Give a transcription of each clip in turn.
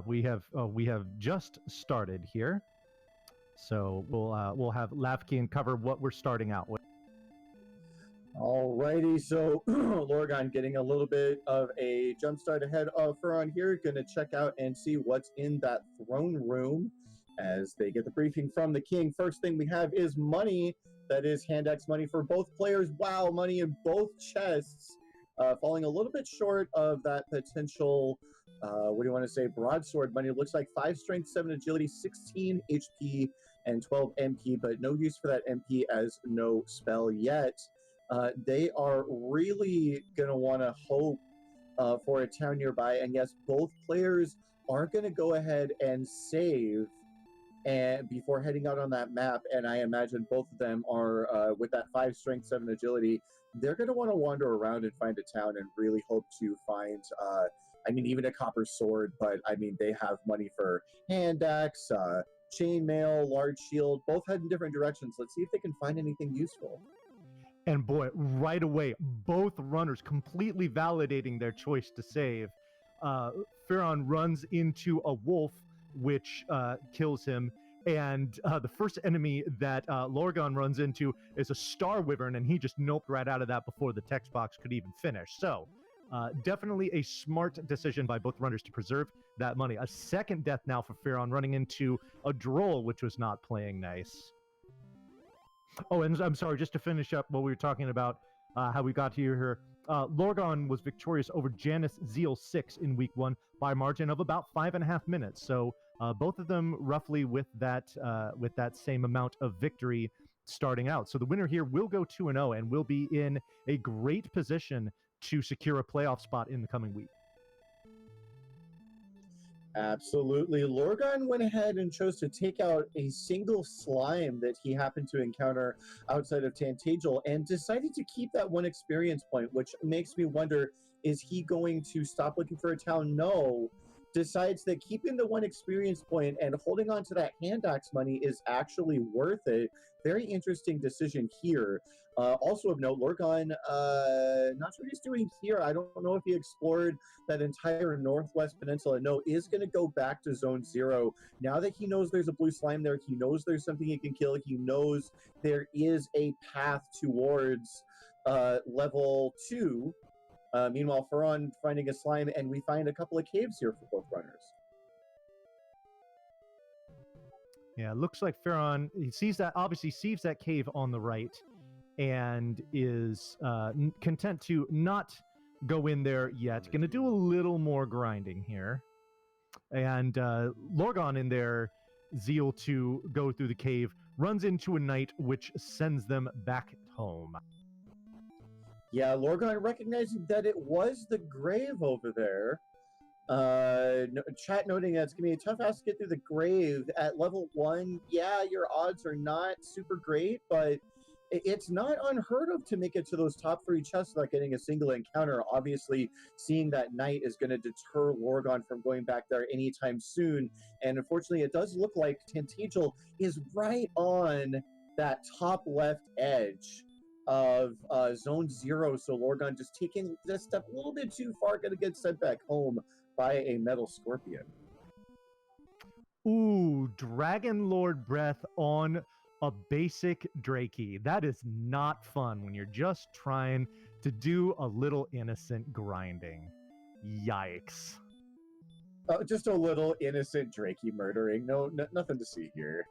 We have just started here, so we'll have Lavkian cover what we're starting out with. Alrighty, so Lorgon getting a little bit of a jump start ahead of Fearon here. Going to check out and see what's in that throne room as they get the briefing from the king. First thing we have is money. That is Handax money for both players. Wow, money in both chests. Falling a little bit short of that potential, what do you want to say, broadsword money. It looks like 5 strength, 7 agility, 16 HP, and 12 MP, but no use for that MP as no spell yet. They are really going to want to hope for a town nearby. And yes, both players are going to go ahead and save and before heading out on that map. And I imagine both of them are, with that 5 strength, 7 agility, they're going to want to wander around and find a town and really hope to find, even a copper sword. But, they have money for hand axe, chainmail, large shield, both head in different directions. Let's see if they can find anything useful. And boy, right away, both runners completely validating their choice to save. Fearon runs into a wolf, which kills him. And the first enemy that Lorgon runs into is a star wyvern, and he just noped right out of that before the text box could even finish. So definitely a smart decision by both runners to preserve that money. A second death now for Fearon, running into a droll, which was not playing nice. Oh, and I'm sorry, just to finish up what we were talking about, how we got here. Lorgon was victorious over Janus Zeal 6 in week 1 by a margin of about 5.5 minutes. So both of them roughly with that same amount of victory starting out. So the winner here will go 2-0 and will be in a great position to secure a playoff spot in the coming week. Absolutely. Lorgon went ahead and chose to take out a single slime that he happened to encounter outside of Tantagel and decided to keep that 1 experience point, which makes me wonder, is he going to stop looking for a town? No. Decides that keeping the 1 experience point and holding on to that hand axe money is actually worth it. Very interesting decision here. Also of note, Lorgon, not sure what he's doing here. I don't know if he explored that entire northwest peninsula. No, is going to go back to Zone 0. Now that he knows there's a blue slime there, he knows there's something he can kill. He knows there is a path towards level 2. Meanwhile, Fearon finding a slime, and we find a couple of caves here for both runners. Yeah, it looks like Fearon, he sees that cave on the right, and is content to not go in there yet. Going to do a little more grinding here. And Lorgon in their zeal to go through the cave runs into a knight, which sends them back home. Yeah, Lorgon recognizing that it was the grave over there. Chat noting that it's going to be a tough ask to get through the grave at level 1. Yeah, your odds are not super great, but it's not unheard of to make it to those top 3 chests without getting a single encounter. Obviously, seeing that knight is going to deter Lorgon from going back there anytime soon. And unfortunately, it does look like Tantagel is right on that top left edge of Zone 0, so Lorgon just taking this step a little bit too far, going to get sent back home by a metal scorpion. Ooh, Dragon Lord Breath on a basic Drakey. That is not fun when you're just trying to do a little innocent grinding. Yikes. Just a little innocent Drakey murdering. No, nothing to see here.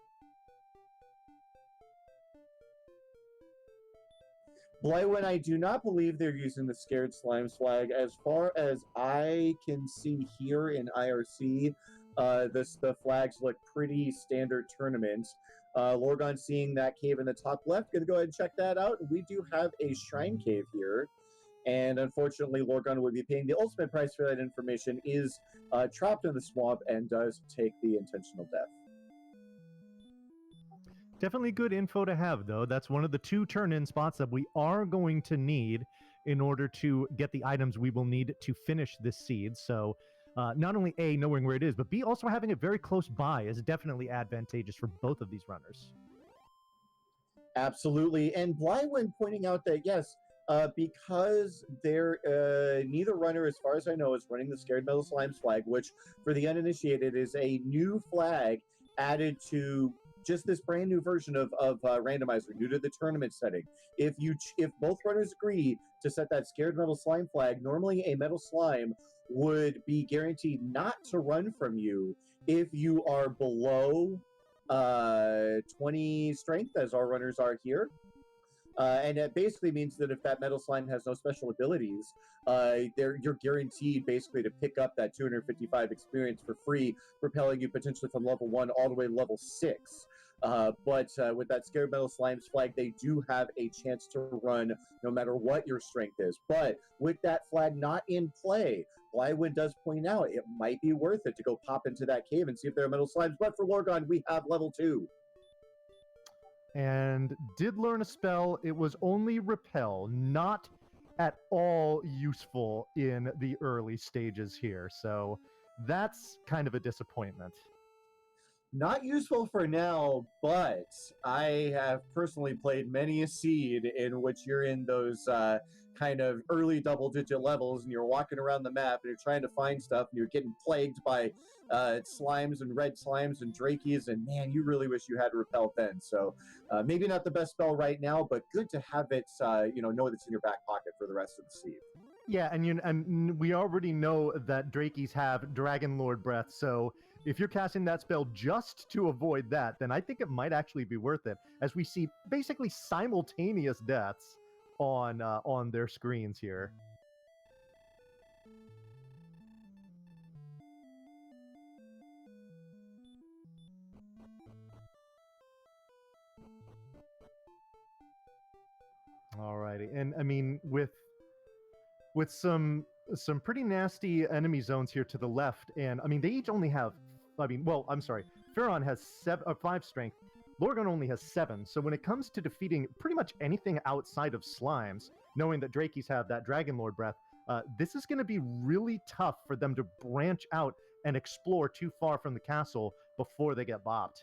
Blywin, I do not believe they're using the Scared Slimes flag. As far as I can see here in IRC, the flags look pretty standard tournaments. Lorgon seeing that cave in the top left, going to go ahead and check that out. We do have a shrine cave here. And unfortunately, Lorgon would be paying the ultimate price for that information, is trapped in the swamp and does take the intentional death. Definitely good info to have, though. That's one of the 2 turn-in spots that we are going to need in order to get the items we will need to finish this seed. So not only A, knowing where it is, but B, also having it very close by is definitely advantageous for both of these runners. Absolutely. And Blywin pointing out that, yes, because neither runner, as far as I know, is running the Scared Metal Slimes flag, which for the uninitiated is a new flag added to just this brand new version of Randomizer, new to the tournament setting. If both runners agree to set that Scared Metal Slime flag, normally a Metal Slime would be guaranteed not to run from you if you are below 20 strength, as our runners are here. And that basically means that if that Metal Slime has no special abilities, you're guaranteed basically to pick up that 255 experience for free, propelling you potentially from level 1 all the way to level 6. But with that Scared Metal Slimes flag, they do have a chance to run no matter what your strength is. But with that flag not in play, Blywood does point out it might be worth it to go pop into that cave and see if there are Metal Slimes. But for Lorgon, we have level 2. And did learn a spell. It was only Repel, not at all useful in the early stages here. So that's kind of a disappointment. Not useful for now, but I have personally played many a seed in which you're in those kind of early double-digit levels, and you're walking around the map, and you're trying to find stuff, and you're getting plagued by slimes and red slimes and drakies, and man, you really wish you had Repel then. So maybe not the best spell right now, but good to have it, know that's in your back pocket for the rest of the seed. Yeah, and we already know that drakies have Dragon Lord Breath, so if you're casting that spell just to avoid that, then I think it might actually be worth it, as we see basically simultaneous deaths on their screens here. Alrighty, and I mean with some pretty nasty enemy zones here to the left, and I mean they each only have, I'm sorry, Fearon has 5 strength, Lorgon only has 7, so when it comes to defeating pretty much anything outside of slimes, knowing that drakies have that Dragon Lord Breath, this is going to be really tough for them to branch out and explore too far from the castle before they get bopped.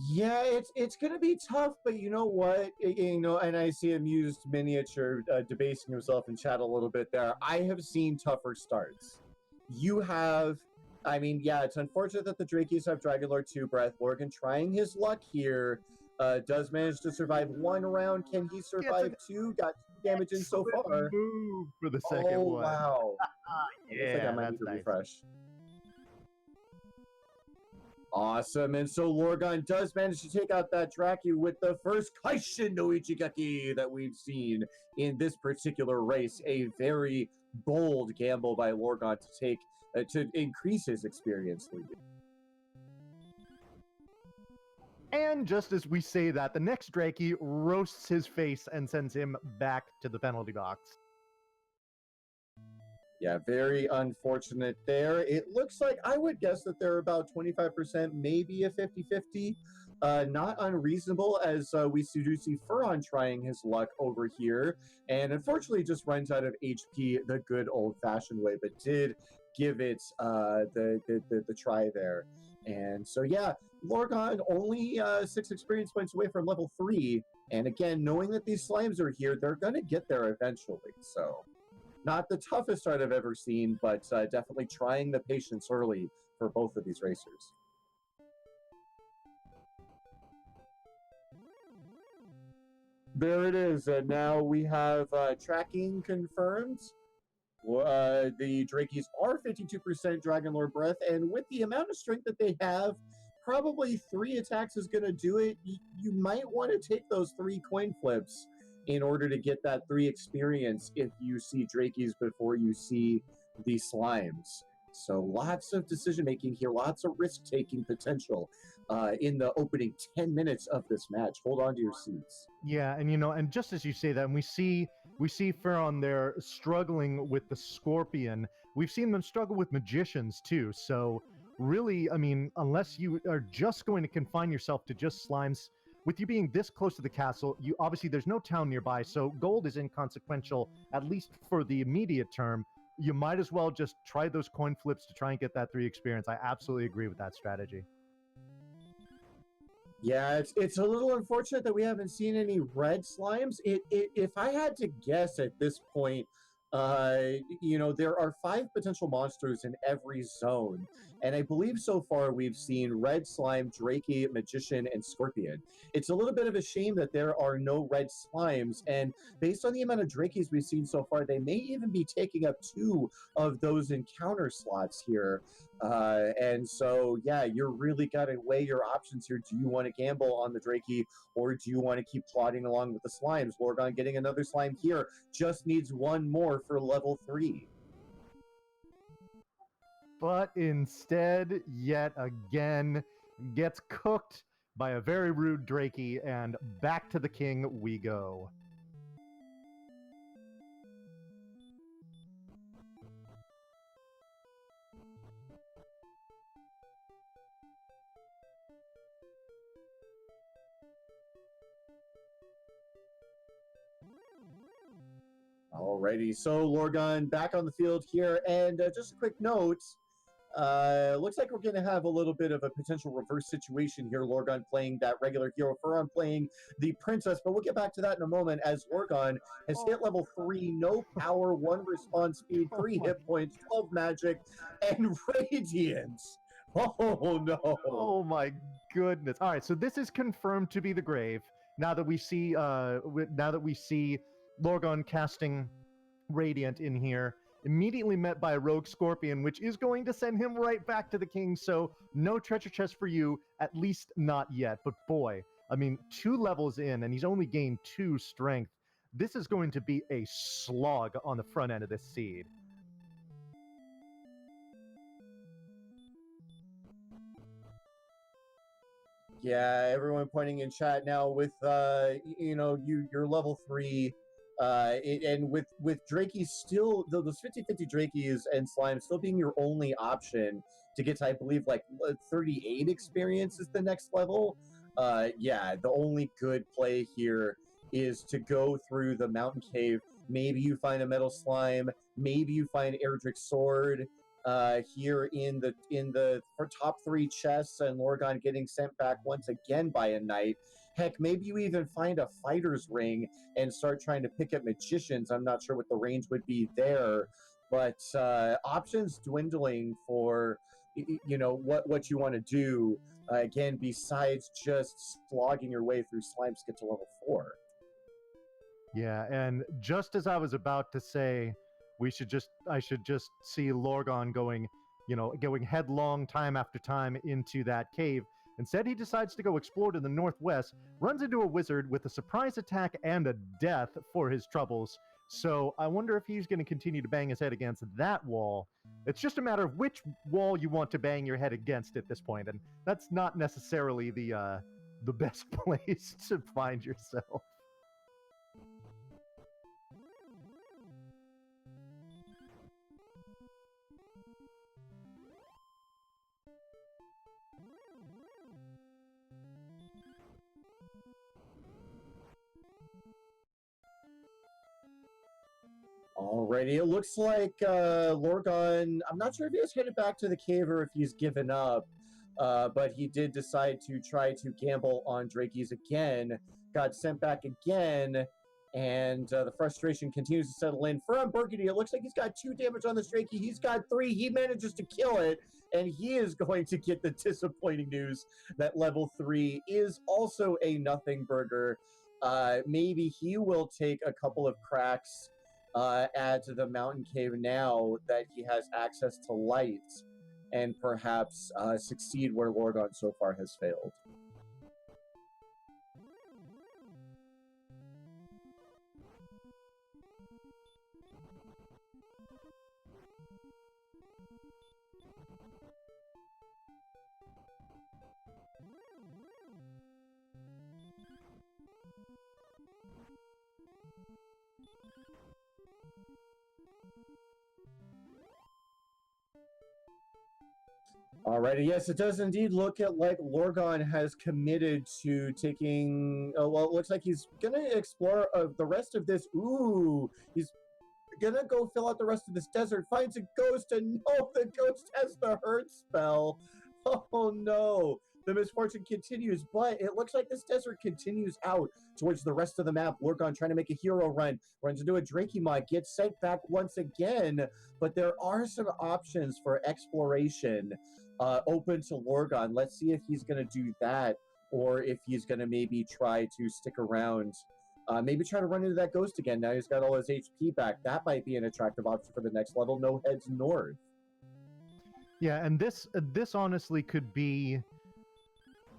Yeah, it's going to be tough, but you know what? And I see him used miniature debasing himself in chat a little bit there. I have seen tougher starts. You have, it's unfortunate that the Drakies have Dragon Lord 2 Breath. Lorgon trying his luck here, does manage to survive 1 round. Can he survive 2? Got 2 damage in so far. Move for the second one. Wow. Yeah, looks like I might need to nice. refresh. Awesome, and so Lorgon does manage to take out that Draki with the first Kaishin no Ichigaki that we've seen in this particular race. A very bold gamble by Lorgon to take to increase his experience lead. And just as we say that, the next Draki roasts his face and sends him back to the penalty box. Yeah, very unfortunate there. It looks like, I would guess that they're about 25%, maybe a 50-50. Not unreasonable, as we do see Fearon trying his luck over here, and unfortunately just runs out of HP the good old-fashioned way, but did give it the try there. And so, yeah, Lorgon only 6 experience points away from level 3, and again, knowing that these slimes are here, they're going to get there eventually, so... Not the toughest start I've ever seen, but definitely trying the patience early for both of these racers. There it is. And now we have tracking confirmed. The Drakies are 52% Dragon Lord Breath, and with the amount of strength that they have, probably 3 attacks is going to do it. You might want to take those 3 coin flips in order to get that 3 experience if you see Drakies before you see the slimes. So lots of decision-making here, lots of risk-taking potential in the opening 10 minutes of this match. Hold on to your seats. Yeah, and and just as you say that, and we see Fearon there struggling with the Scorpion. We've seen them struggle with Magicians too, so really, unless you are just going to confine yourself to just slimes, with you being this close to the castle, there's no town nearby, so gold is inconsequential, at least for the immediate term. You might as well just try those coin flips to try and get that 3 experience. I absolutely agree with that strategy. Yeah, it's a little unfortunate that we haven't seen any red slimes. If I had to guess at this point, there are 5 potential monsters in every zone, and I believe so far we've seen red slime, Drakey, magician, and scorpion. It's a little bit of a shame that there are no red slimes, and based on the amount of Drakeys we've seen so far, they may even be taking up 2 of those encounter slots here. And so, yeah, you're really got to weigh your options here. Do you want to gamble on the Drakey, or do you want to keep plodding along with the slimes? Lorgon getting another slime here, just needs 1 more for level 3. But instead, yet again, gets cooked by a very rude Drakey, and back to the king we go. Alrighty, so Lorgon back on the field here, and just a quick note. Looks like we're going to have a little bit of a potential reverse situation here. Lorgon playing that regular hero, Fearon playing the princess, but we'll get back to that in a moment as Lorgon has hit level 3, no power, 1 response speed, 3 hit points, 12 magic, and radiance. Oh no! Oh my goodness! All right, so this is confirmed to be the grave. Now that we see, Lorgon casting Radiant in here, immediately met by a rogue scorpion, which is going to send him right back to the king. So no treasure chest for you, at least not yet. But boy, I mean, 2 levels in, and he's only gained 2 strength. This is going to be a slog on the front end of this seed. Yeah, everyone pointing in chat now with you're level 3, and with Drakey still those 50/50 Drakeys and slime still being your only option to get to, I believe, like 38 experience is the next level. Yeah, the only good play here is to go through the mountain cave. Maybe you find a metal slime, maybe you find Erdrick's sword, here in the for top 3 chests, and Lorgon getting sent back once again by a knight. Heck, maybe you even find a fighter's ring and start trying to pick up magicians. I'm not sure what the range would be there, but options dwindling for what you want to do, again, besides just slogging your way through slimes to get to level 4. Yeah, and just as I was about to say, I should just see Lorgon going headlong time after time into that cave. Instead, he decides to go explore to the northwest, runs into a wizard with a surprise attack and a death for his troubles. So I wonder if he's going to continue to bang his head against that wall. It's just a matter of which wall you want to bang your head against at this point, and that's not necessarily the best place to find yourself. Alrighty, it looks like Lorgon, I'm not sure if he was headed back to the cave or if he's given up, but he did decide to try to gamble on Drakey's again, got sent back again, and the frustration continues to settle in. FearonBurgundy, it looks like he's got 2 damage on this Drakey, he's got 3, he manages to kill it, and he is going to get the disappointing news that level 3 is also a nothing burger. Maybe he will take a couple of cracks add to the mountain cave now that he has access to light, and perhaps succeed where Lorgon so far has failed. Alrighty, yes, it does indeed look like Lorgon has committed to taking. Well, it looks like he's gonna explore the rest of this. Ooh, he's gonna go fill out the rest of this desert. Finds a ghost, and no, the ghost has the hurt spell. Oh no! the misfortune continues, but it looks like this desert continues out towards the rest of the map. Lorgon trying to make a hero run, runs into a Drakemod, gets sent back once again, but there are some options for exploration open to Lorgon. Let's see if he's going to do that, or if he's going to maybe try to stick around. Maybe try to run into that ghost again. Now he's got all his HP back. That might be an attractive option for the next level. No heads north. Yeah, and this honestly could be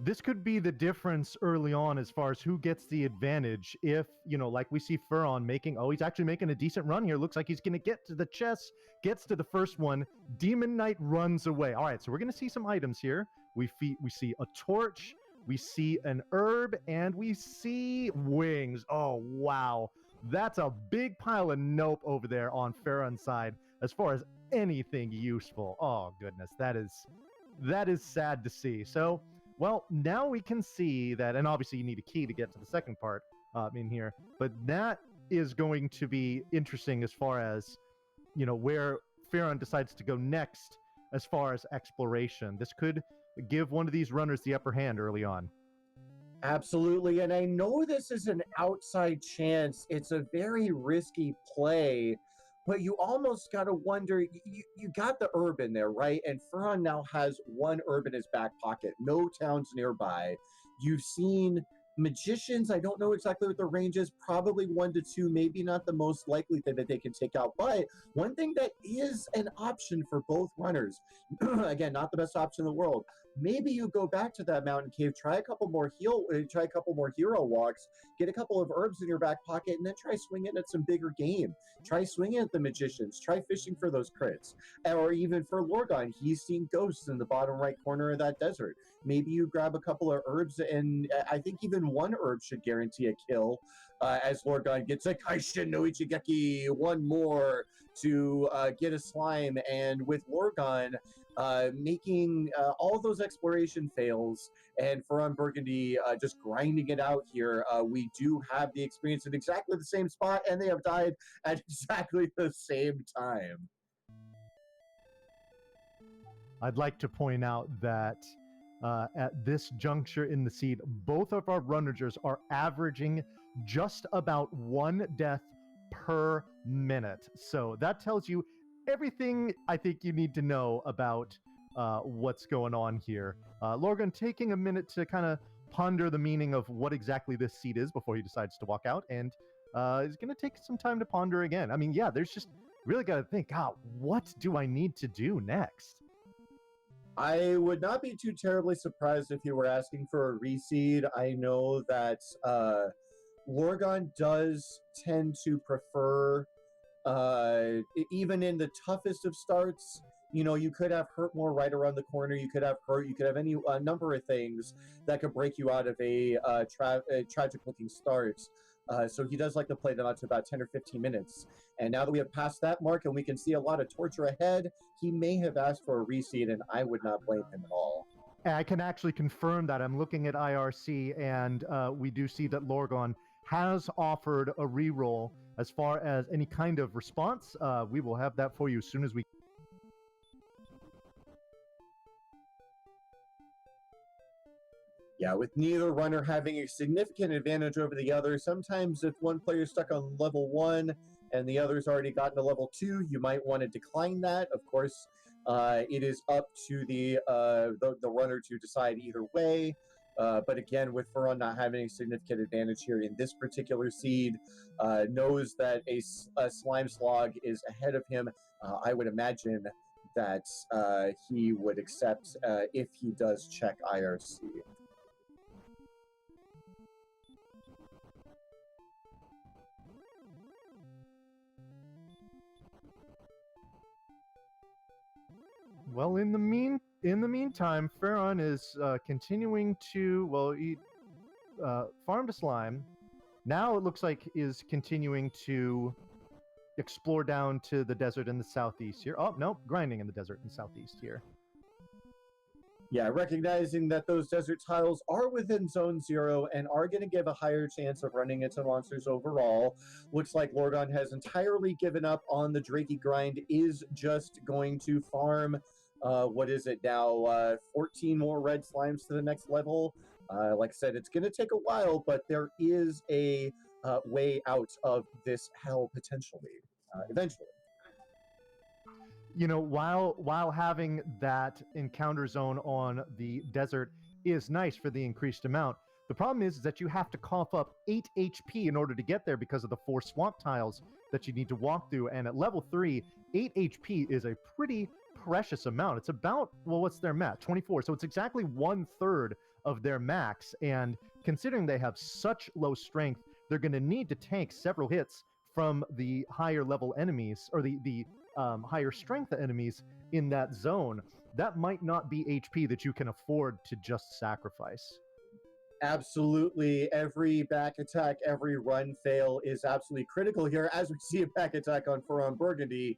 the difference early on as far as who gets the advantage. If, like we see Furon making, he's actually making a decent run here. Looks like he's going to get to the chest, gets to the first one. Demon Knight runs away. All right, so we're going to see some items here. We see a torch, we see an herb, and we see wings. Oh, wow. That's a big pile of nope over there on Furon's side as far as anything useful. Oh, goodness. That is sad to see. So, well, now we can see that, and obviously you need a key to get to the second part in here, but that is going to be interesting as far as, where Fearon decides to go next as far as exploration. This could give one of these runners the upper hand early on. Absolutely, and I know this is an outside chance. It's a very risky play, but you almost got to wonder, you got the herb in there, right? And Furon now has one herb in his back pocket, no towns nearby. You've seen magicians, I don't know exactly what the range is, probably 1 to 2, maybe not the most likely thing that they can take out. But one thing that is an option for both runners, again, not the best option in the world, maybe you go back to that mountain cave, try a couple more hero walks, get a couple of herbs in your back pocket, and then try swinging at some bigger game. Try swinging at the magicians, try fishing for those crits. Or even for Lorgon, he's seen ghosts in the bottom right corner of that desert. Maybe you grab a couple of herbs, and I think even one herb should guarantee a kill, as Lorgon gets a Kaishin no Ichigeki, one more to get a slime. And with Lorgon making all those exploration fails, and FearonBurgundy just grinding it out here, we do have the experience in exactly the same spot, and they have died at exactly the same time. I'd like to point out that at this juncture in the seed, both of our runners are averaging just about 1 death per minute. So that tells you everything I think you need to know about what's going on here. Lorgon taking a minute to kind of ponder the meaning of what exactly this seed is before he decides to walk out, and is going to take some time to ponder again. I mean, yeah, there's just really got to think, what do I need to do next? I would not be too terribly surprised if you were asking for a reseed. I know that Lorgon does tend to prefer, even in the toughest of starts, you could have hurt more right around the corner. You could have hurt. You could have any number of things that could break you out of a tragic-looking start. So he does like to play them out to about 10 or 15 minutes. And now that we have passed that mark and we can see a lot of torture ahead, he may have asked for a reseed, and I would not blame him at all. I can actually confirm that. I'm looking at IRC, and we do see that Lorgon has offered a reroll. As far as any kind of response, we will have that for you as soon as we... Yeah, with neither runner having a significant advantage over the other, sometimes if one player is stuck on level 1 and the other's already gotten to level 2, you might want to decline that. Of course, it is up to the runner to decide either way. But again, with Furon not having a significant advantage here in this particular seed, knows that a slime slog is ahead of him, I would imagine that he would accept if he does check IRC. Well, in the meantime, Fearon is continuing to eat farm to slime. Now it looks like is continuing to explore down to the desert in the southeast here. Oh no, grinding in the desert in the southeast here. Yeah, recognizing that those desert tiles are within Zone 0 and are going to give a higher chance of running into monsters overall. Looks like Lorgon has entirely given up on the Drakey grind, is just going to farm what is it now? 14 more red slimes to the next level. Like I said, it's going to take a while, but there is a way out of this hell potentially, eventually. You know, while having that encounter zone on the desert is nice for the increased amount, the problem is that you have to cough up 8 HP in order to get there because of the 4 swamp tiles that you need to walk through. And at level 3, 8 HP is a pretty precious amount. It's about, well, what's their max? 24. So it's exactly 1/3 of their max. And considering they have such low strength, they're going to need to tank several hits from the higher level enemies, or the higher strength enemies in that zone. That might not be HP that you can afford to just sacrifice. Absolutely. Every back attack, every run fail is absolutely critical here, as we see a back attack on FearonBurgundy,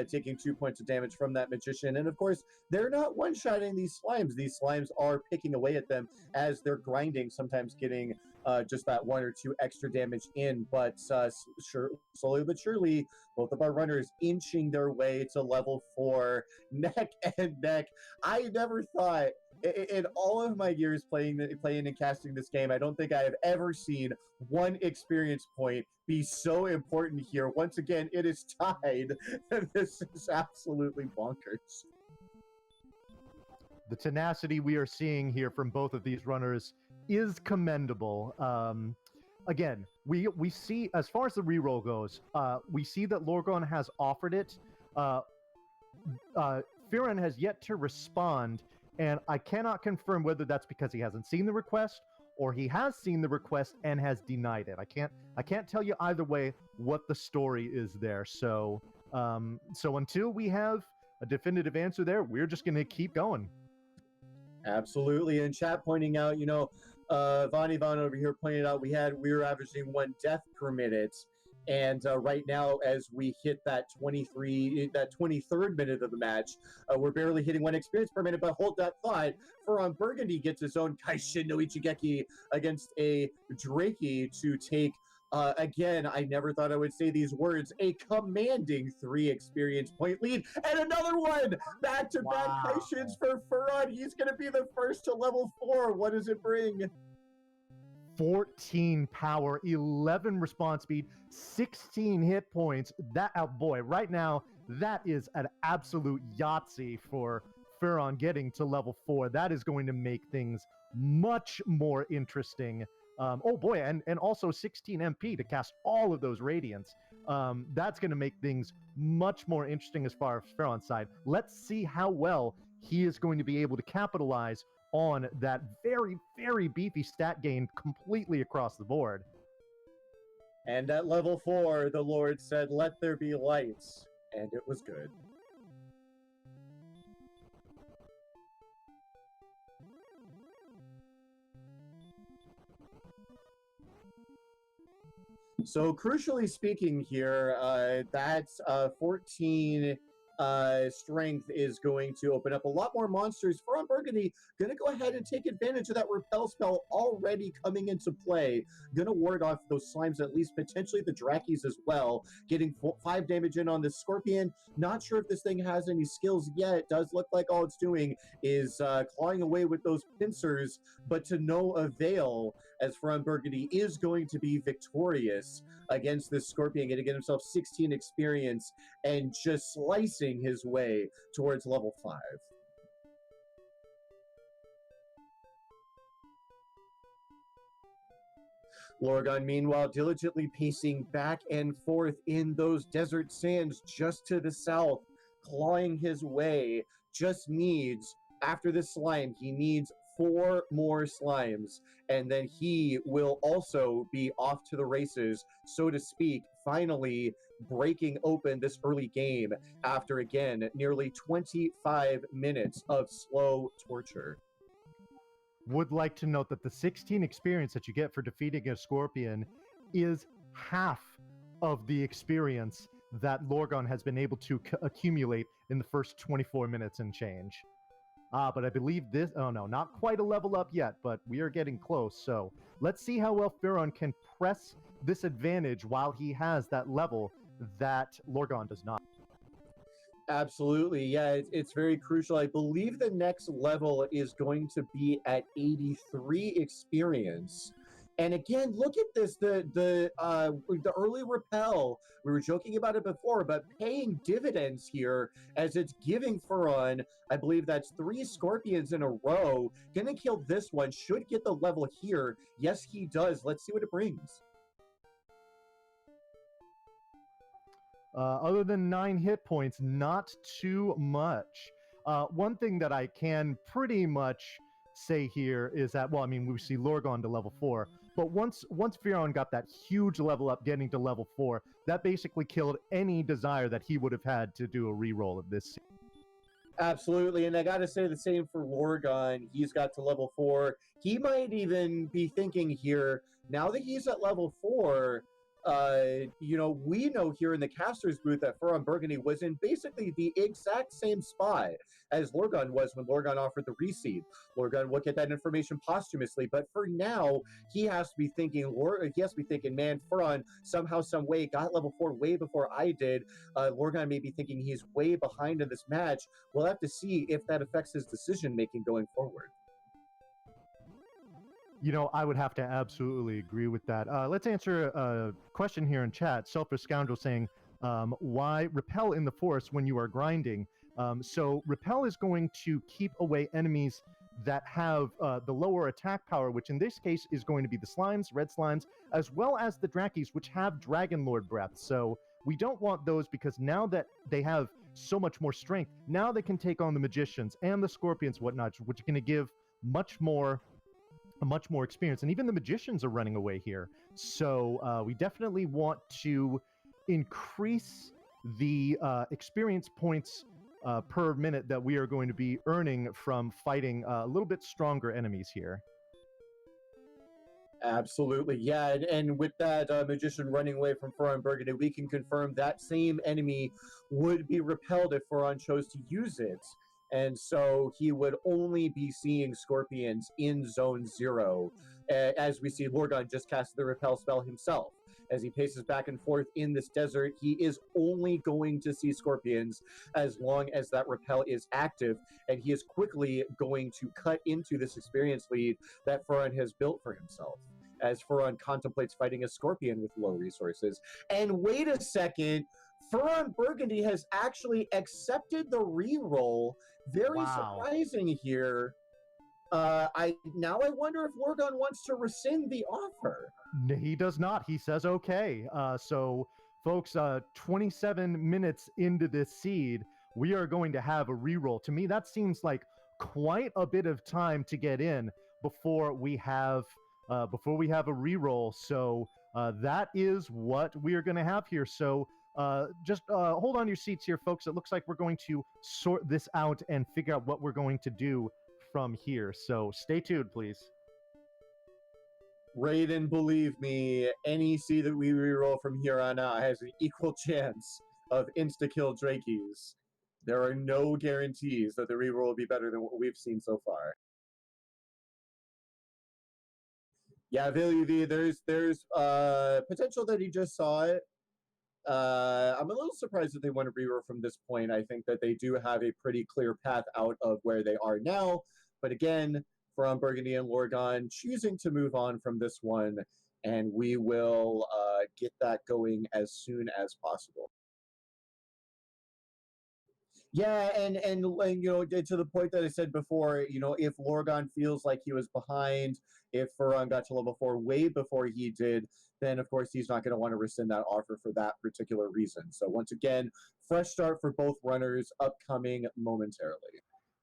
taking 2 points of damage from that magician. And of course, they're not one-shotting these slimes. These slimes are picking away at them as they're grinding, sometimes getting just that 1 or 2 extra damage in. But slowly but surely, both of our runners inching their way to level 4, neck and neck. I never thought, in all of my years playing and casting this game, I don't think I have ever seen one experience point be so important here. Once again, it is tied. This is absolutely bonkers. The tenacity we are seeing here from both of these runners is commendable. Again, we see, as far as the reroll goes, we see that Lorgon has offered it. Fearon has yet to respond, and I cannot confirm whether that's because he hasn't seen the request or he has seen the request and has denied it. I can't tell you either way what the story is there. So until we have a definitive answer there, we're just going to keep going. Absolutely. And chat pointing out, Von Ivan over here pointed out we were averaging 1 death per minute. And right now, as we hit that 23rd minute of the match, we're barely hitting 1 experience per minute. But hold that thought. FearonBurgundy gets his own Kaishin no Ichigeki against a Drakey to take, again, I never thought I would say these words, a commanding 3 experience point lead. And another one! Back-to-back Kaishins for Fearon. He's going to be the first to level 4. What does it bring? 14 power, 11 response speed, 16 hit points. That, oh boy, right now, that is an absolute Yahtzee for Fearon getting to level 4. That is going to make things much more interesting. Oh boy, and also 16 MP to cast all of those Radiants. That's going to make things much more interesting as far as Fearon's side. Let's see how well he is going to be able to capitalize on that very, very beefy stat gain completely across the board. And at level 4, the Lord said, "Let there be lights," and it was good. So crucially speaking here, that 14 strength is going to open up a lot more monsters. FearonBurgundy going to go ahead and take advantage of that repel spell already coming into play. Going to ward off those slimes, at least potentially the Drakys as well. Getting 5 damage in on the Scorpion. Not sure if this thing has any skills yet. It does look like all it's doing is clawing away with those pincers, but to no avail, as FearonBurgundy is going to be victorious against this Scorpion, going to get himself 16 experience and just slicing his way towards level 5. Lorgon, meanwhile, diligently pacing back and forth in those desert sands just to the south, clawing his way, just needs, after this slime, he needs 4 more slimes, and then he will also be off to the races, so to speak, finally breaking open this early game after, again, nearly 25 minutes of slow torture. Would like to note that the 16 experience that you get for defeating a Scorpion is half of the experience that Lorgon has been able to accumulate in the first 24 minutes and change. But I believe this, oh no, not quite a level up yet, but we are getting close. So let's see how well Fearon can press this advantage while he has that level that Lorgon does not. Absolutely. Yeah, it's very crucial. I believe the next level is going to be at 83 experience. And again, look at this, the early repel. We were joking about it before, but paying dividends here as it's giving Furon, I believe that's 3 scorpions in a row. Gonna kill this one, should get the level here. Yes, he does. Let's see what it brings. Other than 9 hit points, not too much. One thing that I can pretty much say here is that, well, I mean, we see Lorgon to level 4, but once Fearon got that huge level up, getting to level 4, that basically killed any desire that he would have had to do a reroll of this. Absolutely, and I gotta say the same for Lorgon. He's got to level 4. He might even be thinking here, now that he's at level 4, we know here in the caster's booth that FearonBurgundy was in basically the exact same spot as Lorgon was when Lorgon offered the reseed. Lorgon will get that information posthumously, but for now, he has to be thinking, man, Fearon somehow, some way got level 4 way before I did. Lorgon may be thinking he's way behind in this match. We'll have to see if that affects his decision making going forward. You know, I would have to absolutely agree with that. Let's answer a question here in chat. Selfish Scoundrel saying, why repel in the forest when you are grinding? So repel is going to keep away enemies that have the lower attack power, which in this case is going to be the slimes, red slimes, as well as the Drakis, which have Dragon Lord breath. So we don't want those because now that they have so much more strength, now they can take on the magicians and the scorpions, whatnot, which are going to give much more experience, and even the magicians are running away here. So we definitely want to increase the experience points per minute that we are going to be earning from fighting a little bit stronger enemies here. Absolutely, yeah, and with that magician running away from FearonBurgundy, we can confirm that same enemy would be repelled if Fearon chose to use it. And so he would only be seeing scorpions in zone 0, as we see Lorgon just cast the repel spell himself. As he paces back and forth in this desert, he is only going to see scorpions as long as that repel is active, and he is quickly going to cut into this experience lead that Fearon has built for himself, as Fearon contemplates fighting a scorpion with low resources. And wait a second, FearonBurgundy has actually accepted the reroll. Very surprising here. I wonder if Lorgon wants to rescind the offer. He does not. He says okay. So, folks, 27 minutes into this seed, we are going to have a reroll. To me, that seems like quite a bit of time to get in before we have a reroll. So that is what we are going to have here. So just hold on to your seats here, folks. It looks like we're going to sort this out and figure out what we're going to do from here. So stay tuned, please. Raiden, believe me, any seed that we reroll from here on out has an equal chance of insta-kill Drakies. There are no guarantees that the reroll will be better than what we've seen so far. Yeah, VilUV, there's potential that he just saw it. I'm a little surprised that they want to reroll from this point. I think that they do have a pretty clear path out of where they are now. But again, FearonBurgundy and Lorgon choosing to move on from this one, and we will get that going as soon as possible. Yeah, and to the point that I said before, if Lorgon feels like he was behind, if Fearon got to level 4 way before he did, then of course he's not going to want to rescind that offer for that particular reason. So once again, fresh start for both runners upcoming momentarily.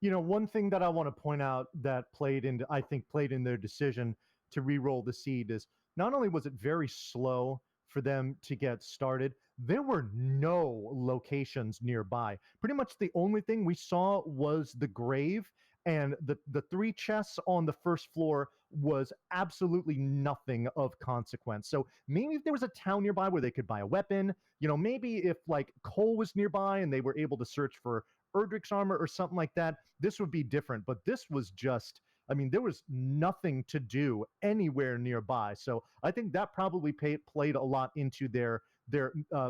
One thing that I want to point out that played in their decision to re-roll the seed is not only was it very slow for them to get started, there were no locations nearby. Pretty much the only thing we saw was the grave, and the 3 chests on the first floor was absolutely nothing of consequence. So maybe if there was a town nearby where they could buy a weapon, maybe if like coal was nearby and they were able to search for Erdrick's armor or something like that, this would be different. But this was just, there was nothing to do anywhere nearby. So I think that probably played a lot into their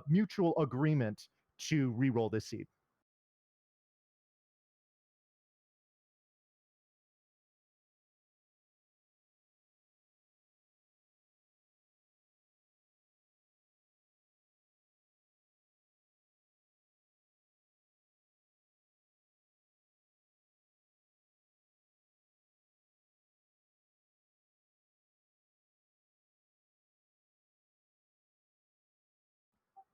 mutual agreement to re-roll this seed.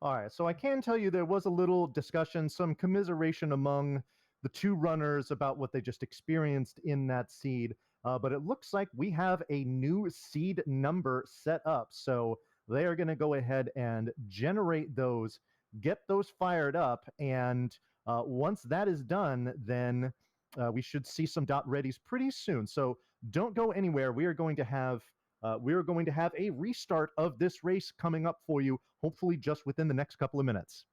All right, so I can tell you there was a little discussion, some commiseration among the two runners about what they just experienced in that seed. But it looks like we have a new seed number set up. So they are going to go ahead and generate those, get those fired up. And once that is done, then we should see some dot readies pretty soon. So don't go anywhere. We are going to have a restart of this race coming up for you, hopefully just within the next couple of minutes.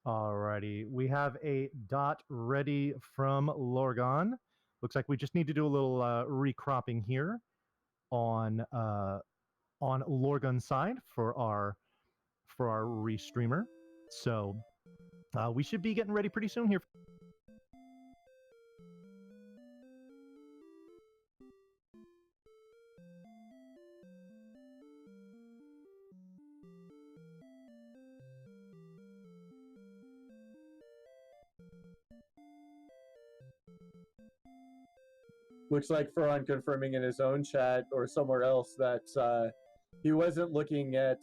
Alrighty, we have a dot ready from Lorgon. Looks like we just need to do a little recropping here on Lorgon's side for our restreamer. So we should be getting ready pretty soon here. Looks like Ferran confirming in his own chat or somewhere else that he wasn't looking at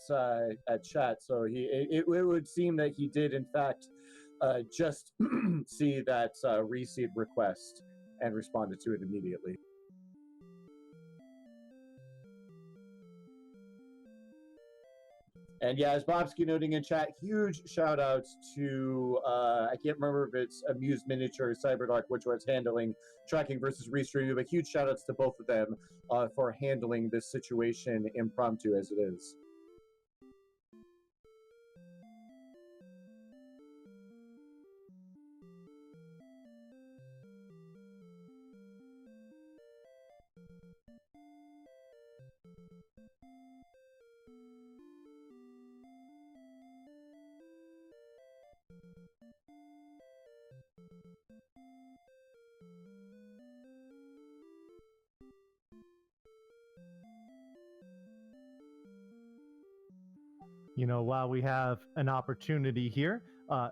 chat, so it would seem that he did in fact just see that reseed request and responded to it immediately. And yeah, as Bobsky noting in chat, huge shout outs to, I can't remember if it's Amuse Miniature or Cyberdark, which was handling tracking versus restreaming, but huge shout outs to both of them for handling this situation impromptu as it is. You know, while we have an opportunity here,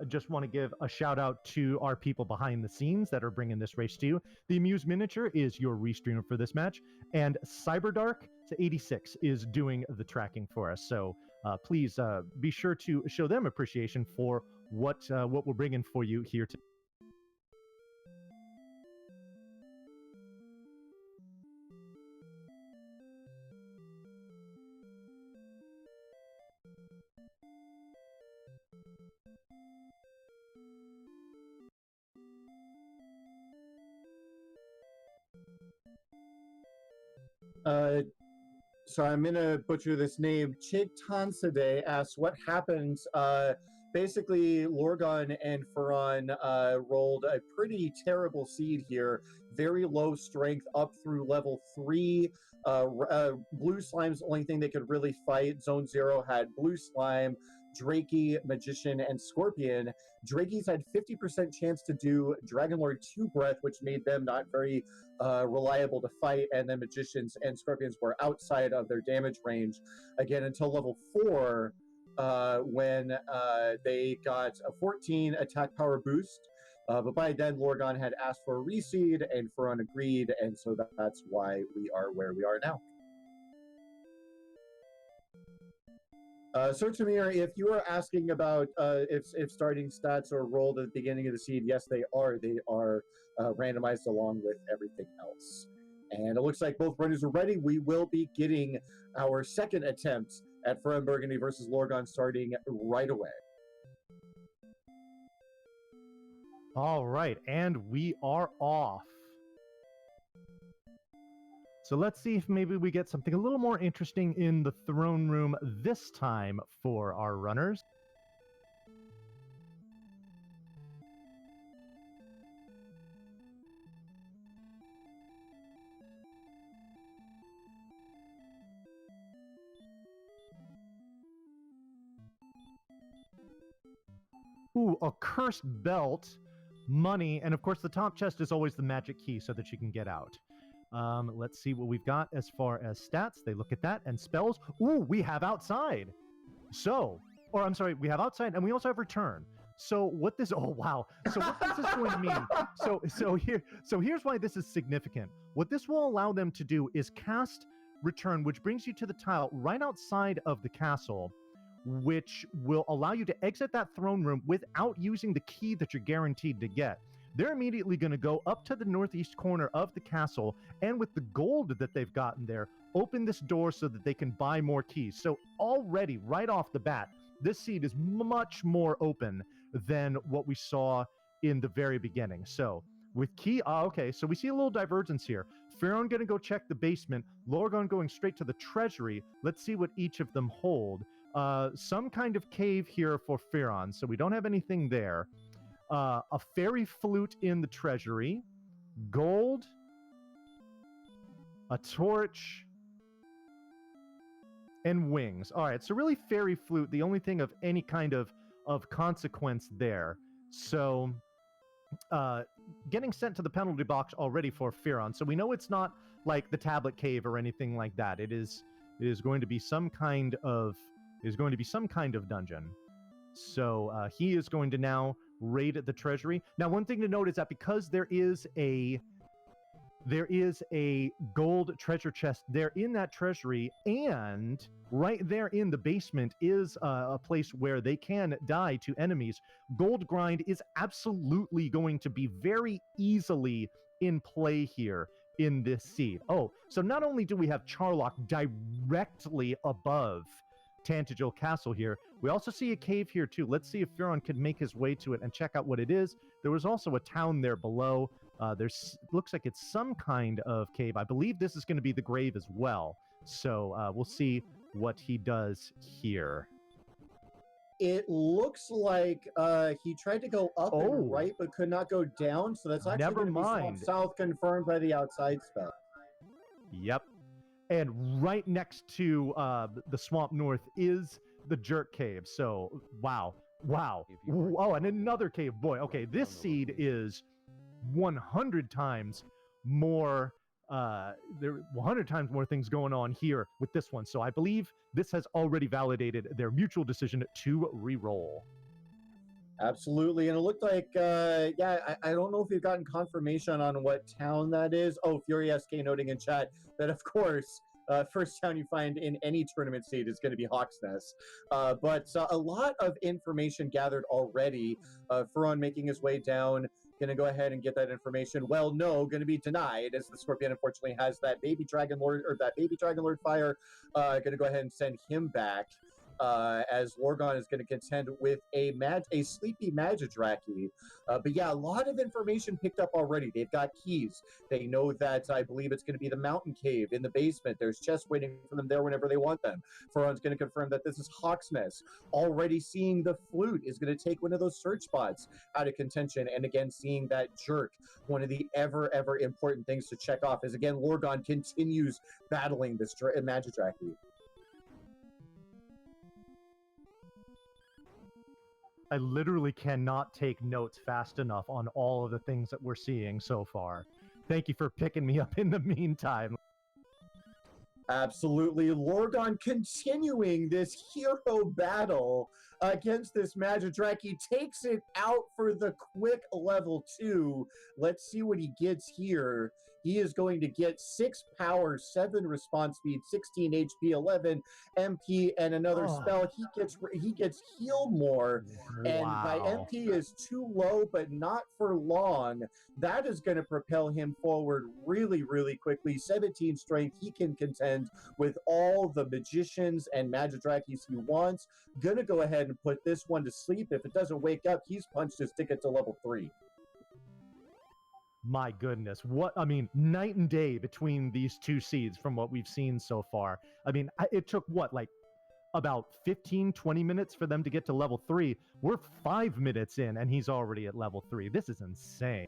just want to give a shout out to our people behind the scenes that are bringing this race to you. The Amuse Miniature is your restreamer for this match, and Cyberdark 86 is doing the tracking for us. So please be sure to show them appreciation for what we're bringing for you here today. So I'm gonna butcher this name. Chigtansade asks what happens. Basically, Lorgon and Ferran rolled a pretty terrible seed here. Very low strength up through level 3. Blue Slime's the only thing they could really fight. Zone 0 had Blue Slime, Drakey, Magician, and Scorpion. Drakey's had 50% chance to do Dragonlord 2 Breath, which made them not very reliable to fight, and then Magicians and Scorpions were outside of their damage range again until level 4 when they got a 14 attack power boost. But by then, Lorgon had asked for a reseed, and Ferran agreed, and so that's why we are where we are now. Sir Tamir, if you are asking about if starting stats are rolled at the beginning of the seed, yes, they are. They are randomized along with everything else. And it looks like both runners are ready. We will be getting our second attempt at FearonBurgundy versus Lorgon starting right away. All right, and we are off. So let's see if maybe we get something a little more interesting in the throne room this time for our runners. Ooh, a cursed belt, money, and of course the top chest is always the magic key so that you can get out. Let's see what we've got as far as stats. They look at that and spells. Ooh, we have outside. We have outside and we also have return. So what this? Oh wow! So what this is going to mean? Here's why this is significant. What this will allow them to do is cast return, which brings you to the tile right outside of the castle, which will allow you to exit that throne room without using the key that you're guaranteed to get. They're immediately going to go up to the northeast corner of the castle, and with the gold that they've gotten there, open this door so that they can buy more keys. So already, right off the bat, this seed is much more open than what we saw in the very beginning. So with key, okay, so we see a little divergence here. Fearon going to go check the basement, Lorgon going straight to the treasury. Let's see what each of them hold. Some kind of cave here for Fearon, so we don't have anything there. A fairy flute in the treasury, gold, a torch, and wings. All right, so really fairy flute, the only thing of any kind of consequence there. So getting sent to the penalty box already for Fearon. So we know it's not like the tablet cave or anything like that. It is going to be some kind of dungeon. So he is going to now raid the treasury. Now, one thing to note is that because there is a gold treasure chest there in that treasury, and right there in the basement is a place where they can die to enemies. Gold grind is absolutely going to be very easily in play here in this seed. Oh, so not only do we have Charlock directly above Tantagel Castle here, we also see a cave here too. Let's see if Fearon could make his way to it and check out what it is. There was also a town there below. Looks like it's some kind of cave. I believe this is going to be the grave as well. So we'll see what he does here. It looks like he tried to go up and right, but could not go down. So that's actually going to be Swamp South, confirmed by the outside spell. Yep. And right next to the Swamp North is the Jerk Cave. So, wow. Oh, and another cave. Boy, okay, this seed is 100 times more, there are 100 times more things going on here with this one. So I believe this has already validated their mutual decision to re-roll. Absolutely. And it looked like, I don't know if you've gotten confirmation on what town that is. Oh, Fury SK noting in chat that, of course, first town you find in any tournament seed is going to be Hawksnest. But a lot of information gathered already. Fearon making his way down, going to go ahead and get that information. Well, no, going to be denied, as the Scorpion unfortunately has that baby Dragon Lord fire. Going to go ahead and send him back. As Lorgon is going to contend with a sleepy Magidraki. But yeah, a lot of information picked up already. They've got keys. They know that I believe it's going to be the mountain cave in the basement. There's chests waiting for them there whenever they want them. Fearon's going to confirm that this is Hawksnest. Already seeing the flute is going to take one of those search spots out of contention. And again, seeing that jerk, one of the ever important things to check off is, again, Lorgon continues battling this Magidraki. I literally cannot take notes fast enough on all of the things that we're seeing so far. Thank you for picking me up in the meantime. Absolutely. Lorgon continuing this hero battle against this Magidraki, takes it out for the quick level 2. Let's see what he gets here. He is going to get 6 power, 7 response speed, 16 HP, 11 MP, and another spell. He gets heal more, and my MP is too low, but not for long. That is going to propel him forward really quickly. 17 strength. He can contend with all the magicians and Magidrakis he wants. Gonna go ahead and put this one to sleep. If it doesn't wake up, he's punched his ticket to level 3. My goodness. What, I mean, night and day between these two seeds from what we've seen so far. I mean, it took what, like about 15, 20 minutes for them to get to level 3. We're 5 minutes in and he's already at level 3. This is insane.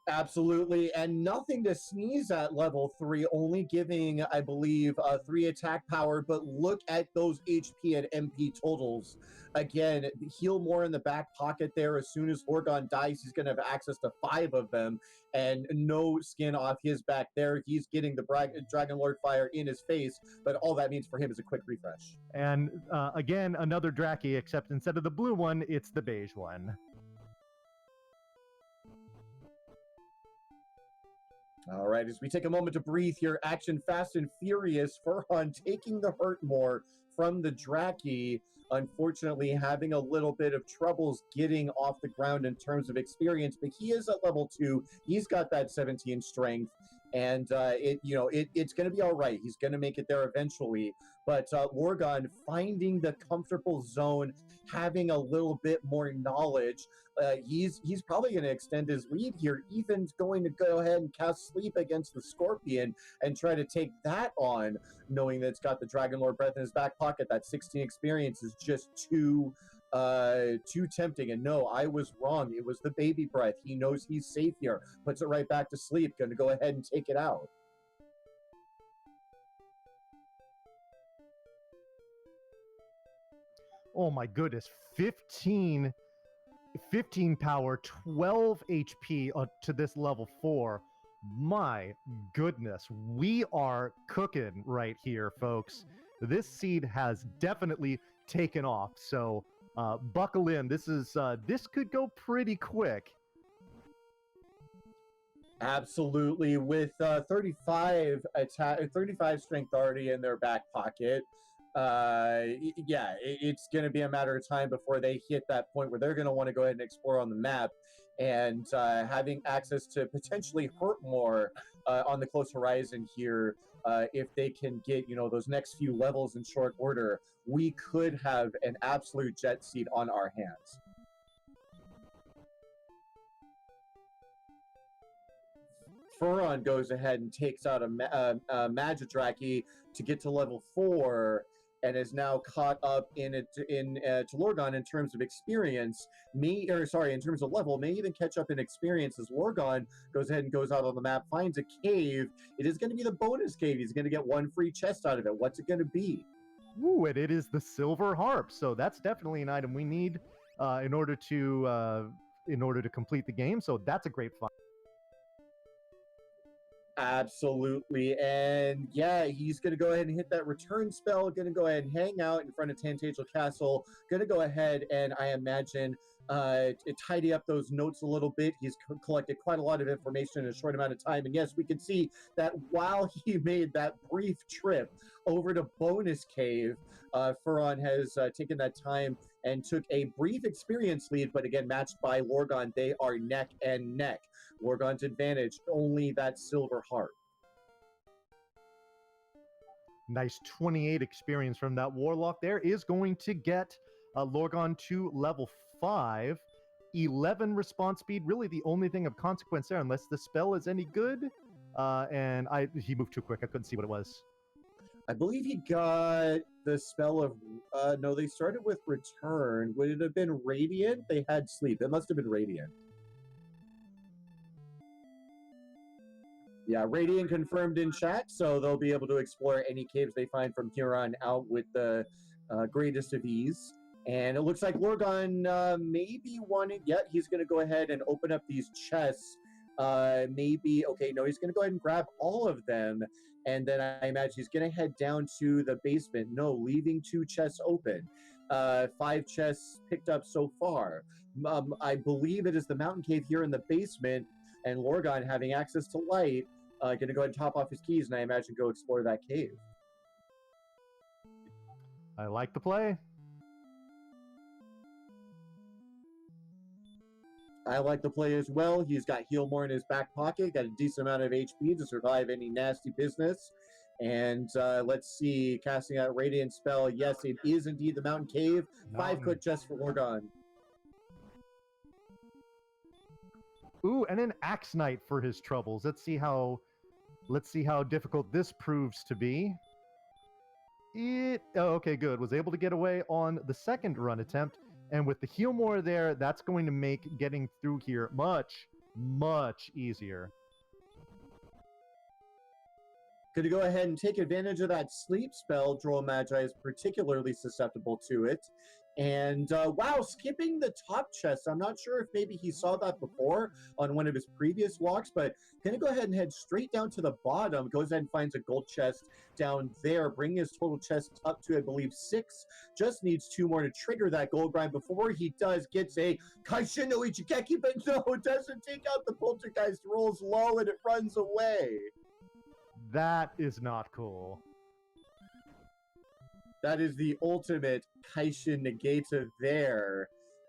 Absolutely, and nothing to sneeze at level 3, only giving, I believe, 3 attack power, but look at those HP and MP totals. Again, heal more in the back pocket there. As soon as Lorgon dies, he's going to have access to 5 of them, and no skin off his back there. He's getting the Dragon Lord Fire in his face, but all that means for him is a quick refresh. And again, another Draki, except instead of the blue one, it's the beige one. All right, as we take a moment to breathe here, action fast and furious. Furhan taking the hurt more from the Draki, unfortunately having a little bit of troubles getting off the ground in terms of experience, but he is at level 2. He's got that 17 strength, and it's going to be all right. He's going to make it there eventually. But Lorgon finding the comfortable zone, having a little bit more knowledge. He's probably going to extend his lead here. Ethan's going to go ahead and cast Sleep against the Scorpion and try to take that on, knowing that it's got the Dragon Lord Breath in his back pocket. That 16 experience is just too tempting. And no, I was wrong. It was the baby breath. He knows he's safe here. Puts it right back to sleep. Going to go ahead and take it out. Oh my goodness, 15 power, 12 HP to this level 4. My goodness, we are cooking right here, folks. This seed has definitely taken off, so buckle in. This could go pretty quick. Absolutely, with 35 strength already in their back pocket. It's going to be a matter of time before they hit that point where they're going to want to go ahead and explore on the map, and having access to potentially hurt more on the close horizon here. If they can get those next few levels in short order, we could have an absolute jet seed on our hands. Furon goes ahead and takes out a Magidraki to get to level 4, and is now caught up to Lorgon in terms of experience. In terms of level, may even catch up in experience as Lorgon goes ahead and goes out on the map, finds a cave. It is going to be the bonus cave. He's going to get 1 free chest out of it. What's it going to be? Ooh, and it is the Silver Harp. So that's definitely an item we need in order to complete the game. So that's a great find. Absolutely, and yeah, he's going to go ahead and hit that return spell, going to go ahead and hang out in front of Tantagel Castle, going to go ahead and, I imagine, tidy up those notes a little bit. He's collected quite a lot of information in a short amount of time, and yes, we can see that while he made that brief trip over to Bonus Cave, Furon has taken that time and took a brief experience lead, but again, matched by Lorgon, they are neck and neck. Lorgon's advantage, only that Silver Heart. Nice 28 experience from that Warlock there is going to get Lorgon to level 5. 11 response speed, really the only thing of consequence there, unless the spell is any good. He moved too quick, I couldn't see what it was. I believe he got the spell of, no, they started with Return. Would it have been Radiant? They had Sleep. It must have been Radiant. Yeah, Radiant confirmed in chat, so they'll be able to explore any caves they find from here on out with the greatest of ease. And it looks like Lorgon maybe wanted, he's going to go ahead and open up these chests. He's going to go ahead and grab all of them. And then I imagine he's going to head down to the basement. No, leaving 2 chests open. 5 chests picked up so far. I believe it is the mountain cave here in the basement, and Lorgon, having access to light, going to go ahead and top off his keys, and I imagine go explore that cave. I like the play. I like the play as well. He's got heal more in his back pocket, got a decent amount of HP to survive any nasty business. And let's see, casting out Radiant Spell. Yes, it is indeed the Mountain Cave. 5 quick chests for Lorgon. Ooh, and an Axe Knight for his troubles. Let's see how difficult this proves to be. Okay, good. Was able to get away on the second run attempt, and with the heal more there, that's going to make getting through here much, much easier. Going to go ahead and take advantage of that sleep spell. Droll Magi is particularly susceptible to it. And wow, skipping the top chest. I'm not sure if maybe he saw that before on one of his previous walks, but going to go ahead and head straight down to the bottom. Goes ahead and finds a gold chest down there, bringing his total chest up to, I believe, 6. Just needs 2 more to trigger that gold grind. Before he does, gets a Kaishin no Ichigeki, but no, it doesn't take out the poltergeist, rolls low, and it runs away. That is not cool. That is the ultimate Kaishin Negata there.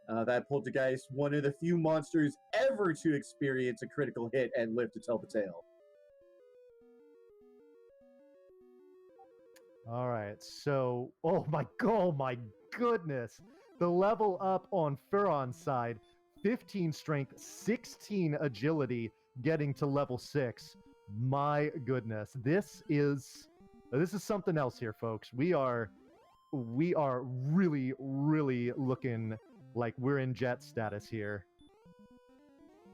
That poltergeist, one of the few monsters ever to experience a critical hit and live to tell the tale. All right, so oh my goodness, the level up on Fearon's side, 15 strength, 16 agility, getting to level 6. My goodness, this is something else here, folks. We are really looking like we're in jet status here.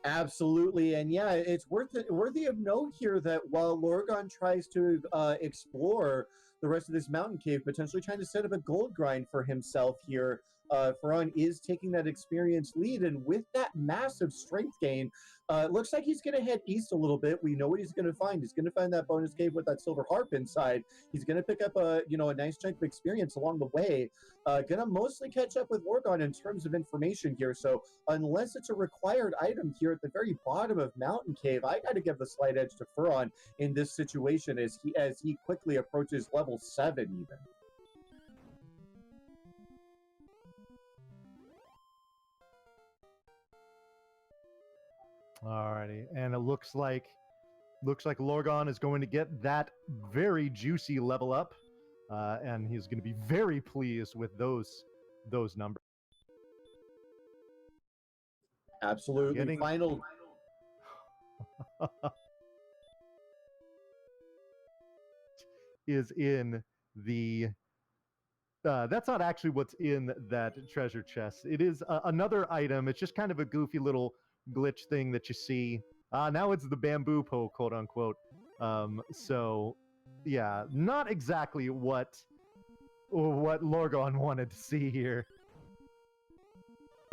Absolutely, and yeah, it's worthy of note here that while Lorgon tries to explore the rest of this mountain cave, potentially trying to set up a gold grind for himself here, Fearon is taking that experience lead, and with that massive strength gain, it looks like he's going to head east a little bit. We know what he's going to find. He's going to find that bonus cave with that silver harp inside. He's going to pick up a nice chunk of experience along the way. Going to mostly catch up with Lorgon in terms of information here. So unless it's a required item here at the very bottom of Mountain Cave, I got to give the slight edge to Fearon in this situation as he quickly approaches level 7 even. Alrighty, and it looks like Lorgon is going to get that very juicy level up, and he's going to be very pleased with those numbers. Absolutely, final. Is in the. That's not actually what's in that treasure chest. It is another item. It's just kind of a goofy little glitch thing that you see. Now it's the bamboo pole, quote unquote. So yeah, not exactly what Lorgon wanted to see here.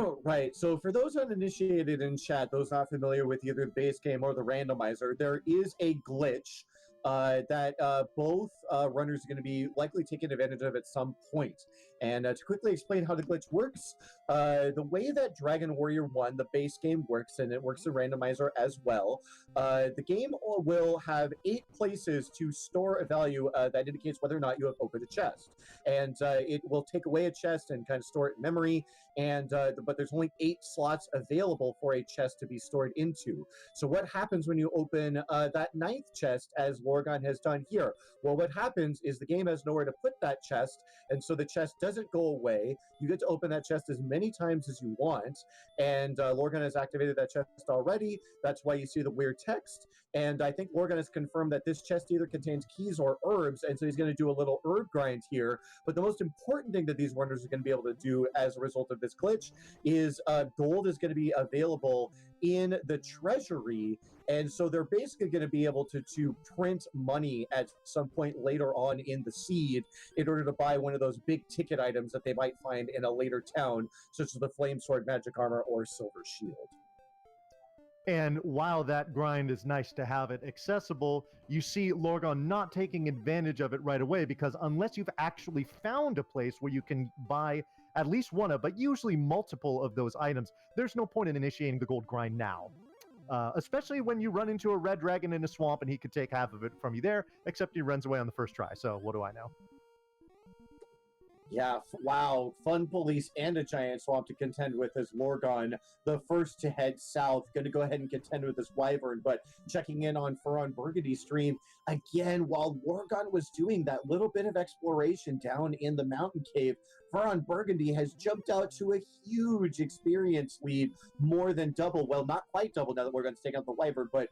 Oh, right. So for those uninitiated in chat, those not familiar with either the base game or the randomizer, there is a glitch that both runners are going to be likely taking advantage of at some point. And to quickly explain how the glitch works, the way that Dragon Warrior 1, the base game, works, and it works in randomizer as well, the game will have 8 places to store a value that indicates whether or not you have opened a chest. And it will take away a chest and kind of store it in memory, and but there's only 8 slots available for a chest to be stored into. So what happens when you open that 9th chest, as Lorgon has done here? Well, what happens is the game has nowhere to put that chest, and so the chest doesn't go away. You get to open that chest as many times as you want, and Lorgon has activated that chest already. That's why you see the weird text. And I think Lorgon has confirmed that this chest either contains keys or herbs, and so he's going to do a little herb grind here. But the most important thing that these runners are going to be able to do as a result of this glitch is gold is going to be available in the treasury, and so they're basically going to be able to print money at some point later on in the seed in order to buy one of those big ticket items that they might find in a later town, such as the flame sword, magic armor, or silver shield. And while that grind is nice to have it accessible, you see Lorgon not taking advantage of it right away, because unless you've actually found a place where you can buy at least one of, but usually multiple of those items, there's no point in initiating the gold grind now. Especially when you run into a red dragon in a swamp and he could take half of it from you there, except he runs away on the first try, so what do I know? Yeah, wow. Fun police and a giant swamp to contend with as Lorgon, the first to head south. Going to go ahead and contend with this wyvern, but checking in on FearonBurgundy's stream again while Lorgon was doing that little bit of exploration down in the mountain cave. FearonBurgundy has jumped out to a huge experience lead, more than double. Well, not quite double now that Lorgon's taking out the wyvern, but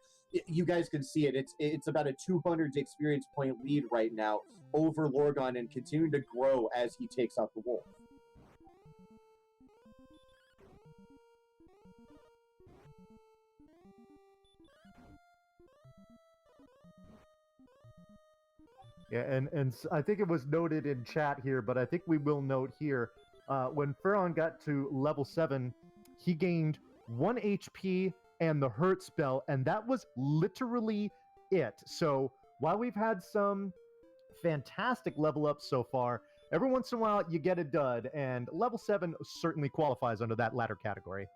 you guys can see it. It's about a 200 experience point lead right now over Lorgon and continuing to grow as he takes out the wolf. Yeah, and I think it was noted in chat here, but I think we will note here, when Fearon got to level 7, he gained 1 HP and the hurt spell, and that was literally it. So while we've had some fantastic level ups so far, every once in a while you get a dud, and level 7 certainly qualifies under that latter category.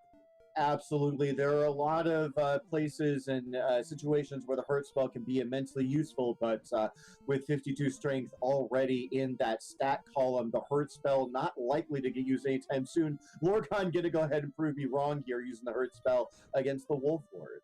Absolutely. There are a lot of places and situations where the hurt spell can be immensely useful, but with 52 strength already in that stat column, the hurt spell not likely to get used anytime soon. Lorgon going to go ahead and prove me wrong here using the hurt spell against the Wolf Lord.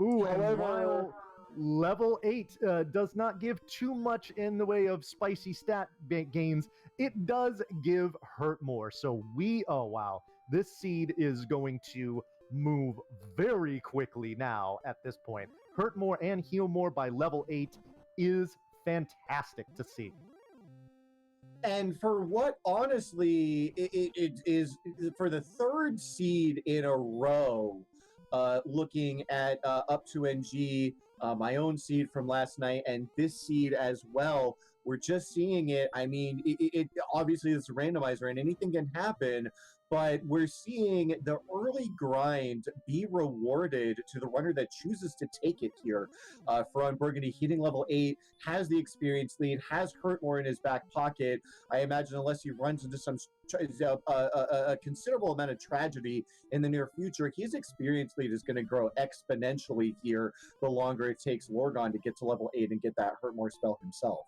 Ooh, however, and while level 8 does not give too much in the way of spicy stat gains, it does give hurt more. So oh wow, this seed is going to move very quickly now at this point. Hurt more and heal more by level 8 is fantastic to see. And for what, honestly, it is for the third seed in a row, looking at up to NG, my own seed from last night, and this seed as well. We're just seeing it. I mean, it obviously it's a randomizer and anything can happen, but we're seeing the early grind be rewarded to the runner that chooses to take it here. FearonBurgundy hitting level 8, has the experience lead, has hurt more in his back pocket. I imagine unless he runs into some a considerable amount of tragedy in the near future, his experience lead is going to grow exponentially here the longer it takes Lorgon to get to level 8 and get that hurt more spell himself.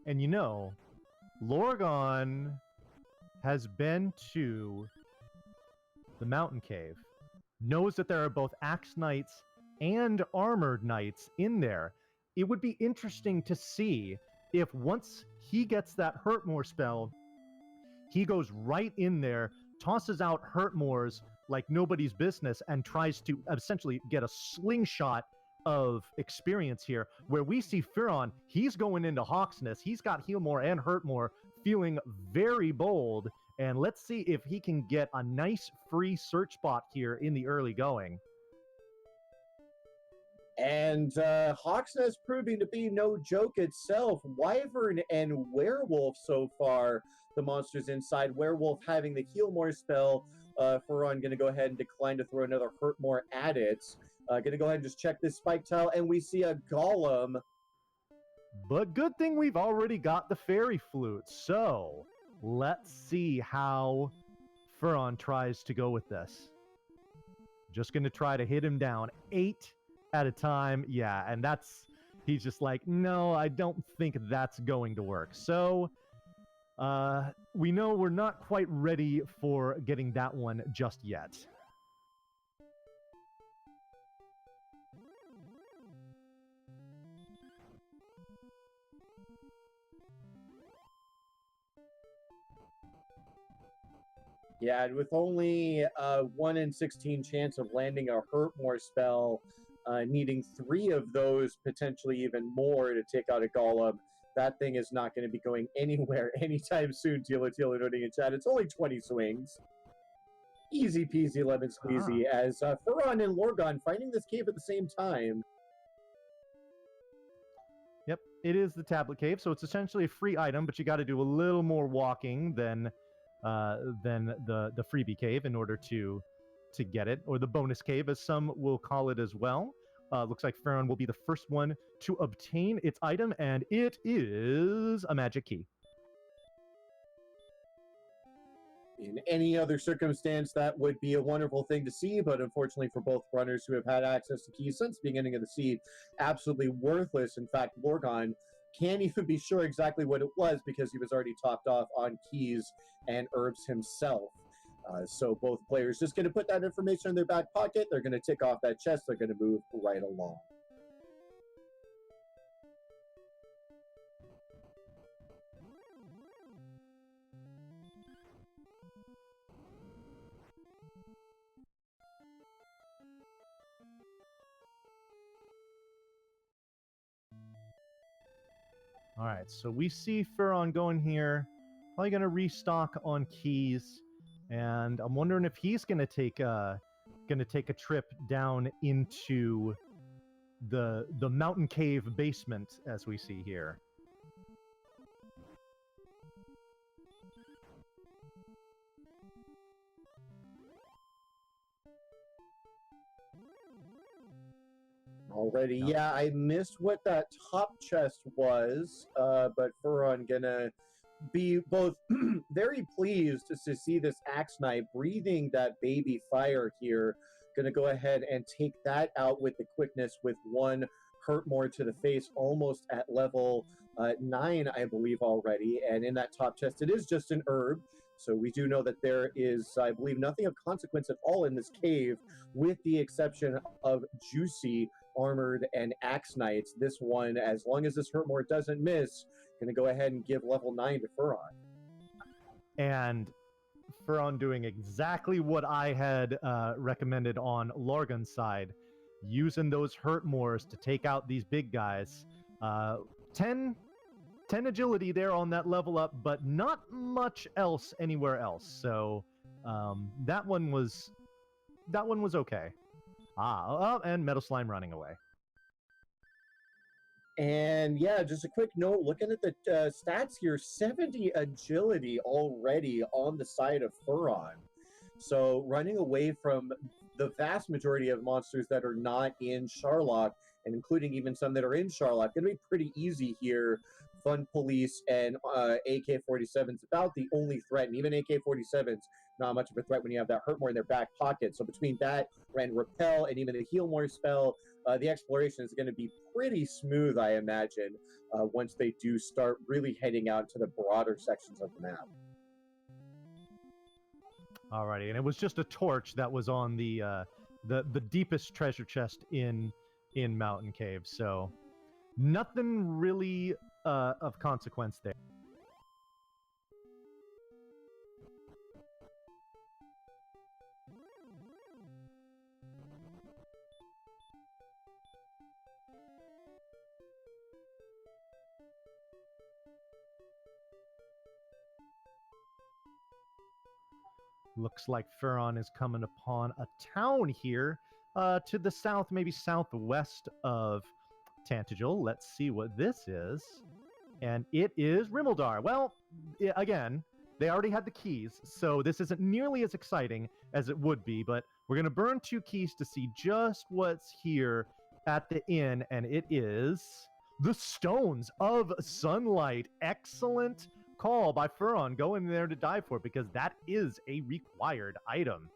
And you know, Lorgon has been to the mountain cave, knows that there are both axe knights and armored knights in there. It would be interesting to see if once he gets that Hurtmore spell, he goes right in there, tosses out Hurtmores like nobody's business, and tries to essentially get a slingshot of experience here, where we see Fearon, he's going into Hawksness, he's got Heal More and Hurt More, feeling very bold, and let's see if he can get a nice free search spot here in the early going. And Hawksness proving to be no joke itself. Wyvern and Werewolf so far, the monsters inside. Werewolf having the Heal More spell. Fearon going to go ahead and decline to throw another Hurt More at it. Going to go ahead and just check this spike tile, and we see a golem. But good thing we've already got the fairy flute. So let's see how Fearon tries to go with this. Just going to try to hit him down 8 at a time. Yeah, and he's just like, no, I don't think that's going to work. So we know we're not quite ready for getting that one just yet. Yeah, and with only 1 in 16 chance of landing a Hurt More spell, needing 3 of those, potentially even more, to take out a golem, that thing is not going to be going anywhere anytime soon. Tilo noting in chat, it's only 20 swings. Easy peasy lemon squeezy, as Fearon and Lorgon finding this cave at the same time. Yep, it is the tablet cave, so it's essentially a free item, but you got to do a little more walking than the freebie cave in order to get it, or the bonus cave, as some will call it as well. Looks like Fearon will be the first one to obtain its item, and it is a magic key. In any other circumstance, that would be a wonderful thing to see, but unfortunately for both runners who have had access to keys since the beginning of the seed, absolutely worthless. In fact, Lorgon can't even be sure exactly what it was because he was already topped off on keys and herbs himself. So both players just going to put that information in their back pocket. They're going to tick off that chest. They're going to move right along. All right, so we see Fearon going here. Probably going to restock on keys, and I'm wondering if he's going to take a trip down into the mountain cave basement, as we see here. Already, yeah, I missed what that top chest was, but Fearon gonna be both very pleased to see this Axe Knight breathing that baby fire here. Gonna go ahead and take that out with the quickness with one hurt more to the face, almost at level 9, I believe, already. And in that top chest, it is just an herb. So we do know that there is, I believe, nothing of consequence at all in this cave, with the exception of Juicy, Armored, and Axe Knights. This one, as long as this Hurtmore doesn't miss, going to go ahead and give level 9 to Fearon. And Fearon doing exactly what I had recommended on Lorgon's side, using those Hurtmores to take out these big guys. 10 agility there on that level up, but not much else anywhere else. So that one was okay. And Metal Slime running away. And yeah, just a quick note, looking at the stats here, 70 agility already on the side of Fearon. So running away from the vast majority of monsters that are not in Charlock, and including even some that are in Charlock, going to be pretty easy here. Fun Police and AK-47's about the only threat, and even AK-47's not much of a threat when you have that Hurtmore in their back pocket. So between that and Repel and even the Heal More spell, the exploration is going to be pretty smooth, I imagine, once they do start really heading out to the broader sections of the map. Alrighty, and it was just a torch that was on the deepest treasure chest in Mountain Cave, so nothing really of consequence there. Looks like Fearon is coming upon a town here to the south, maybe southwest of Tantagel. Let's see what this is. And it is Rimmildar. Well, again, they already had the keys, so this isn't nearly as exciting as it would be, but we're going to burn 2 keys to see just what's here at the inn, and it is the Stones of Sunlight. Excellent call by Fearon, going there to dive for it, because that is a required item.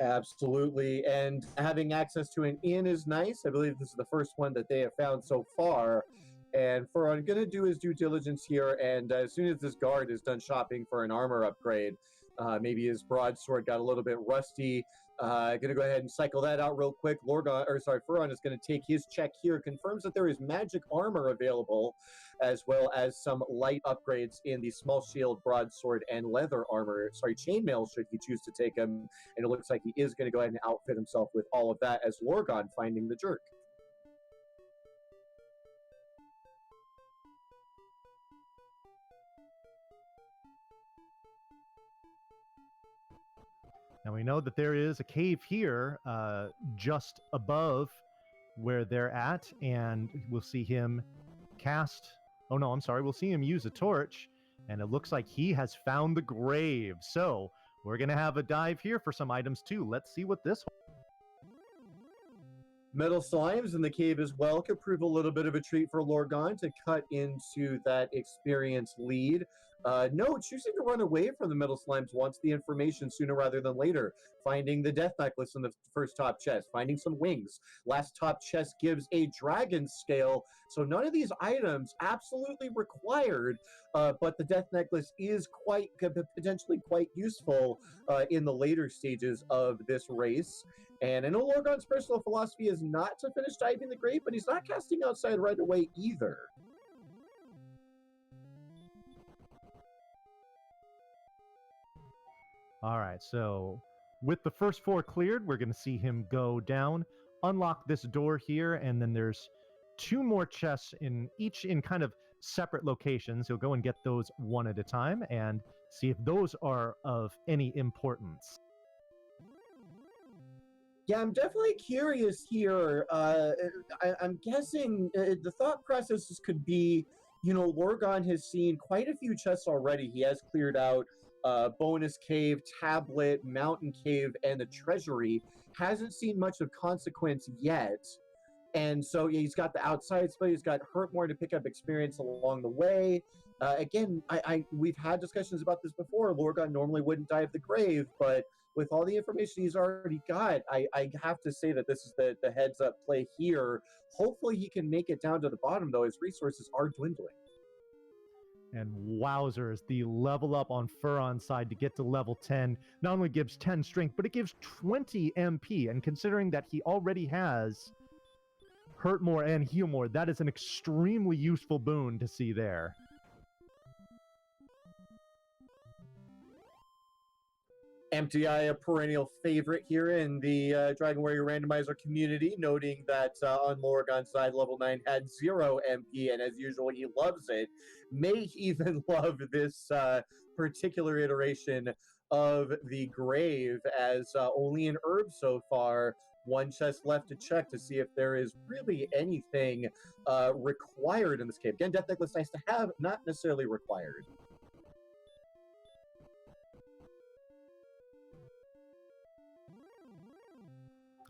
Absolutely, and having access to an inn is nice. I believe this is the first one that they have found so far. And Fearon going to do his due diligence here, and as soon as this guard is done shopping for an armor upgrade, maybe his broadsword got a little bit rusty, going to go ahead and cycle that out real quick. Fearon is going to take his check here, confirms that there is magic armor available, as well as some light upgrades in the small shield, broadsword, and leather armor. Chainmail, should he choose to take him. And it looks like he is going to go ahead and outfit himself with all of that, as Lorgon finding the jerk. Now we know that there is a cave here just above where they're at, and we'll see him cast... Oh no, I'm sorry. We'll see him use a torch, and it looks like he has found the grave. So we're going to have a dive here for some items too. Let's see what this... Metal slimes in the cave as well could prove a little bit of a treat for Lorgon to cut into that experience lead. No, choosing to run away from the metal slimes wants the information sooner rather than later. Finding the death necklace in the first top chest, finding some wings. Last top chest gives a dragon scale. So none of these items absolutely required, but the death necklace is potentially quite useful in the later stages of this race. And I know Lorgon's personal philosophy is not to finish diving the grave, but he's not casting outside right away either. All right, so with the first 4 cleared, we're going to see him go down, unlock this door here, and then there's 2 more chests each in kind of separate locations. He'll go and get those one at a time and see if those are of any importance. Yeah, I'm definitely curious here. I'm guessing the thought processes could be, Lorgon has seen quite a few chests already. He has cleared out bonus cave, tablet, mountain cave, and the treasury. Hasn't seen much of consequence yet. And so yeah, he's got the outside spell. He's got Hurtmore to pick up experience along the way. Again, we've had discussions about this before. Lorgon normally wouldn't dive the grave, but with all the information he's already got, I have to say that this is the heads up play here. Hopefully he can make it down to the bottom, though. His resources are dwindling. And wowzers, the level up on Fearon's side to get to level 10 not only gives 10 strength, but it gives 20 MP. And considering that he already has Hurt More and Heal More, that is an extremely useful boon to see there. MTI, a perennial favorite here in the Dragon Warrior Randomizer community, noting that on Lorgon's side, level 9 had 0 MP, and as usual, he loves it. May even love this particular iteration of the grave, as only an herb so far. 1 chest left to check to see if there is really anything required in this cave. Again, Death Necklace nice to have, not necessarily required.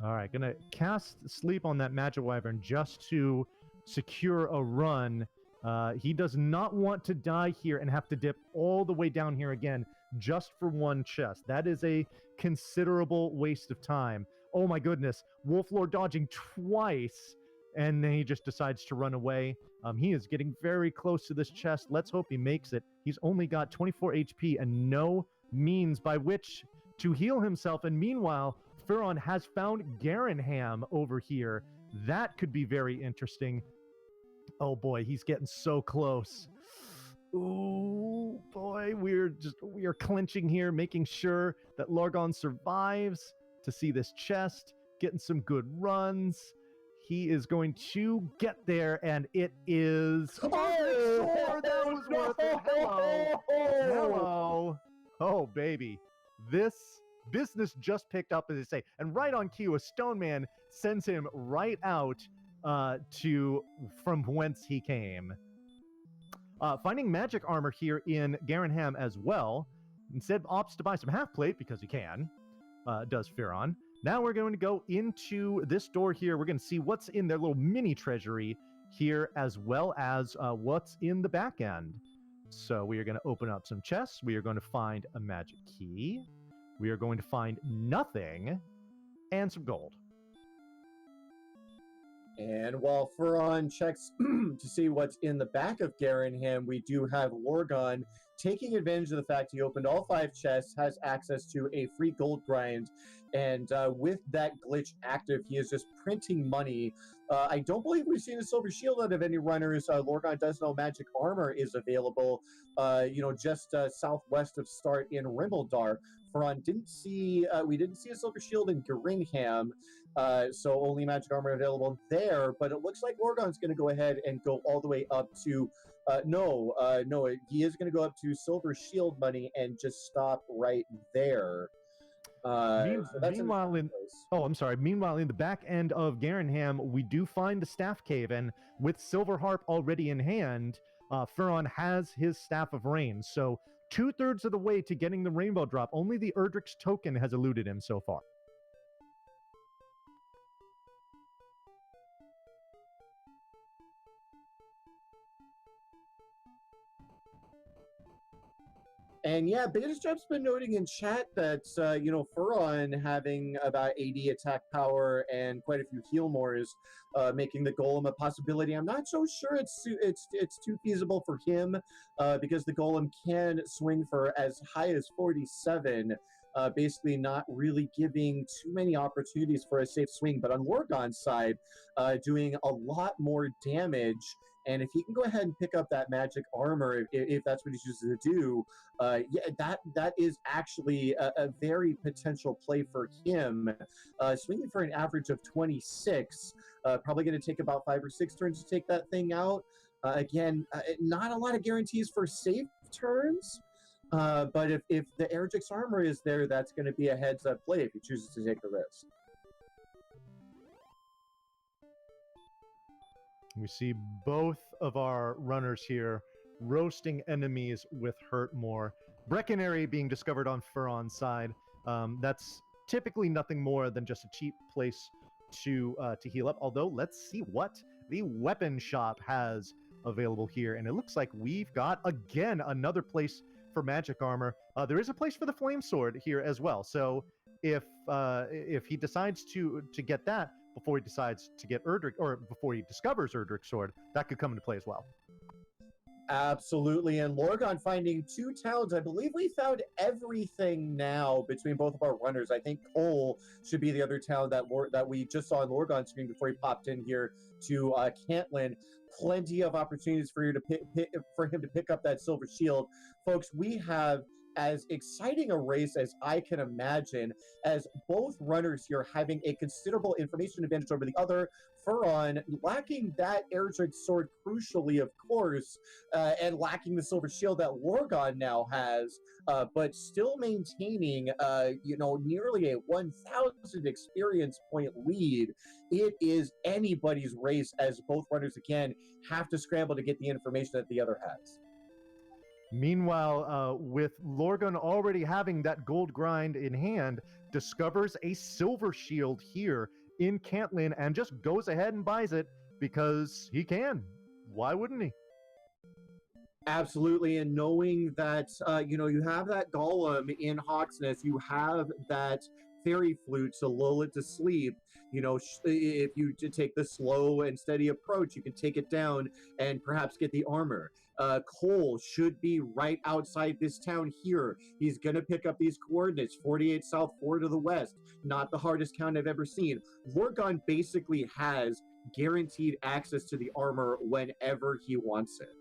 All right, gonna cast Sleep on that Magic Wyvern just to secure a run. He does not want to die here and have to dip all the way down here again just for 1 chest. That is a considerable waste of time. Oh my goodness, Wolflord dodging twice, and then he just decides to run away. He is getting very close to this chest. Let's hope he makes it. He's only got 24 HP and no means by which to heal himself, and meanwhile, Fearon has found Garenham over here. That could be very interesting. Oh boy, he's getting so close. Ooh, boy, we are clinching here, making sure that Lorgon survives to see this chest, getting some good runs. He is going to get there, and it is... Oh, that was worth it. Hello. Hello. Oh, baby. This business just picked up, as they say. And right on cue, a stone man sends him right out from whence he came. Finding magic armor here in Garenham as well. Instead opts to buy some half plate because he can, does Fearon. Now we're going to go into this door here. We're going to see what's in their little mini treasury here, as well as what's in the back end. So we are going to open up some chests. We are going to find a magic key. We are going to find nothing and some gold. And while Fearon checks to see what's in the back of Garenham, we do have Lorgon taking advantage of the fact he opened all 5 chests, has access to a free gold grind, and with that glitch active, he is just printing money. I don't believe we've seen a silver shield out of any runners. Lorgon does know magic armor is available, just southwest of start in Rimmildar. Fearon we didn't see a silver shield in Garenham, so only magic armor available there, but it looks like Lorgon's going to go ahead and go all the way up to, he is going to go up to silver shield money and just stop right there. Meanwhile, in the back end of Garenham, we do find the Staff Cave, and with Silver Harp already in hand, Fearon has his Staff of Rain, so 2/3 of the way to getting the Rainbow Drop. Only the Erdrick's token has eluded him so far. And yeah, Betastep's been noting in chat that Furon having about 80 attack power and quite a few heal mores, making the golem a possibility. I'm not so sure it's too feasible for him, because the golem can swing for as high as 47. Basically not really giving too many opportunities for a safe swing. But on Lorgon's side, doing a lot more damage. And if he can go ahead and pick up that magic armor, if that's what he chooses to do, yeah, that is actually a very potential play for him. Swinging for an average of 26, probably going to take about 5 or 6 turns to take that thing out. Again, not a lot of guarantees for safe turns. But if the Erdrick's armor is there, that's going to be a heads-up play if he chooses to take the risk. We see both of our runners here roasting enemies with Hurt More. Brecconary being discovered on Furon's side. That's typically nothing more than just a cheap place to heal up. Although, let's see what the weapon shop has available here. And it looks like we've got, again, another place for magic armor. There is a place for the flame sword here as well. So if he decides to get that before he decides to get Erdrick, or before he discovers Erdrick's sword, that could come into play as well. Absolutely. And Lorgon finding 2 towns. I believe we found everything now between both of our runners. I think Cole should be the other town that we just saw on Lorgon's screen before he popped in here to Cantlin. Plenty of opportunities for him to pick up that silver shield. Folks, we have as exciting a race as I can imagine, as both runners here having a considerable information advantage over the other. Furon lacking that Erdrick sword crucially, of course, and lacking the silver shield that Lorgon now has, but still maintaining, nearly a 1,000 experience point lead. It is anybody's race as both runners, again, have to scramble to get the information that the other has. Meanwhile, with Lorgon already having that gold grind in hand, discovers a silver shield here in Cantlin and just goes ahead and buys it because he can. Why wouldn't he? Absolutely, and knowing that, you have that golem in Hawksnest, you have that fairy flute to lull it to sleep. If you take the slow and steady approach, you can take it down and perhaps get the armor. Cole should be right outside this town here. He's going to pick up these coordinates, 48 south, 4 to the west. Not the hardest count I've ever seen. Lorgon basically has guaranteed access to the armor whenever he wants it.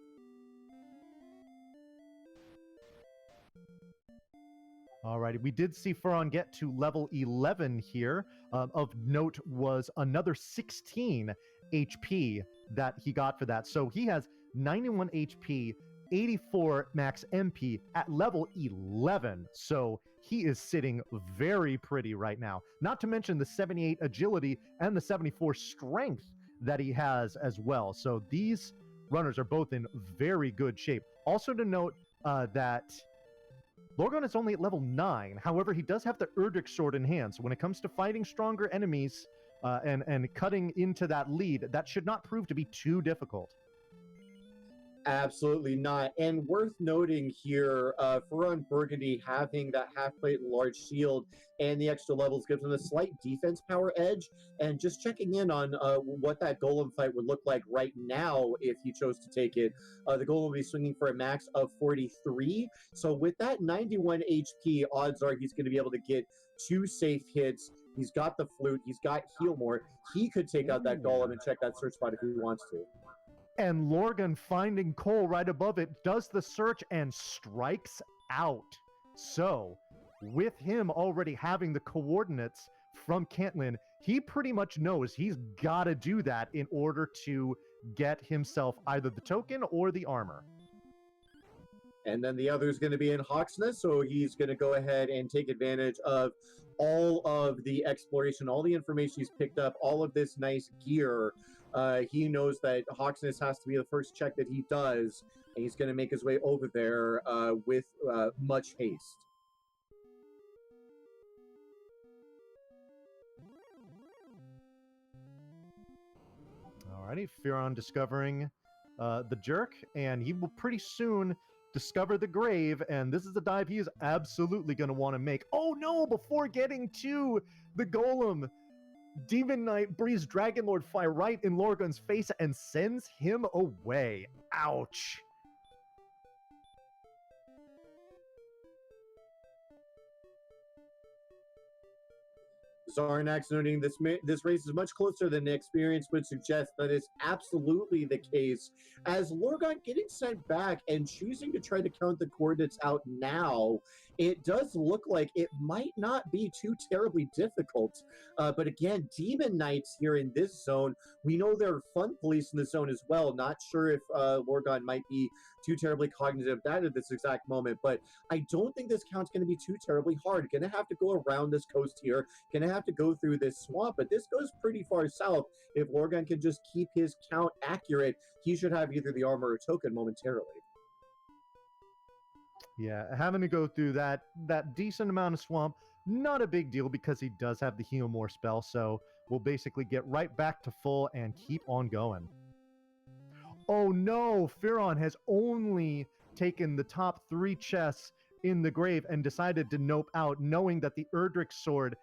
Alrighty, we did see Furon get to level 11 here. Of note was another 16 HP that he got for that. So he has 91 HP, 84 max MP at level 11. So he is sitting very pretty right now. Not to mention the 78 agility and the 74 strength that he has as well. So these runners are both in very good shape. Also to note that Lorgon is only at level 9. However, he does have the Erdrick sword in hand. So when it comes to fighting stronger enemies and cutting into that lead, that should not prove to be too difficult. Absolutely not. And worth noting here, FearonBurgundy having that half-plate and large shield and the extra levels gives him a slight defense power edge. And just checking in on what that golem fight would look like right now if he chose to take it, the golem will be swinging for a max of 43. So with that 91 HP, odds are he's going to be able to get 2 safe hits. He's got the flute. He's got heal more. He could take out that golem and check that search spot if he wants to. And Lorgon, finding Cole right above it, does the search and strikes out. So, with him already having the coordinates from Cantlin, he pretty much knows he's got to do that in order to get himself either the token or the armor. And then the other is going to be in Hawksnest, so he's going to go ahead and take advantage of all of the exploration, all the information he's picked up, all of this nice gear. He knows that Hawksnest has to be the first check that he does, and he's going to make his way over there with much haste. Alrighty, Furon discovering the jerk, and he will pretty soon discover the grave, and this is a dive he is absolutely going to want to make. Oh no, before getting to the golem, Demon Knight breathes Dragon Lord Fire right in Lorgon's face and sends him away. Ouch. Zarnax noting this race is much closer than the experience would suggest. That is absolutely the case. As Lorgon getting sent back and choosing to try to count the coordinates out now, it does look like it might not be too terribly difficult. But again, Demon Knights here in this zone, we know there are fun police in the zone as well. Not sure if Lorgon might be too terribly cognitive of that at this exact moment, but I don't think this count's going to be too terribly hard. Going to have to go around this coast here, going to have to go through this swamp, but this goes pretty far south. If Lorgon can just keep his count accurate, he should have either the armor or token momentarily. Yeah, having to go through that decent amount of swamp, not a big deal because he does have the Heal More spell, so we'll basically get right back to full and keep on going. Oh no, Fearon has only taken the top 3 chests in the grave and decided to nope out, knowing that the Erdrick sword,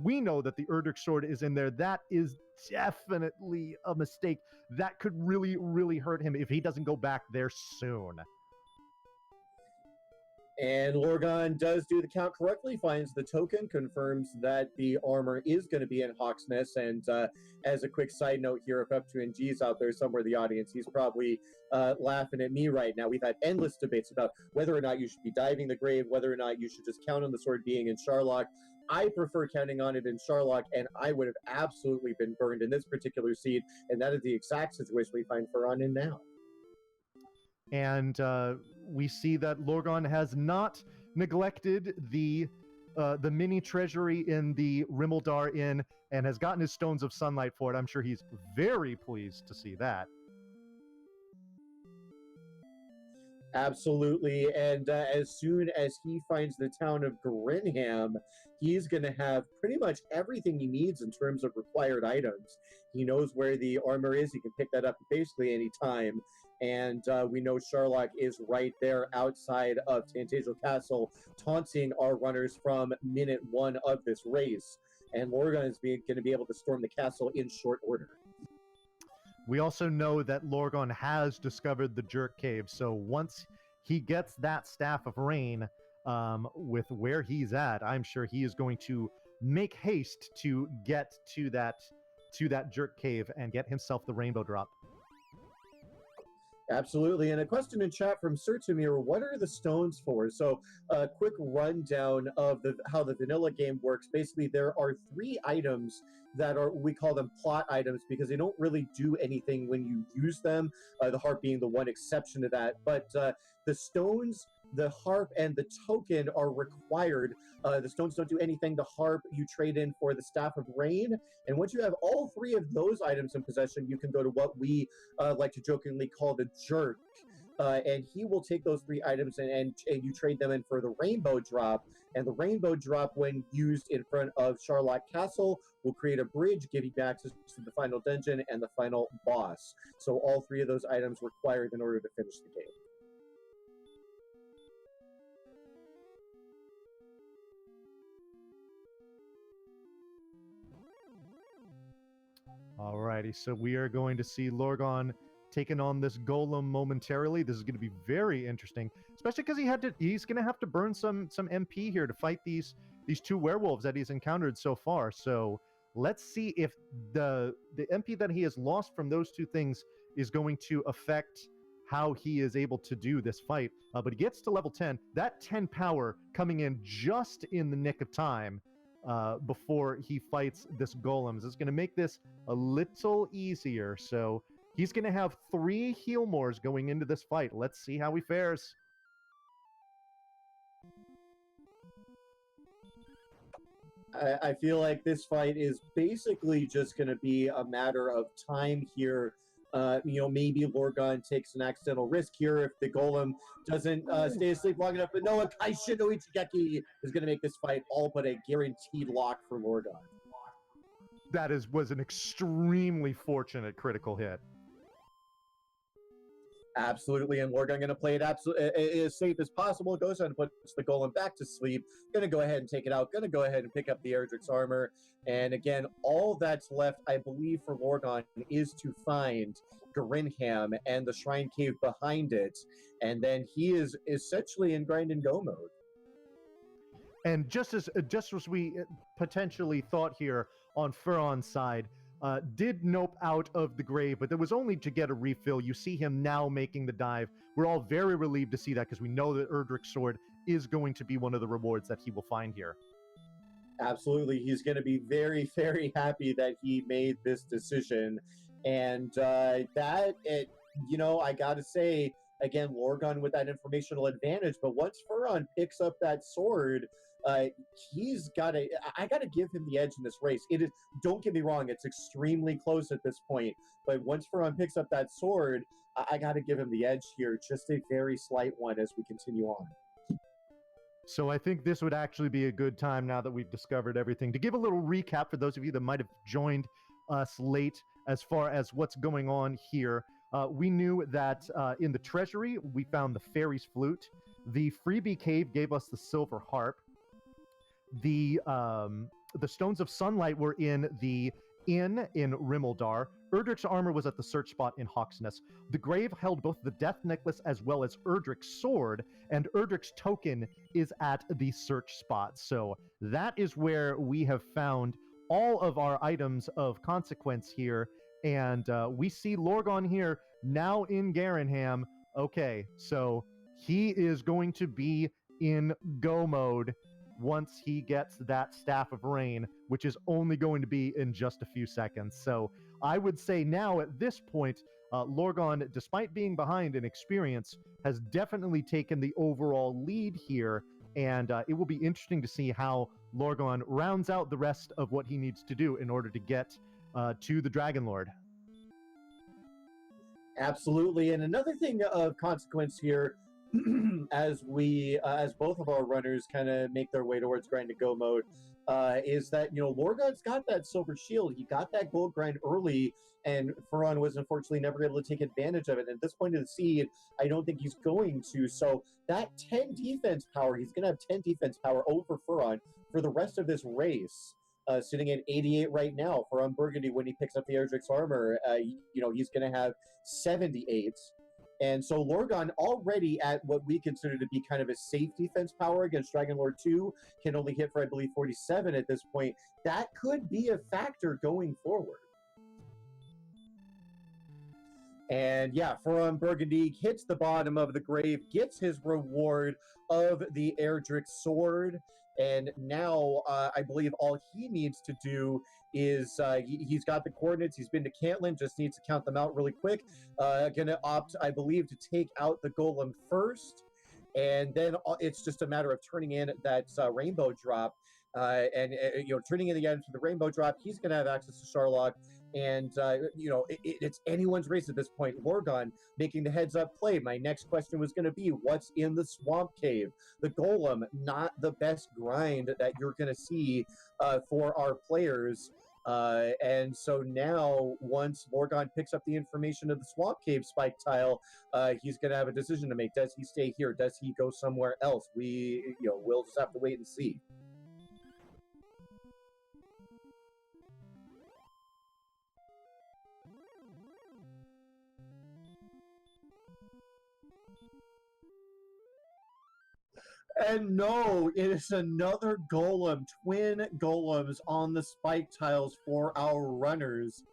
we know that the Erdrick sword is in there. That is definitely a mistake. That could really, really hurt him if he doesn't go back there soon. And Lorgon does do the count correctly, finds the token, confirms that the armor is going to be in Hawksness. And as a quick side note here, if Up to NG's out there somewhere in the audience, he's probably laughing at me right now. We've had endless debates about whether or not you should be diving the grave, whether or not you should just count on the sword being in Charlock. I prefer counting on it in Charlock, and I would have absolutely been burned in this particular seed. And that is the exact situation we find Fearon in now. And we see that Lorgon has not neglected the mini treasury in the Rimmildar Inn and has gotten his Stones of Sunlight for it. I'm sure he's very pleased to see that. Absolutely, and as soon as he finds the town of Grinham, he's going to have pretty much everything he needs in terms of required items. He knows where the armor is. He can pick that up basically any time. And we know Charlock is right there outside of Tantasia Castle, taunting our runners from minute 1 of this race. And Lorgon is going to be able to storm the castle in short order. We also know that Lorgon has discovered the Jerk Cave, so once he gets that Staff of Rain with where he's at, I'm sure he is going to make haste to get to that Jerk Cave and get himself the Rainbow Drop. Absolutely. And a question in chat from Sertimir, what are the stones for? So a quick rundown of how the vanilla game works. Basically, there are 3 items that we call them plot items because they don't really do anything when you use them, the harp being the one exception to that. But the stones, the harp, and the token are required. The stones don't do anything. The harp you trade in for the Staff of Rain. And once you have all 3 of those items in possession, you can go to what we like to jokingly call the Jerk. And he will take those 3 items and you trade them in for the Rainbow Drop. And the Rainbow Drop, when used in front of Charlock Castle, will create a bridge, give you access to the final dungeon and the final boss. So all 3 of those items required in order to finish the game. Alrighty, so we are going to see Lorgon taking on this golem momentarily. This is going to be very interesting, especially because he's going to have to burn some MP here to fight these 2 werewolves that he's encountered so far. So let's see if the MP that he has lost from those 2 things is going to affect how he is able to do this fight. But he gets to level 10. That 10 power coming in just in the nick of time before he fights this golems is going to make this a little easier. So he's going to have 3 heal mores going into this fight. Let's see how he fares. I feel like this fight is basically just going to be a matter of time here. Maybe Lorgon takes an accidental risk here if the golem doesn't stay asleep long enough. But no, Kaishin no Ichigeki is going to make this fight all but a guaranteed lock for Lorgon. That was an extremely fortunate critical hit. Absolutely, and Lorgon going to play it as safe as possible. Goes ahead and puts the golem back to sleep. Going to go ahead and take it out. Going to go ahead and pick up the Erdrick's armor. And again, all that's left, I believe, for Lorgon is to find Grinham and the Shrine Cave behind it. And then he is essentially in grind and go mode. And just as we potentially thought here on Furon's side, did nope out of the grave, but that was only to get a refill. You see him now making the dive. We're all very relieved to see that because we know that Erdrick's sword is going to be one of the rewards that he will find here. Absolutely. He's going to be very, very happy that he made this decision. And I got to say, again, Lorgon with that informational advantage. But once Furon picks up that sword, I got to give him the edge in this race. It is, don't get me wrong, it's extremely close at this point. But once Furon picks up that sword, I got to give him the edge here. Just a very slight one as we continue on. So I think this would actually be a good time, now that we've discovered everything, to give a little recap for those of you that might have joined us late as far as what's going on here. We knew that in the treasury, we found the fairy's flute. The freebie cave gave us the silver harp. The stones of sunlight were in the inn in Rimmildar. Erdrick's armor was at the search spot in Hawksness. The grave held both the death necklace as well as Erdrick's sword, and Erdrick's token is at the search spot. So that is where we have found all of our items of consequence here, and we see Lorgon here now in Garenham. Okay, so he is going to be in go mode once he gets that Staff of Rain, which is only going to be in just a few seconds. So I would say now at this point, Lorgon, despite being behind in experience, has definitely taken the overall lead here, and it will be interesting to see how Lorgon rounds out the rest of what he needs to do in order to get to the Dragon Lord. Absolutely, and another thing of consequence here, as both of our runners kind of make their way towards grind to go mode, is that Lorgon's got that silver shield. He got that gold grind early, and Furon was unfortunately never able to take advantage of it. And at this point of the seed, I don't think he's going to. So that 10 defense power, he's going to have 10 defense power over Furon for the rest of this race. Sitting at 88 right now for FearonBurgundy when he picks up the Erdrick's armor. He's going to have 78. And so Lorgon, already at what we consider to be kind of a safe defense power against Dragon Lord 2, can only hit for, I believe, 47 at this point. That could be a factor going forward. And yeah, FearonBurgundy hits the bottom of the grave, gets his reward of the Erdrick's sword. And now I believe all he needs to do is he's got the coordinates. He's been to Cantlin, just needs to count them out really quick. Going to opt, I believe, to take out the golem first. And then it's just a matter of turning in that rainbow drop. Turning in the item to the rainbow drop. He's going to have access to Sharlock. And, it's anyone's race at this point. Lorgon making the heads-up play. My next question was going to be, what's in the swamp cave? The golem, not the best grind that you're going to see for our players. And so now, once Lorgon picks up the information of the swamp cave spike tile, he's going to have a decision to make. Does he stay here? Does he go somewhere else? We'll just have to wait and see. And no, it is another golem, twin golems on the spike tiles for our runners.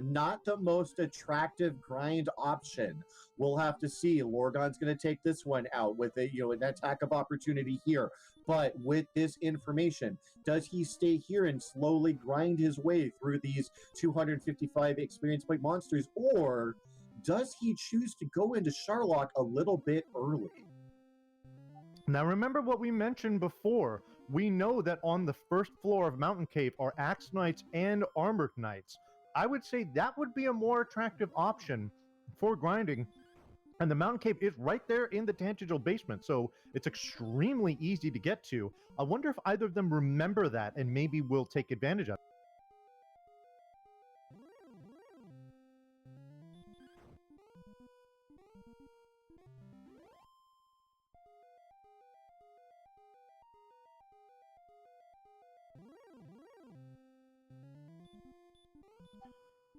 Not the most attractive grind option. We'll have to see. Lorgon's going to take this one out with an attack of opportunity here. But with this information, does he stay here and slowly grind his way through these 255 experience point monsters, or does he choose to go into Sharlock a little bit early? Now remember what we mentioned before. We know that on the first floor of Mountain Cave are Axe Knights and Armored Knights. I would say that would be a more attractive option for grinding. And the Mountain Cave is right there in the tangential basement, so it's extremely easy to get to. I wonder if either of them remember that and maybe will take advantage of it.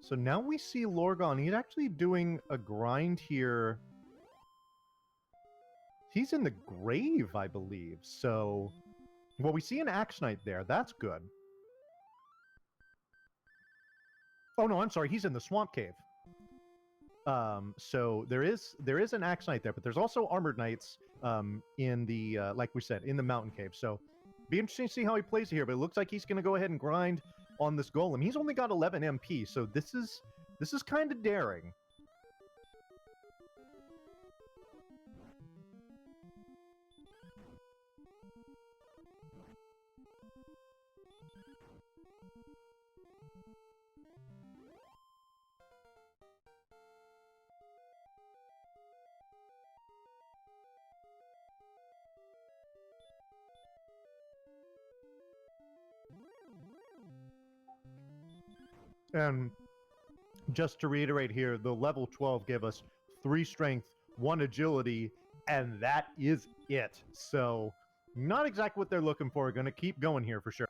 So now we see Lorgon. He's actually doing a grind here. He's in the grave, I believe. So, well, we see an Axe Knight there. That's good. Oh, no, I'm sorry. He's in the Swamp Cave. So there is an Axe Knight there, but there's also Armored Knights in the, like we said, in the Mountain Cave. So be interesting to see how he plays here, but it looks like he's going to go ahead and grind on this Golem. He's only got 11 MP, so this is kind of daring. And just to reiterate here, the level 12 gave us 3 strength, 1 agility, and that is it. So, not exactly what they're looking for. Going to keep going here for sure.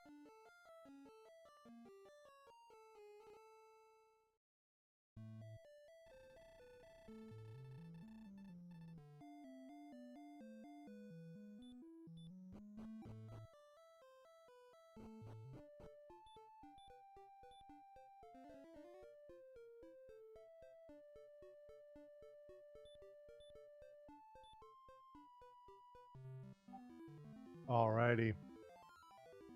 Alrighty.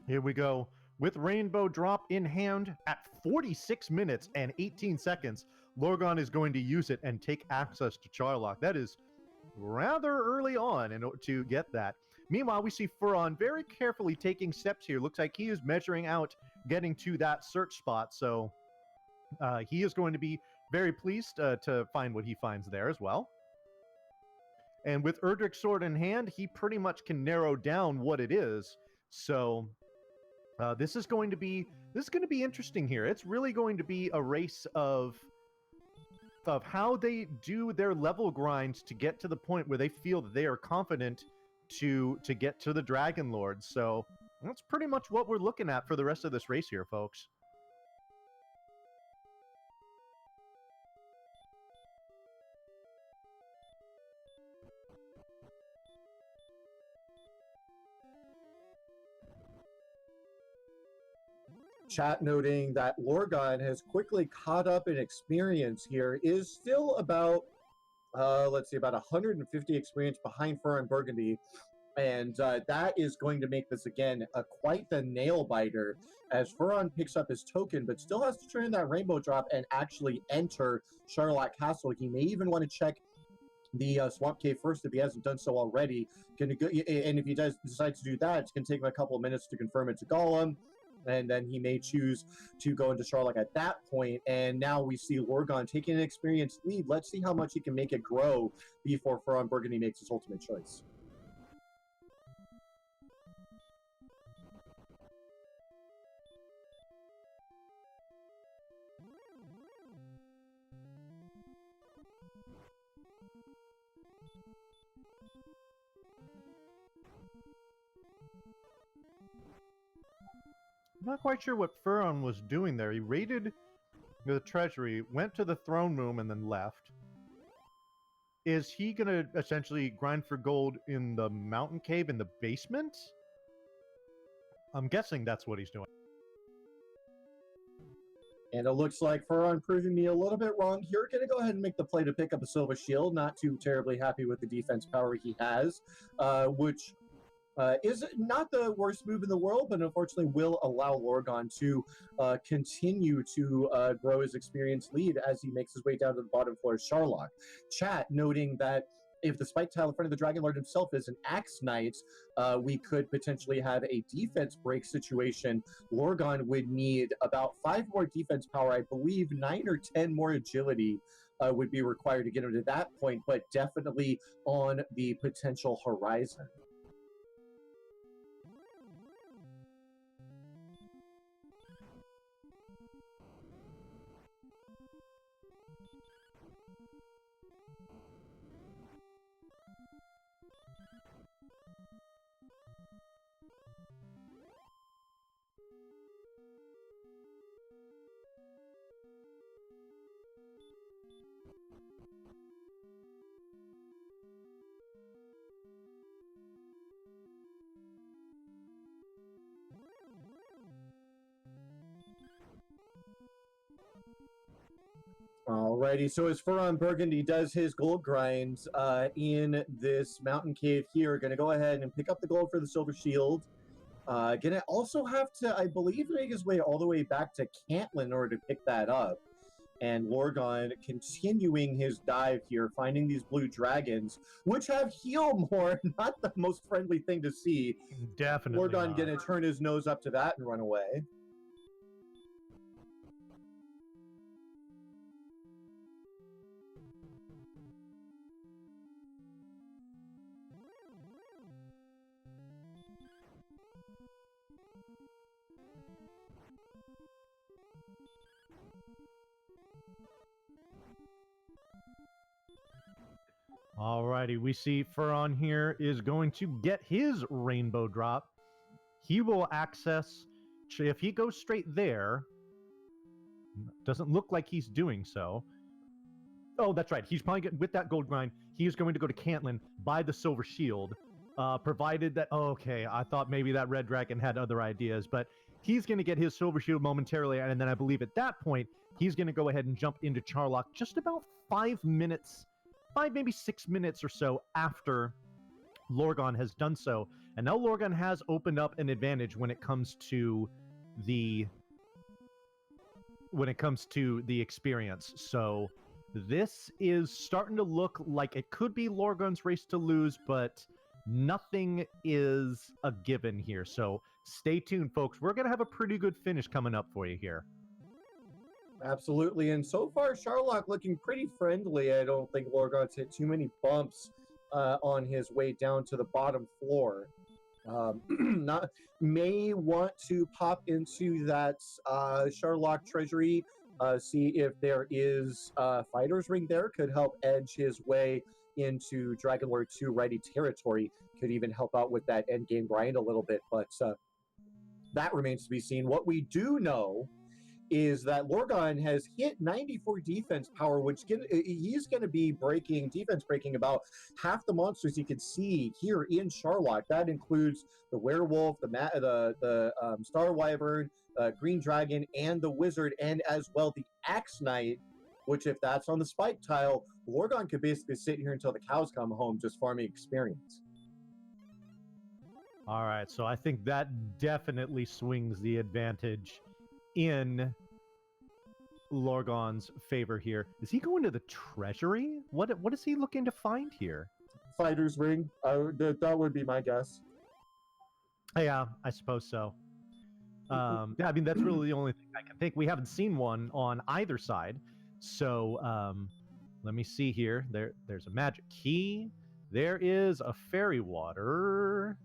Here we go. With Rainbow Drop in hand at 46 minutes and 18 seconds, Lorgon is going to use it and take access to Charlock. That is rather early on in order to get that. Meanwhile, we see Furon very carefully taking steps here. Looks like he is measuring out getting to that search spot. So he is going to be very pleased to find what he finds there as well. And with Erdrick's sword in hand, he pretty much can narrow down what it is. So this is going to be interesting here. It's really going to be a race of how they do their level grinds to get to the point where they feel that they are confident to get to the Dragon Lord. So that's pretty much what we're looking at for the rest of this race here, folks. Chat noting that Lorgon has quickly caught up in experience here, is still about, let's see, about 150 experience behind FearonBurgundy. And that is going to make this, again, quite the nail-biter as Furon picks up his token, but still has to turn in that Rainbow Drop and actually enter Charlock Castle. He may even want to check the Swamp Cave first if he hasn't done so already. And if he does decide to do that, it's going to take him a couple of minutes to confirm it's a Golem. And then he may choose to go into Charlock at that point. And now we see Lorgon taking an experienced lead. Let's see how much he can make it grow before FearonBurgundy makes his ultimate choice. I'm not quite sure what Furon was doing there. He raided the treasury, went to the throne room, and then left. Is he going to essentially grind for gold in the mountain cave in the basement? I'm guessing that's what he's doing. And it looks like Furon proving me a little bit wrong here. Going to go ahead and make the play to pick up a Silver Shield. Not too terribly happy with the defense power he has, which is not the worst move in the world, but unfortunately will allow Lorgon to continue to grow his experience lead as he makes his way down to the bottom floor of Charlock. Chat noting that if the spike tile in front of the Dragon Lord himself is an Axe Knight, we could potentially have a defense break situation. Lorgon would need about 5 more defense power. I believe 9 or 10 more agility would be required to get him to that point, but definitely on the potential horizon. Alrighty, so as FearonBurgundy does his gold grinds in this mountain cave here, gonna go ahead and pick up the gold for the silver shield. Gonna also have to, I believe, make his way all the way back to Cantlin in order to pick that up. And Lorgon continuing his dive here, finding these blue dragons, which have heal more, not the most friendly thing to see. Definitely Lorgon not. gonna turn his nose up to that and run away. Alrighty, we see Furon here is going to get his rainbow drop. He will access, if he goes straight there, doesn't look like he's doing so. Oh, that's right. He's probably getting, with that gold grind, he is going to go to Cantlin, buy the silver shield, provided that, oh, okay, I thought maybe that red dragon had other ideas, but he's going to get his silver shield momentarily, and then I believe at that point, he's going to go ahead and jump into Charlock just about 5 minutes, maybe 6 minutes or so after Lorgon has done so. And now Lorgon has opened up an advantage when it comes to the experience. So this is starting to look like it could be Lorgon's race to lose, but nothing is a given here. So stay tuned, folks. We're going to have a pretty good finish coming up for you here. Absolutely, and so far Charlock looking pretty friendly. I don't think Lorgon's hit too many bumps on his way down to the bottom floor. May want to pop into that Charlock treasury, see if there is fighter's ring there. Could help edge his way into Dragon Lord 2 ready territory. Could even help out with that end game grind a little bit, but that remains to be seen. What we do know is that Lorgon has hit 94 defense power, which he's going to be defense breaking about half the monsters you can see here in Charlock. That includes the werewolf, the star wyvern, green dragon, and the wizard, and as well the axe knight, which if that's on the spike tile, Lorgon could basically sit here until the cows come home just farming experience. All right, so I think that definitely swings the advantage in Lorgon's favor here. Is he going to the treasury? What is he looking to find here? Fighter's ring. That would be my guess. Yeah, I suppose so. Yeah, I mean, that's really the only thing I can think. We haven't seen one on either side. So let me see here. There's a magic key. There is a fairy water.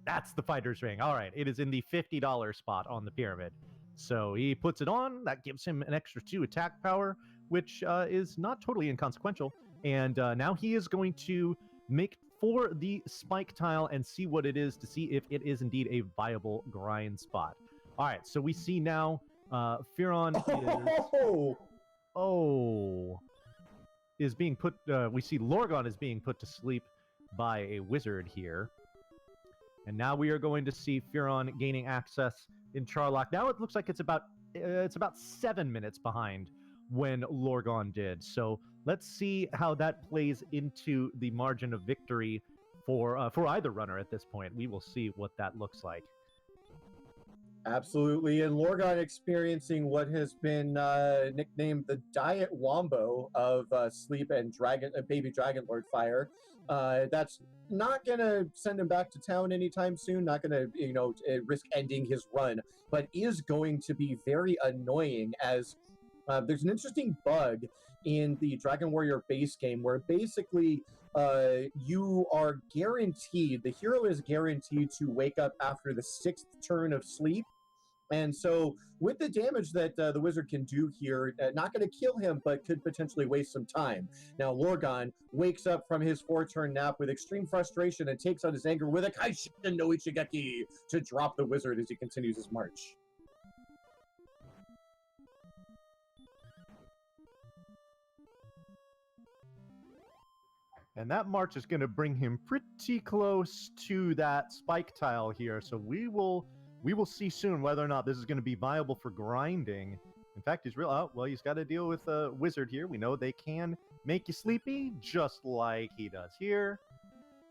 That's the fighter's ring. All right, it is in the $50 spot on the pyramid. So he puts it on. That gives him an extra 2 attack power, which is not totally inconsequential. And now he is going to make for the spike tile and see what it is to see if it is indeed a viable grind spot. All right, so we see now Fearon is being put. We see Lorgon is being put to sleep by a wizard here. And now we are going to see Fearon gaining access in Charlock. Now it looks like it's about 7 minutes behind when Lorgon did. So let's see how that plays into the margin of victory for either runner at this point. We will see what that looks like. Absolutely, and Lorgon experiencing what has been nicknamed the Diet Wombo of Sleep and Baby Dragon Lord Fire. That's not going to send him back to town anytime soon, not going to risk ending his run, but is going to be very annoying as there's an interesting bug in the Dragon Warrior base game where basically you are guaranteed, the hero is guaranteed to wake up after the 6th turn of sleep. And so with the damage that the wizard can do here, not going to kill him, but could potentially waste some time. Now, Lorgon wakes up from his 4-turn nap with extreme frustration and takes out his anger with a Kaishin no Ichigeki to drop the wizard as he continues his march. And that march is going to bring him pretty close to that spike tile here. So we will see soon whether or not this is going to be viable for grinding. In fact, he's real. Oh, well, he's got to deal with a wizard here. We know they can make you sleepy, just like he does here.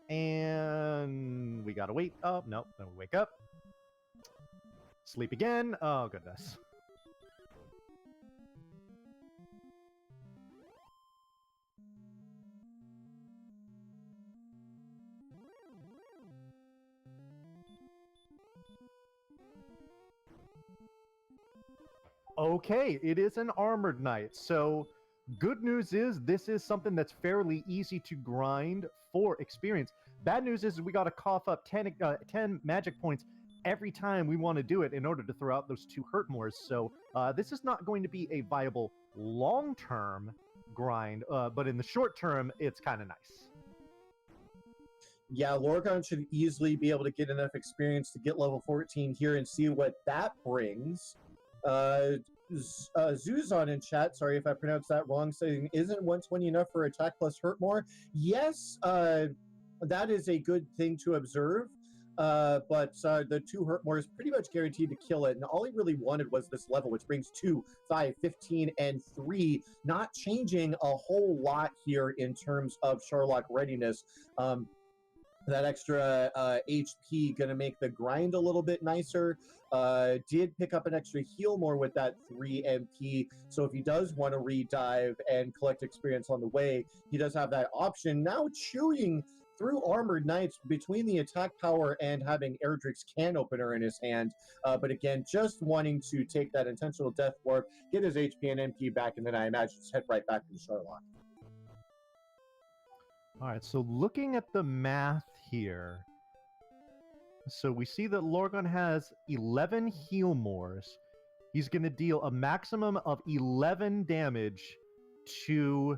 And we gotta wait. Oh, no. Then we wake up. Sleep again. Oh, goodness. Okay, it is an armored knight. So, good news is this is something that's fairly easy to grind for experience. Bad news is we got to cough up 10 magic points every time we want to do it in order to throw out those 2 hurt mores. So, this is not going to be a viable long-term grind, but in the short term, it's kind of nice. Yeah, Lorgon should easily be able to get enough experience to get level 14 here and see what that brings. Zuzon in chat, sorry if I pronounced that wrong, saying, isn't 120 enough for attack plus hurt more? Yes, that is a good thing to observe, but the 2 hurt more is pretty much guaranteed to kill it, and all he really wanted was this level, which brings 2, 5, 15, and 3, not changing a whole lot here in terms of Sharlock readiness. That extra HP going to make the grind a little bit nicer. Did pick up an extra heal more with that 3 MP. So if he does want to redive and collect experience on the way, he does have that option. Now chewing through Armored Knights between the attack power and having Erdrick's can opener in his hand. But again, just wanting to take that intentional death warp, get his HP and MP back, and then I imagine just head right back to Sharlock. All right, so looking at the math here, so we see that Lorgon has 11 heal mores. He's going to deal a maximum of 11 damage to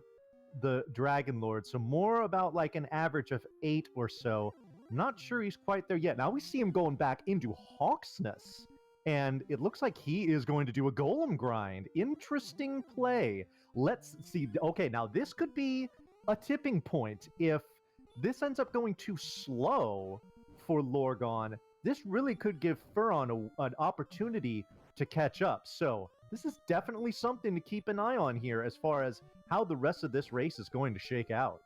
the Dragon Lord, so more about like an average of 8 or so. I'm not sure he's quite there yet. Now we see him going back into Hawksness, and it looks like he is going to do a golem grind. Interesting play. Let's see. Okay, now this could be a tipping point. If this ends up going too slow for Lorgon, this really could give Fearon an opportunity to catch up. So this is definitely something to keep an eye on here as far as how the rest of this race is going to shake out.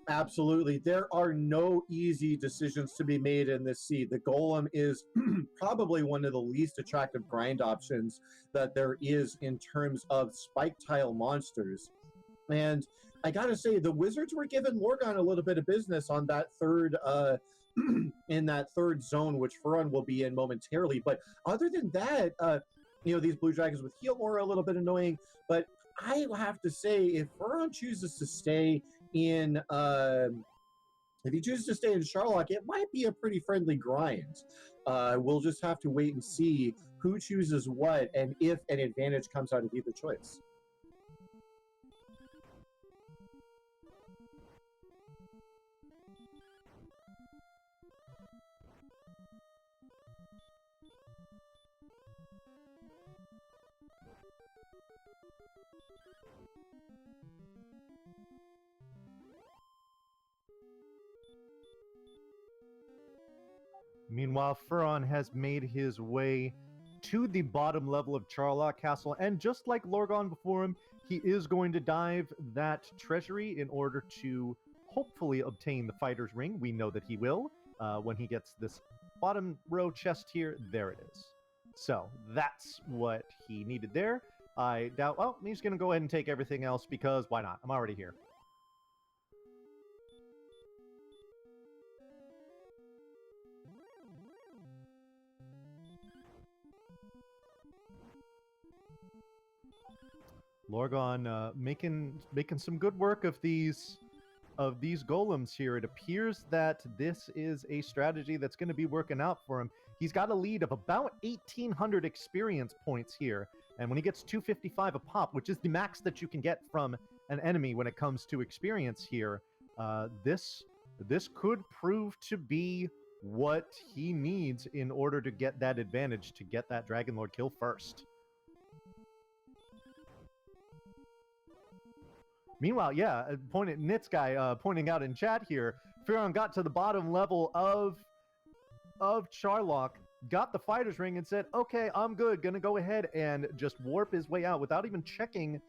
Absolutely. There are no easy decisions to be made in this seed. The Golem is probably one of the least attractive grind options that there is in terms of spike tile monsters. And I gotta say, the Wizards were giving Lorgon a little bit of business on that third, in that third zone, which Fearon will be in momentarily. But other than that, these Blue Dragons with heal more are a little bit annoying. But I have to say, if Fearon chooses to stay in, if he chooses to stay in Sharlock, it might be a pretty friendly grind. We'll just have to wait and see who chooses what and if an advantage comes out of either choice. Meanwhile, Fearon has made his way to the bottom level of Charlock Castle, and just like Lorgon before him, he is going to dive that treasury in order to hopefully obtain the Fighter's Ring. We know that he will when he gets this bottom row chest here. There it is. So that's what he needed there. I doubt... Oh, he's going to go ahead and take everything else because why not? I'm already here. Lorgon making some good work of these golems here. It appears that this is a strategy that's going to be working out for him. He's got a lead of about 1,800 experience points here, and when he gets 255 a pop, which is the max that you can get from an enemy when it comes to experience here, this could prove to be what he needs in order to get that advantage, to get that Dragon Lord kill first. Meanwhile, yeah, Nitz guy pointing out in chat here, Fearon got to the bottom level of Charlock. got the fighter's ring and said, okay, I'm good, gonna go ahead and just warp his way out without even checking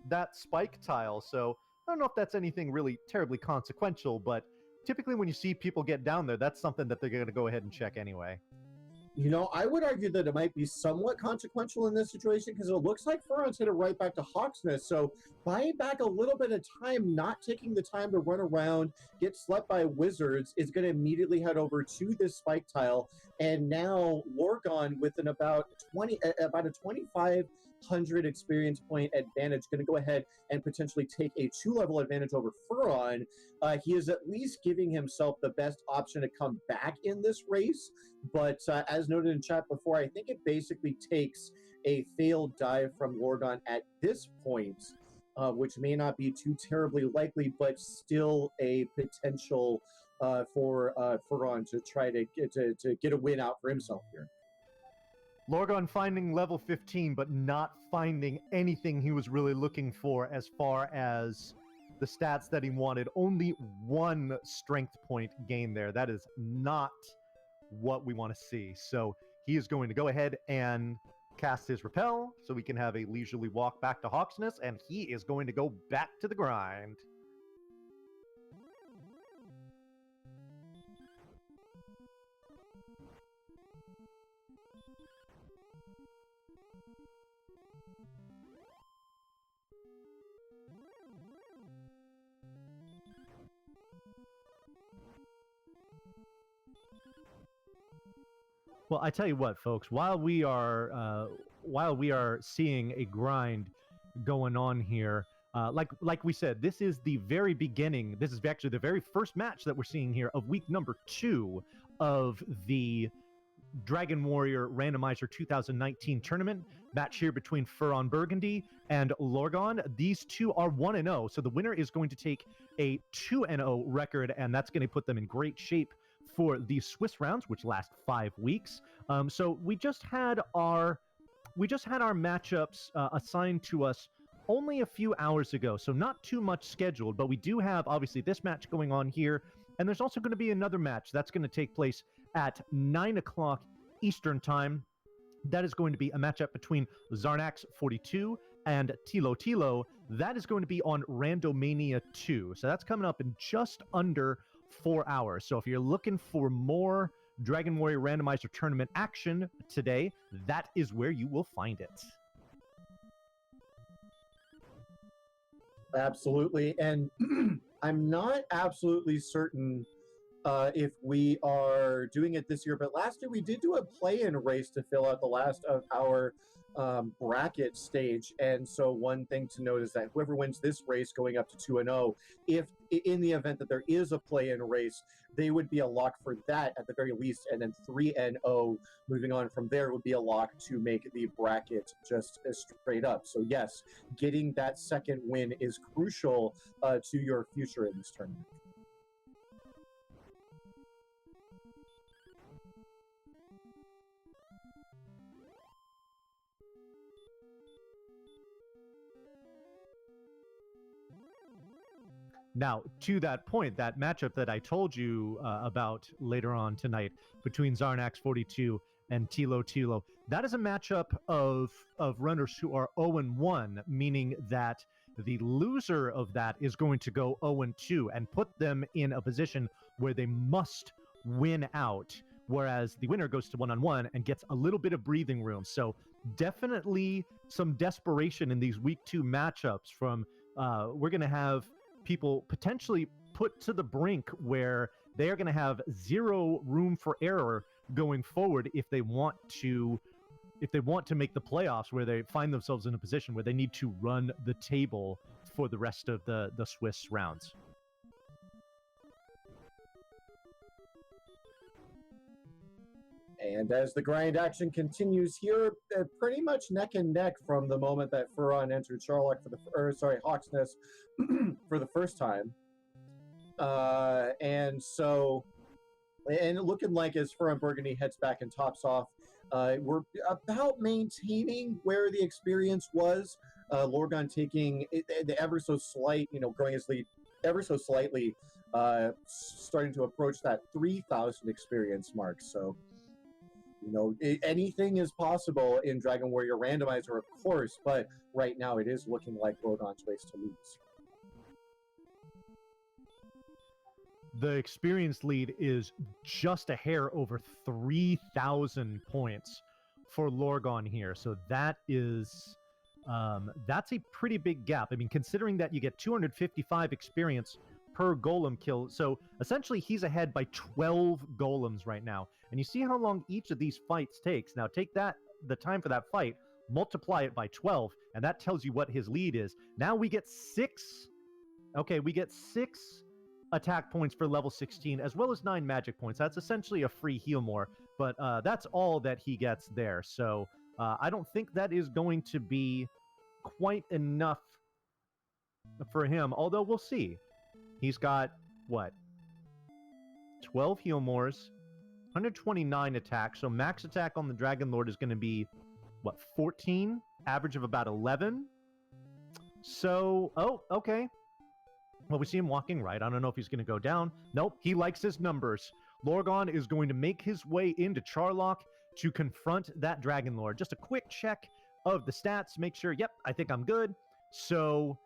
that spike tile. So I don't know if that's anything really terribly consequential, but typically when you see people get down there, that's something that they're gonna go ahead and check anyway. You know, I would argue that it might be somewhat consequential in this situation because it looks like Furon's hit it right back to Hawksness. So buying back a little bit of time, not taking the time to run around, get slept by wizards, is going to immediately head over to this spike tile. And now Lorgon, with about a 2,500 experience point advantage, going to go ahead and potentially take a 2-level advantage over Furon. He is at least giving himself the best option to come back in this race. But as noted in chat before, I think it basically takes a failed dive from Lorgon at this point, which may not be too terribly likely, but still a potential for Furon to try to get a win out for himself here. Lorgon finding level 15, but not finding anything he was really looking for as far as the stats that he wanted. Only 1 strength point gain there. That is not what we want to see. So he is going to go ahead and cast his repel so we can have a leisurely walk back to Hawksness, and he is going to go back to the grind. Well, I tell you what, folks. While we are seeing a grind going on here, like we said, this is the very beginning. This is actually the very first match that we're seeing here of week number 2 of the Dragon Warrior Randomizer 2019 tournament match here between FearonBurgundy and Lorgon. These two are 1-0, so the winner is going to take a 2-0 record, and that's going to put them in great shape for the Swiss rounds, which last 5 weeks. So we just had our matchups assigned to us only a few hours ago, so not too much scheduled, but we do have obviously this match going on here, and there's also going to be another match that's going to take place at 9 o'clock Eastern time. That is going to be a matchup between Zarnax42 and Tilo. That is going to be on Randomania 2, so that's coming up in just under 4 hours. So if you're looking for more Dragon Warrior Randomizer tournament action today, that is where you will find it. Absolutely. And I'm not absolutely certain if we are doing it this year, but last year we did do a play-in race to fill out the last of our bracket stage. And so one thing to note is that whoever wins this race going up to 2-0, if in the event that there is a play-in race, they would be a lock for that at the very least, and then 3-0 moving on from there would be a lock to make the bracket just straight up. So yes, getting that second win is crucial to your future in this tournament. Now, to that point, that matchup that I told you about later on tonight between Zarnax42 and Tilo, that is a matchup of runners who are 0-1, meaning that the loser of that is going to go 0-2 and put them in a position where they must win out, whereas the winner goes to 1-on-1 and gets a little bit of breathing room. So definitely some desperation in these week 2 matchups from we're going to have people potentially put to the brink where they are going to have zero room for error going forward if they want to make the playoffs, where they find themselves in a position where they need to run the table for the rest of the Swiss rounds. And as the grind action continues here, pretty much neck and neck from the moment that Furon entered Hawksness for the first time. And looking like as FearonBurgundy heads back and tops off, we're about maintaining where the experience was. Lorgon taking the ever so slight, growing his lead ever so slightly, starting to approach that 3,000 experience mark. So You know, anything is possible in Dragon Warrior Randomizer, of course, but right now it is looking like Lorgon's race to lose. The experience lead is just a hair over 3,000 points for Lorgon here. So that is, that's a pretty big gap. I mean, considering that you get 255 experience per golem kill. So essentially he's ahead by 12 golems right now. And you see how long each of these fights takes. Now take that, the time for that fight, multiply it by 12, and that tells you what his lead is. Now we get 6, okay, we get 6 attack points for level 16, as well as 9 magic points. That's essentially a free heal more, but that's all that he gets there. So I don't think that is going to be quite enough for him, although we'll see. He's got, what, 12 heal mores, 129 attack, so max attack on the Dragon Lord is going to be, what, 14? Average of about 11? So, oh, okay. Well, we see him walking right. I don't know if he's going to go down. Nope, he likes his numbers. Lorgon is going to make his way into Charlock to confront that Dragon Lord. Just a quick check of the stats. Make sure, yep, I think I'm good. So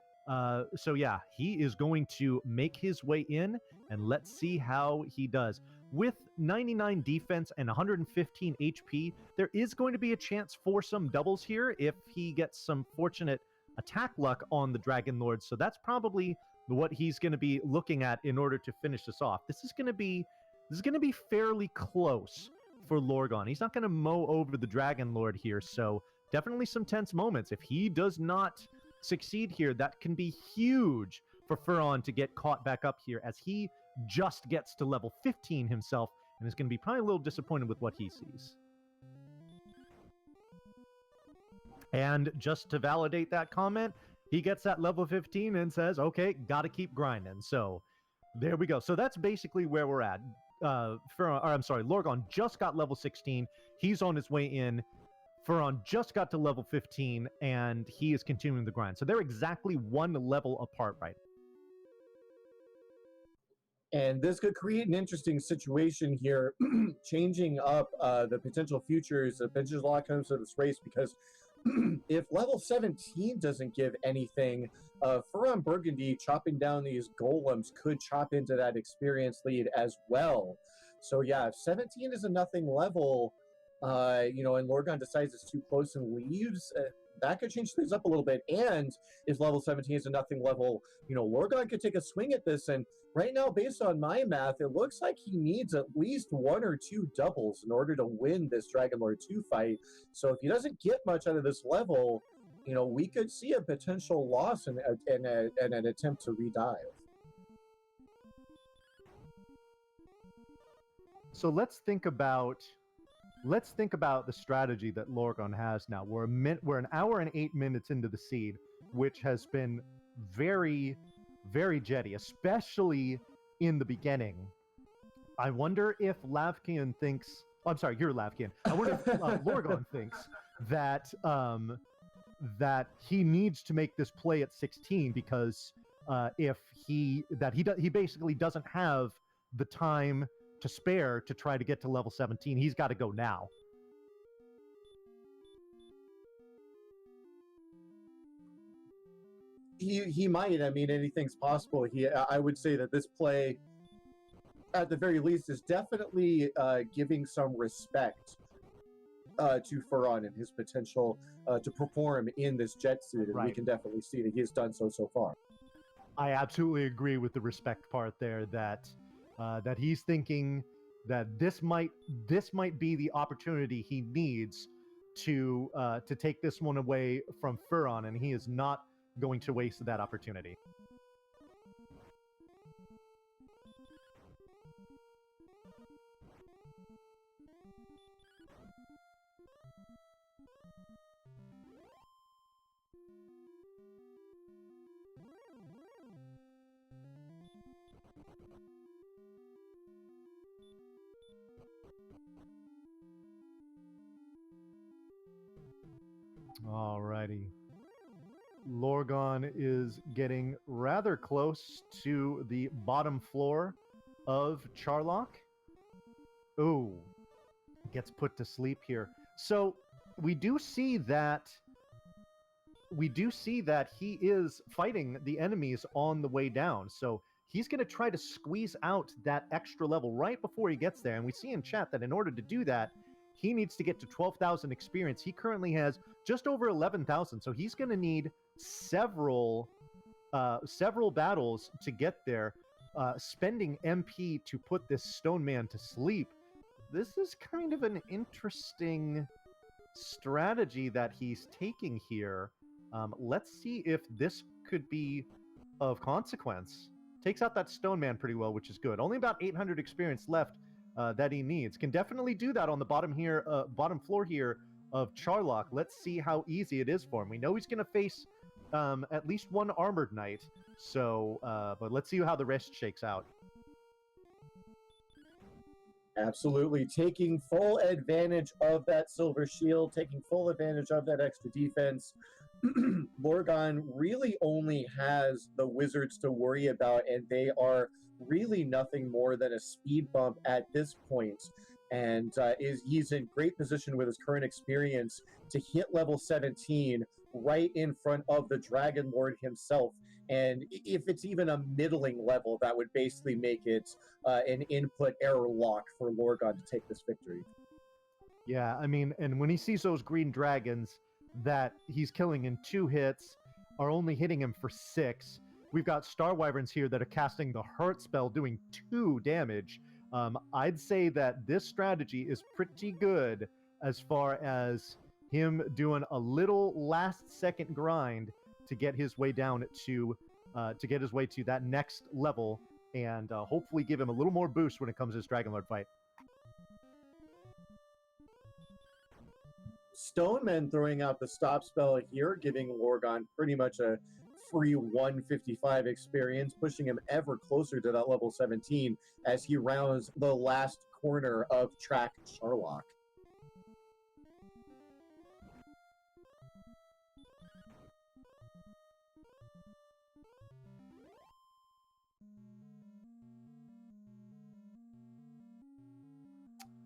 yeah, he is going to make his way in, and let's see how he does. With 99 defense and 115 HP, there is going to be a chance for some doubles here if he gets some fortunate attack luck on the Dragon Lord. So that's probably what he's going to be looking at in order to finish this off. This is going to be fairly close for Lorgon. He's not going to mow over the Dragon Lord here, so definitely some tense moments. If he does not succeed here, that can be huge for Fearon to get caught back up here, as he just gets to level 15 himself and is going to be probably a little disappointed with what he sees. And just to validate that comment, he gets that level 15 and says, okay, gotta keep grinding. So there we go. So that's basically where we're at. Lorgon just got level 16. He's on his way in. Fearon just got to level 15, and he is continuing the grind. So they're exactly one level apart right now. And this could create an interesting situation here, changing up the potential futures, the potential outcomes of this race, because if level 17 doesn't give anything, FearonBurgundy chopping down these golems could chop into that experience lead as well. So yeah, if 17 is a nothing level, and Lorgon decides it's too close and leaves, that could change things up a little bit. And if level 17 is a nothing level, Lorgon could take a swing at this. And right now, based on my math, it looks like he needs at least 1 or 2 doubles in order to win this Dragon Lord 2 fight. So if he doesn't get much out of this level, we could see a potential loss and an attempt to redive. So let's think about the strategy that Lorgon has now. We're an hour and 8 minutes into the seed, which has been very, very jetty, especially in the beginning. I wonder if Lavkian thinks... Oh, I'm sorry, you're Lavkian. I wonder if Lorgon thinks that that he needs to make this play at 16, because he basically doesn't have the time to spare to try to get to level 17. He's got to go now. He might. I mean, anything's possible. I would say that this play, at the very least, is definitely giving some respect to Fearon and his potential to perform in this jet suit, and right. We can definitely see that he has done so far. I absolutely agree with the respect part there, that he's thinking that this might be the opportunity he needs to take this one away from Fearon, and he is not going to waste that opportunity. Alrighty. Lorgon is getting rather close to the bottom floor of Charlock. Ooh. gets put to sleep here. So we do see that he is fighting the enemies on the way down. So he's going to try to squeeze out that extra level right before he gets there. And we see in chat that in order to do that, he needs to get to 12,000 experience. He currently has just over 11,000. So he's going to need several battles to get there, spending MP to put this stone man to sleep. This is kind of an interesting strategy that he's taking here. Let's see if this could be of consequence. Takes out that stone man pretty well, which is good. Only about 800 experience left that he needs. Can definitely do that on the bottom floor here of Charlock. Let's see how easy it is for him. We know he's going to face at least one armored knight. So, but let's see how the rest shakes out. Absolutely. Taking full advantage of that silver shield, taking full advantage of that extra defense. Lorgon really only has the wizards to worry about, and they are really nothing more than a speed bump at this point. And he's in great position with his current experience to hit level 17 right in front of the Dragon Lord himself. And if it's even a middling level, that would basically make it an input error lock for Lorgon to take this victory. Yeah, I mean, and when he sees those green dragons that he's killing in 2 hits are only hitting him for 6. We've got Star Wyverns here that are casting the Hurt spell, doing 2 damage. I'd say that this strategy is pretty good as far as him doing a little last-second grind to get his way down to that next level, and hopefully give him a little more boost when it comes to this Dragonlord fight. Stoneman throwing out the stop spell here, giving Lorgon pretty much a free 155 experience, pushing him ever closer to that level 17 as he rounds the last corner of track Charlock.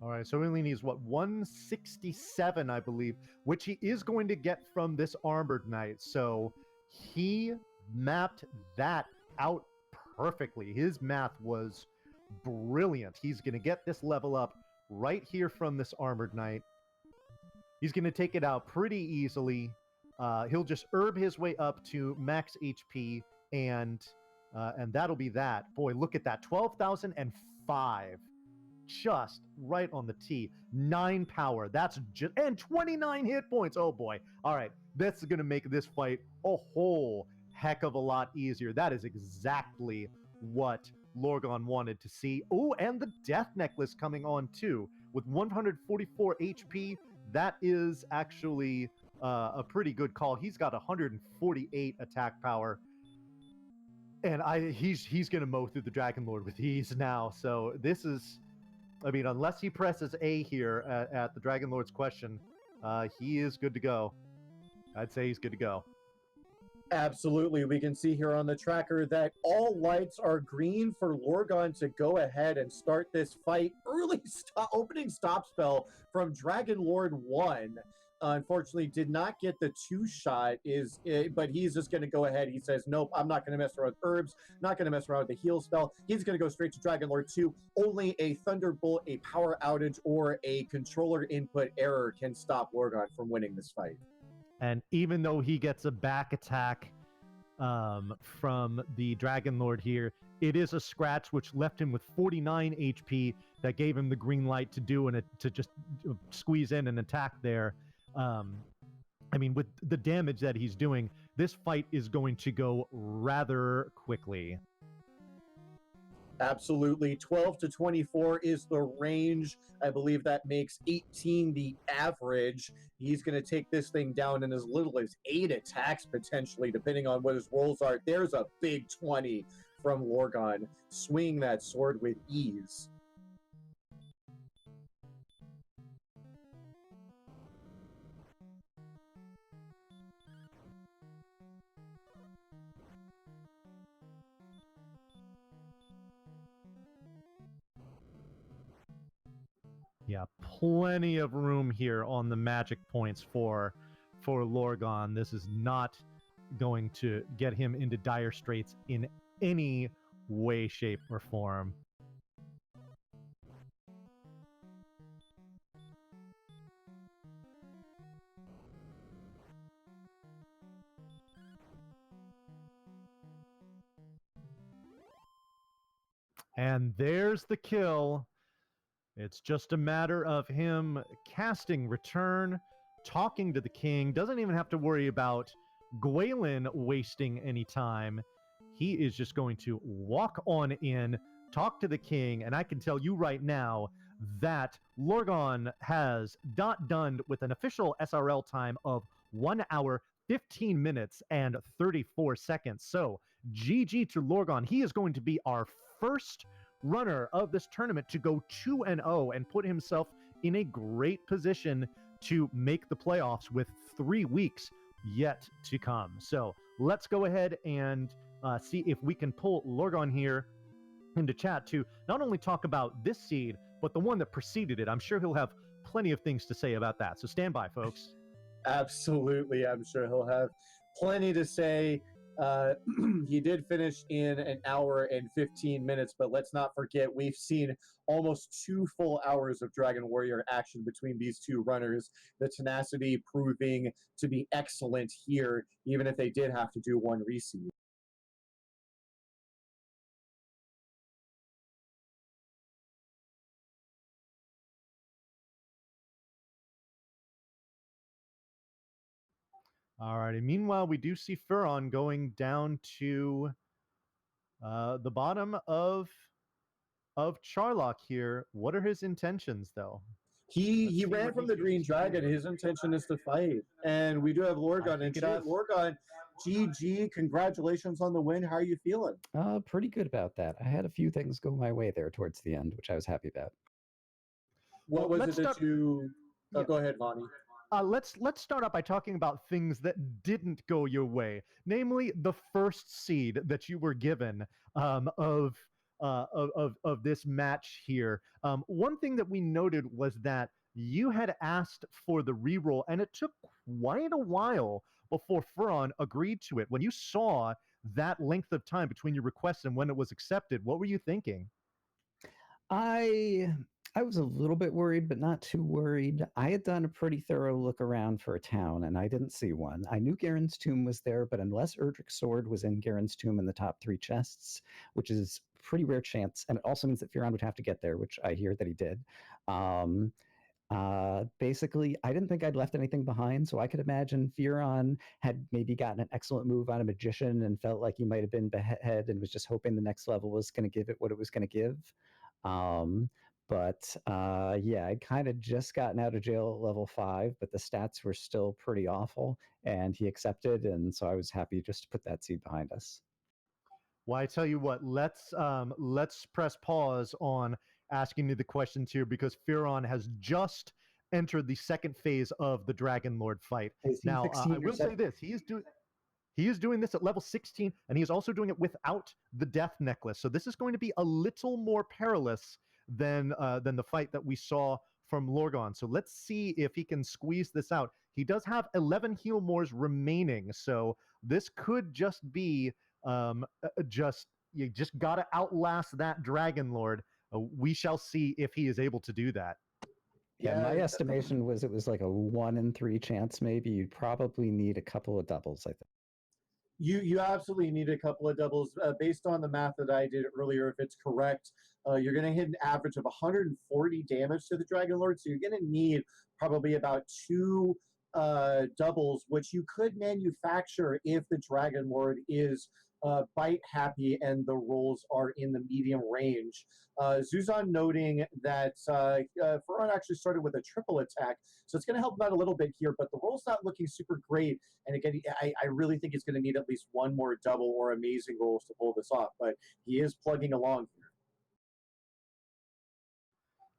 All right, so he only needs, 167, I believe, which he is going to get from this Armored Knight. So he mapped that out perfectly. His math was brilliant. He's going to get this level up right here from this Armored Knight. He's going to take it out pretty easily. He'll just herb his way up to max HP, and that'll be that. Boy, look at that, 12,005. Just right on the T. 9 power. That's just, and 29 hit points. Oh boy. All right. This is going to make this fight a whole heck of a lot easier. That is exactly what Lorgon wanted to see. Oh, and the Death Necklace coming on too. With 144 HP, that is actually a pretty good call. He's got 148 attack power. And he's going to mow through the Dragon Lord with ease now. So this is... I mean, unless he presses A here at the Dragon Lord's question, he is good to go. I'd say he's good to go. Absolutely. We can see here on the tracker that all lights are green for Lorgon to go ahead and start this fight. Early opening stop spell from Dragon Lord 1. Unfortunately, did not get the 2-shot, but he's just going to go ahead. He says, nope, I'm not going to mess around with herbs, not going to mess around with the heal spell. He's going to go straight to Dragon Lord 2. Only a Thunderbolt, a power outage, or a controller input error can stop Lorgon from winning this fight. And even though he gets a back attack from the Dragon Lord here, it is a scratch, which left him with 49 HP that gave him the green light to just squeeze in and attack there. I mean, with the damage that he's doing, this fight is going to go rather quickly. Absolutely. 12 to 24 is the range. I believe that makes 18 the average. He's going to take this thing down in as little as 8 attacks, potentially, depending on what his rolls are. There's a big 20 from Lorgon, swinging that sword with ease. Yeah, plenty of room here on the magic points for Lorgon. This is not going to get him into dire straits in any way, shape, or form. And there's the kill. It's just a matter of him casting Return, talking to the king, doesn't even have to worry about Gwaelin wasting any time. He is just going to walk on in, talk to the king, and I can tell you right now that Lorgon has done with an official SRL time of 1 hour, 15 minutes, and 34 seconds. So, GG to Lorgon. He is going to be our first runner of this tournament to go 2-0 and put himself in a great position to make the playoffs with 3 weeks yet to come. So let's go ahead and see if we can pull Lorgon here into chat to not only talk about this seed, but the one that preceded it. I'm sure he'll have plenty of things to say about that. So stand by, folks. Absolutely. I'm sure he'll have plenty to say. He did finish in 1 hour and 15 minutes, but let's not forget we've seen almost 2 full hours of Dragon Warrior action between these two runners. The tenacity proving to be excellent here, even if they did have to do one reseed. Alrighty. Meanwhile, we do see Furon going down to the bottom of Charlock here. What are his intentions, though? He ran from the Green Dragon. His intention is to fight, and we do have Lorgon in chat. Lorgon, GG, congratulations on the win. How are you feeling? Pretty good about that. I had a few things go my way there towards the end, which I was happy about. What was it that you? Oh, go ahead, Vonnie. Let's start out by talking about things that didn't go your way, namely the first seed that you were given of this match here. One thing that we noted was that you had asked for the reroll, and it took quite a while before Furon agreed to it. When you saw that length of time between your request and when it was accepted, what were you thinking? I was a little bit worried, but not too worried. I had done a pretty thorough look around for a town, and I didn't see one. I knew Garen's Tomb was there, but unless Erdrick's Sword was in Garen's Tomb in the top 3 chests, which is a pretty rare chance, and it also means that Fearon would have to get there, which I hear that he did. Basically, I didn't think I'd left anything behind, so I could imagine Fearon had maybe gotten an excellent move on a magician and felt like he might have been ahead and was just hoping the next level was going to give it what it was going to give. But yeah, I'd kind of just gotten out of jail at level 5, but the stats were still pretty awful, and he accepted, and so I was happy just to put that seed behind us. Well, I tell you what, let's press pause on asking you the questions here, because Fearon has just entered the second phase of the Dragon Lord fight. Now, I will say this: he is doing this at level 16, and he is also doing it without the Death Necklace. So this is going to be a little more perilous than the fight that we saw from Lorgon. So let's see if he can squeeze this out. He does have 11 heal mores remaining, so this could just be you just gotta outlast that Dragon Lord. We shall see if he is able to do that. Yeah, my estimation was it was like a 1 in 3 chance. Maybe you'd probably need a couple of doubles, I think. You absolutely need a couple of doubles. Based on the math that I did earlier, if it's correct, you're going to hit an average of 140 damage to the Dragon Lord, so you're going to need probably about 2 doubles, which you could manufacture if the Dragon Lord is bite happy and the rolls are in the medium range. Zuzan noting that Fearon actually started with a triple attack, so it's going to help him out a little bit here, but the roll's not looking super great. And again, I really think he's going to need at least 1 more double or amazing rolls to pull this off, but he is plugging along here.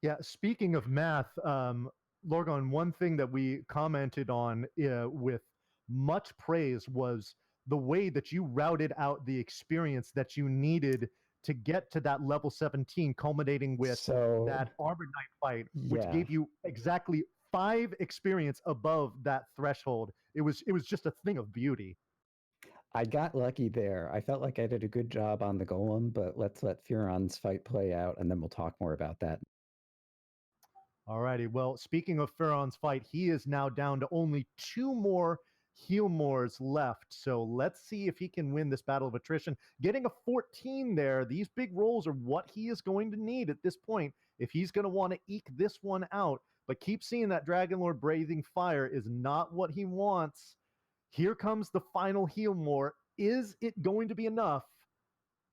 Yeah, speaking of math, Lorgon, one thing that we commented on with much praise was the way that you routed out the experience that you needed to get to that level 17, culminating with So that Arbor Knight fight, which yeah, gave you exactly 5 experience above that threshold. It was just a thing of beauty. I got lucky there. I felt like I did a good job on the golem, but let's let Fearon's fight play out, and then we'll talk more about that. Alrighty, well, speaking of Fearon's fight, he is now down to only 2 more Healmores left. So let's see if he can win this battle of attrition. Getting a 14 there, these big rolls are what he is going to need at this point if he's going to want to eke this one out. But keep seeing that Dragonlord breathing fire is not what he wants. Here comes the final Healmore. Is it going to be enough?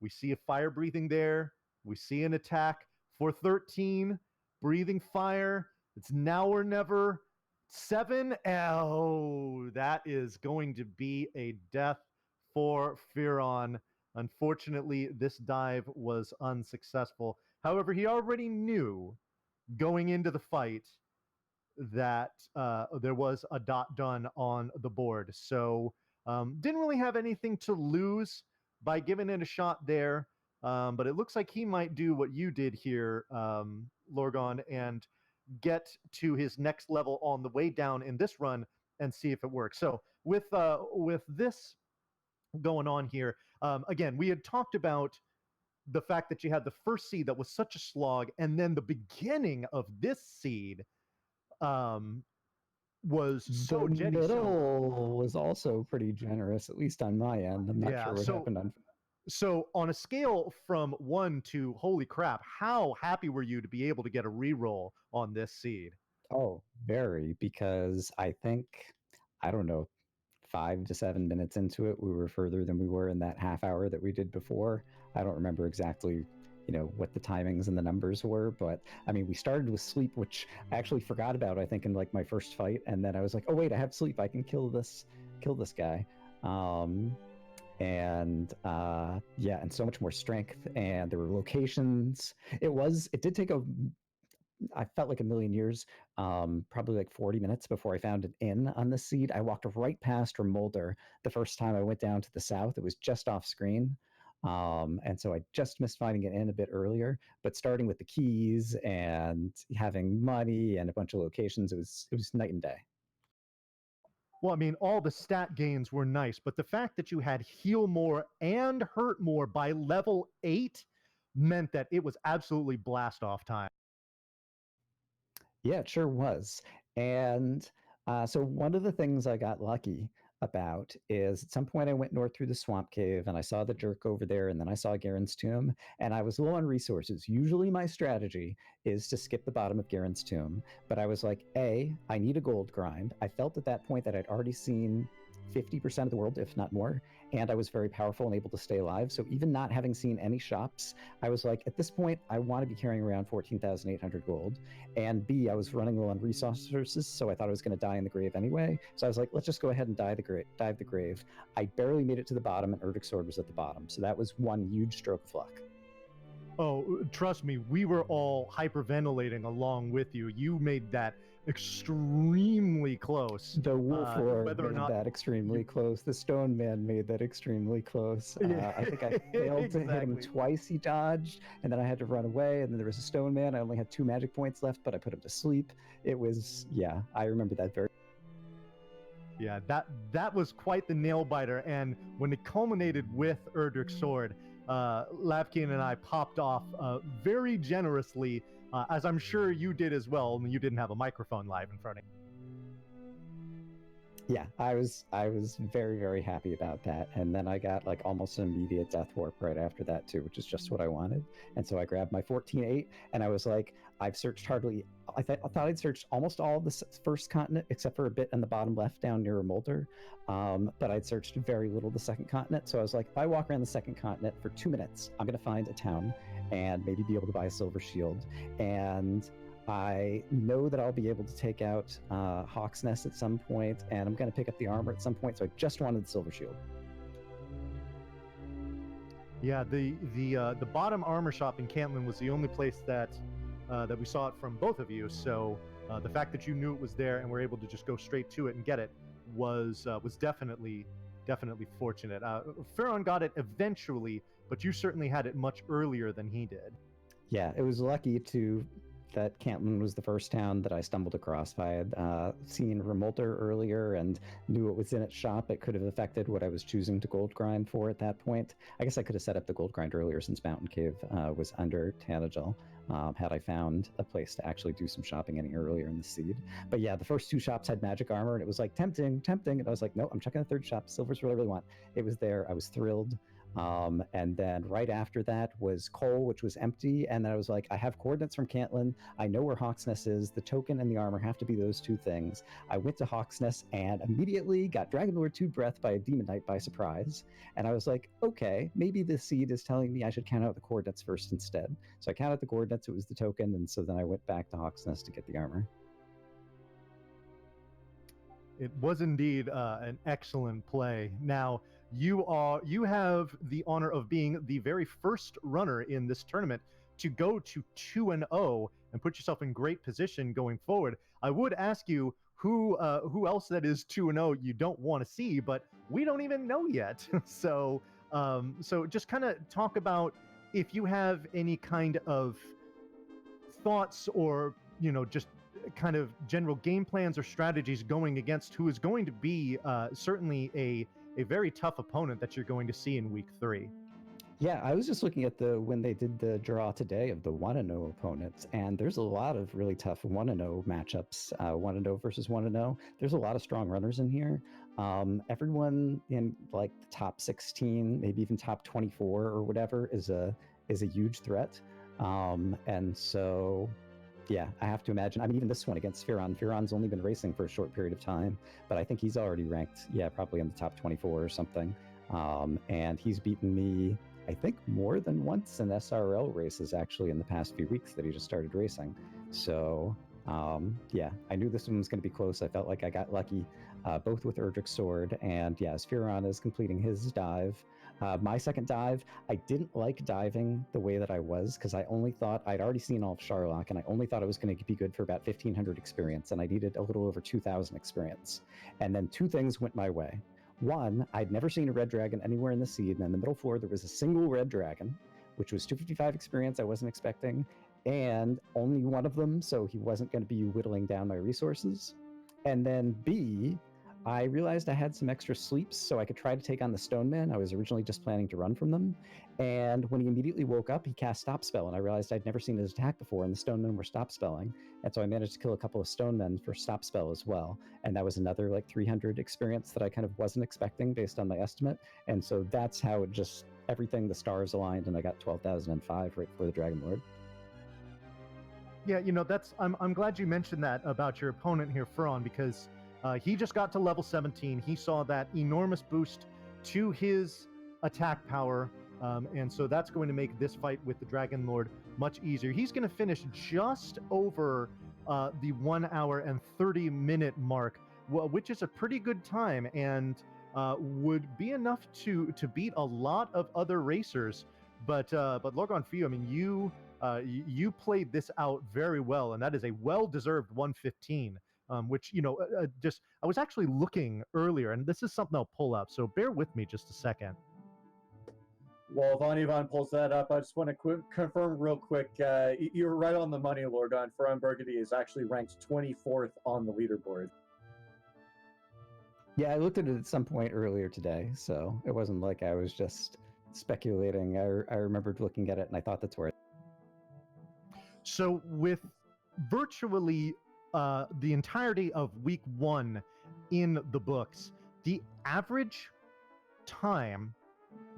We see a fire breathing there. We see an attack for 13. Breathing fire. It's now or never. 7. Oh, that is going to be a death for Fearon. Unfortunately, this dive was unsuccessful. However, he already knew going into the fight that there was a dot done on the board. So didn't really have anything to lose by giving it a shot there. But it looks like he might do what you did here, Lorgon, and get to his next level on the way down in this run and see if it works. So with this going on here, again, we had talked about the fact that you had the first seed that was such a slog, and then the beginning of this seed was so The jetty. middle was also pretty generous, at least on my end. I'm not sure what happened on. So on a scale from 1 to holy crap, how happy were you to be able to get a reroll on this seed? Oh, very, because I think, I don't know, 5 to 7 minutes into it, we were further than we were in that half hour that we did before. I don't remember exactly, what the timings and the numbers were, but I mean, we started with sleep, which I actually forgot about, I think, in like my first fight, and then I was like, oh wait, I have sleep, I can kill this guy. And so much more strength, and there were locations. It did take I felt like a million years, probably like 40 minutes before I found an inn on the seed. I walked right past Remolder the first time I went down to the south. It was just off screen. And so I just missed finding an inn a bit earlier, but starting with the keys and having money and a bunch of locations, it was night and day. Well, I mean, all the stat gains were nice, but the fact that you had heal more and hurt more by level 8 meant that it was absolutely blast off time. Yeah, it sure was. And so one of the things I got lucky about is at some point I went north through the swamp cave and I saw the jerk over there, and then I saw Garen's tomb, and I was low on resources. Usually my strategy is to skip the bottom of Garen's tomb, but I was like, I need a gold grind. I felt at that point that I'd already seen 50% of the world, if not more, and I was very powerful and able to stay alive. So even not having seen any shops, I was like, at this point, I want to be carrying around 14,800 gold. And B, I was running low on resources, so I thought I was going to die in the grave anyway. So I was like, let's just go ahead and dive the grave. I barely made it to the bottom, and Erdrick's sword was at the bottom. So that was one huge stroke of luck. Oh, trust me, we were all hyperventilating along with you. You made that extremely close. The wolf lord made that extremely close. The stone man made that extremely close. I think I failed to hit him twice. He dodged, and then I had to run away, and then there was a stone man. I only had 2 magic points left, but I put him to sleep. It was, I remember that very. Yeah, that was quite the nail biter, and when it culminated with Erdrick's sword, Lavkian and I popped off very generously, as I'm sure you did as well. I mean, you didn't have a microphone live in front of you. Yeah, I was very, very happy about that. And then I got like almost an immediate death warp right after that too, which is just what I wanted. And so I grabbed my 14-8, and I was like, I've searched I thought I'd searched almost all of the first continent, except for a bit in the bottom left down near Remolder. But I'd searched very little the second continent. So I was like, if I walk around the second continent for 2 minutes, I'm going to find a town and maybe be able to buy a silver shield. And I know that I'll be able to take out Hawk's Nest at some point, and I'm going to pick up the armor at some point, so I just wanted the silver shield. Yeah, the bottom armor shop in Cantlin was the only place that we saw it from both of you, so the fact that you knew it was there and were able to just go straight to it and get it was definitely fortunate. Fearon got it eventually, but you certainly had it much earlier than he did. Yeah, it was lucky that Cantlin was the first town that I stumbled across. If I had seen Remolter earlier and knew what was in its shop, it could have affected what I was choosing to gold grind for at that point. I guess I could have set up the gold grind earlier since Mountain Cave was under Tanagel, had I found a place to actually do some shopping any earlier in the seed. But yeah, the first 2 shops had magic armor, and it was like tempting, and I was like, no, I'm checking the 3rd shop. Silver's what I really want. It was there. I was thrilled. And then right after that was Coal, which was empty. And then I was like, I have coordinates from Cantlin. I know where Hawksnest is. The token and the armor have to be those 2 things. I went to Hawksnest and immediately got Dragonlord 2 Breath by a Demon Knight by surprise. And I was like, okay, maybe the seed is telling me I should count out the coordinates first instead. So I counted the coordinates. It was the token. And so then I went back to Hawksnest to get the armor. It was indeed an excellent play. Now, you have the honor of being the very first runner in this tournament to go to 2-0 and put yourself in great position going forward. I would ask you who else that is 2-0 you don't want to see, but we don't even know yet. So just kind of talk about if you have any kind of thoughts or just kind of general game plans or strategies going against who is going to be certainly a very tough opponent that you're going to see in week 3. Yeah, I was just looking at when they did the draw today of the 1-0 opponents, and there's a lot of really tough 1-0 matchups, 1-0 versus 1-0. There's a lot of strong runners in here. Everyone in like the top 16, maybe even top 24 or whatever is a huge threat. And so yeah, I have to imagine. I mean, even this one against Fearon's only been racing for a short period of time, but I think he's already ranked, probably in the top 24 or something. And he's beaten me, I think, more than once in SRL races, actually, in the past few weeks that he just started racing. So, I knew this one was going to be close. I felt like I got lucky, both with Erdrick's Sword and, as Fearon is completing his dive. My second dive, I didn't like diving the way that I was because I only thought I'd already seen all of Sharlock, and I only thought it was going to be good for about 1,500 experience, and I needed a little over 2,000 experience. And then 2 things went my way. One, I'd never seen a red dragon anywhere in the seed, and in the middle floor there was a single red dragon, which was 255 experience I wasn't expecting, and only one of them, so he wasn't going to be whittling down my resources. And then B, I realized I had some extra sleeps, so I could try to take on the Stone Men. I was originally just planning to run from them. And when he immediately woke up, he cast Stop Spell, and I realized I'd never seen his attack before, and the Stone Men were Stop Spelling. And so I managed to kill a couple of Stone Men for Stop Spell as well. And that was another like 300 experience that I kind of wasn't expecting based on my estimate. And so that's how it just, everything, the stars aligned, and I got 12,005 right before the Dragon Lord. Yeah, I'm glad you mentioned that about your opponent here, Fearon, because he just got to level 17. He saw that enormous boost to his attack power, and so that's going to make this fight with the Dragon Lord much easier. He's going to finish just over the 1 hour and 30 minute mark, which is a pretty good time, and would be enough to beat a lot of other racers. But Lorgon, for you, I mean, you played this out very well, and that is a well-deserved 115. Which, I was actually looking earlier, and this is something I'll pull up, so bear with me just a second. Well, if Ivan pulls that up, I just want to confirm real quick. You're right on the money, Lorgon. FearonBurgundy is actually ranked 24th on the leaderboard. Yeah, I looked at it at some point earlier today, so it wasn't like I was just speculating. I remembered looking at it, and I thought that's where. So with virtually the entirety of week 1 in the books, the average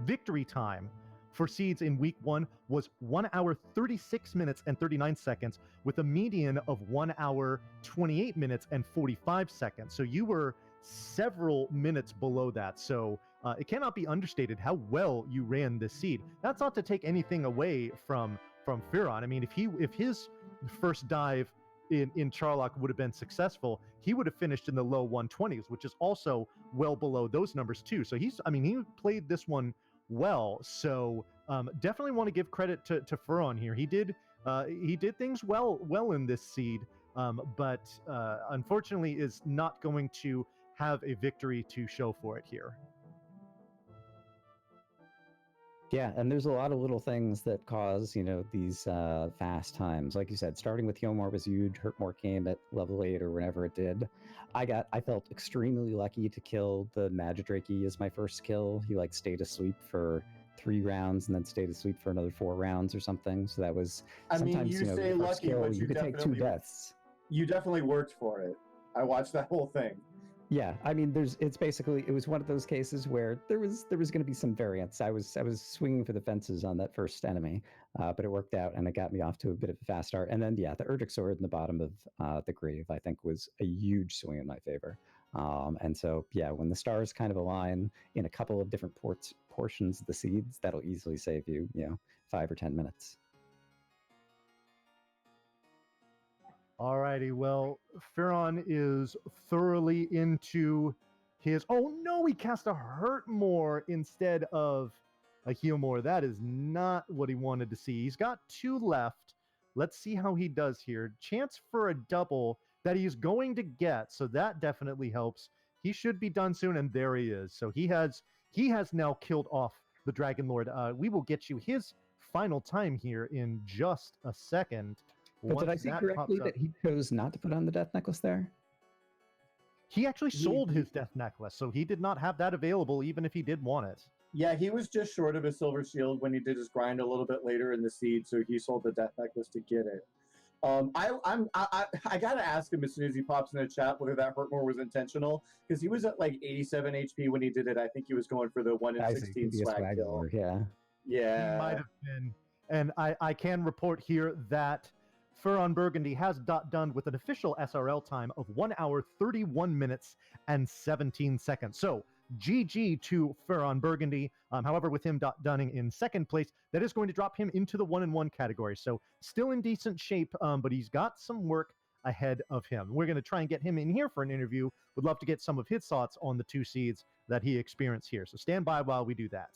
victory time for seeds in week 1 was 1 hour 36 minutes and 39 seconds with a median of 1 hour 28 minutes and 45 seconds. So you were several minutes below that. So it cannot be understated how well you ran this seed. That's not to take anything away from Fearon. I mean, if his first dive in Charlock would have been successful, he would have finished in the low 120s, which is also well below those numbers too. So he played this one well. So definitely want to give credit to Fearon here. He did things well in this seed, but unfortunately is not going to have a victory to show for it here. Yeah, and there's a lot of little things that cause, these fast times. Like you said, starting with Yomor was huge. Hurtmore came at level 8 or whenever it did. I felt extremely lucky to kill the Magidrakey as my first kill. He stayed asleep for 3 rounds and then stayed asleep for another 4 rounds or something. So that was sometimes, you say your first lucky, kill, but you could take 2 deaths. You definitely worked for it. I watched that whole thing. Yeah, I mean, it was one of those cases where there was going to be some variance. I was swinging for the fences on that first enemy, but it worked out and it got me off to a bit of a fast start. And then, yeah, the Erdrick Sword in the bottom of the grave, I think, was a huge swing in my favor. And so, yeah, when the stars kind of align in a couple of different portions of the seeds, that'll easily save you, 5 or 10 minutes. Alrighty, well, Fearon is thoroughly into his... Oh no, he cast a Hurtmore instead of a Healmore. That is not what he wanted to see. He's got 2 left. Let's see how he does here. Chance for a double that he's going to get, so that definitely helps. He should be done soon, and there he is. So he has now killed off the Dragon Lord. We will get you his final time here in just a second. But did I see correctly that he chose not to put on the death necklace there? He actually sold his death necklace, so he did not have that available even if he did want it. Yeah, he was just short of a silver shield when he did his grind a little bit later in the seed, so he sold the death necklace to get it. I gotta ask him as soon as he pops in the chat whether that Hurtmore was intentional, because he was at 87 HP when he did it. I think he was going for the 1 in 16 swag kill. Yeah. He might have been. And I can report here that FearonBurgundy has done with an official SRL time of 1 hour, 31 minutes, and 17 seconds. So, GG to FearonBurgundy. However, with him dunning in second place, that is going to drop him into the 1-in-1 category. So, still in decent shape, but he's got some work ahead of him. We're going to try and get him in here for an interview. Would love to get some of his thoughts on the 2 seeds that he experienced here. So, stand by while we do that.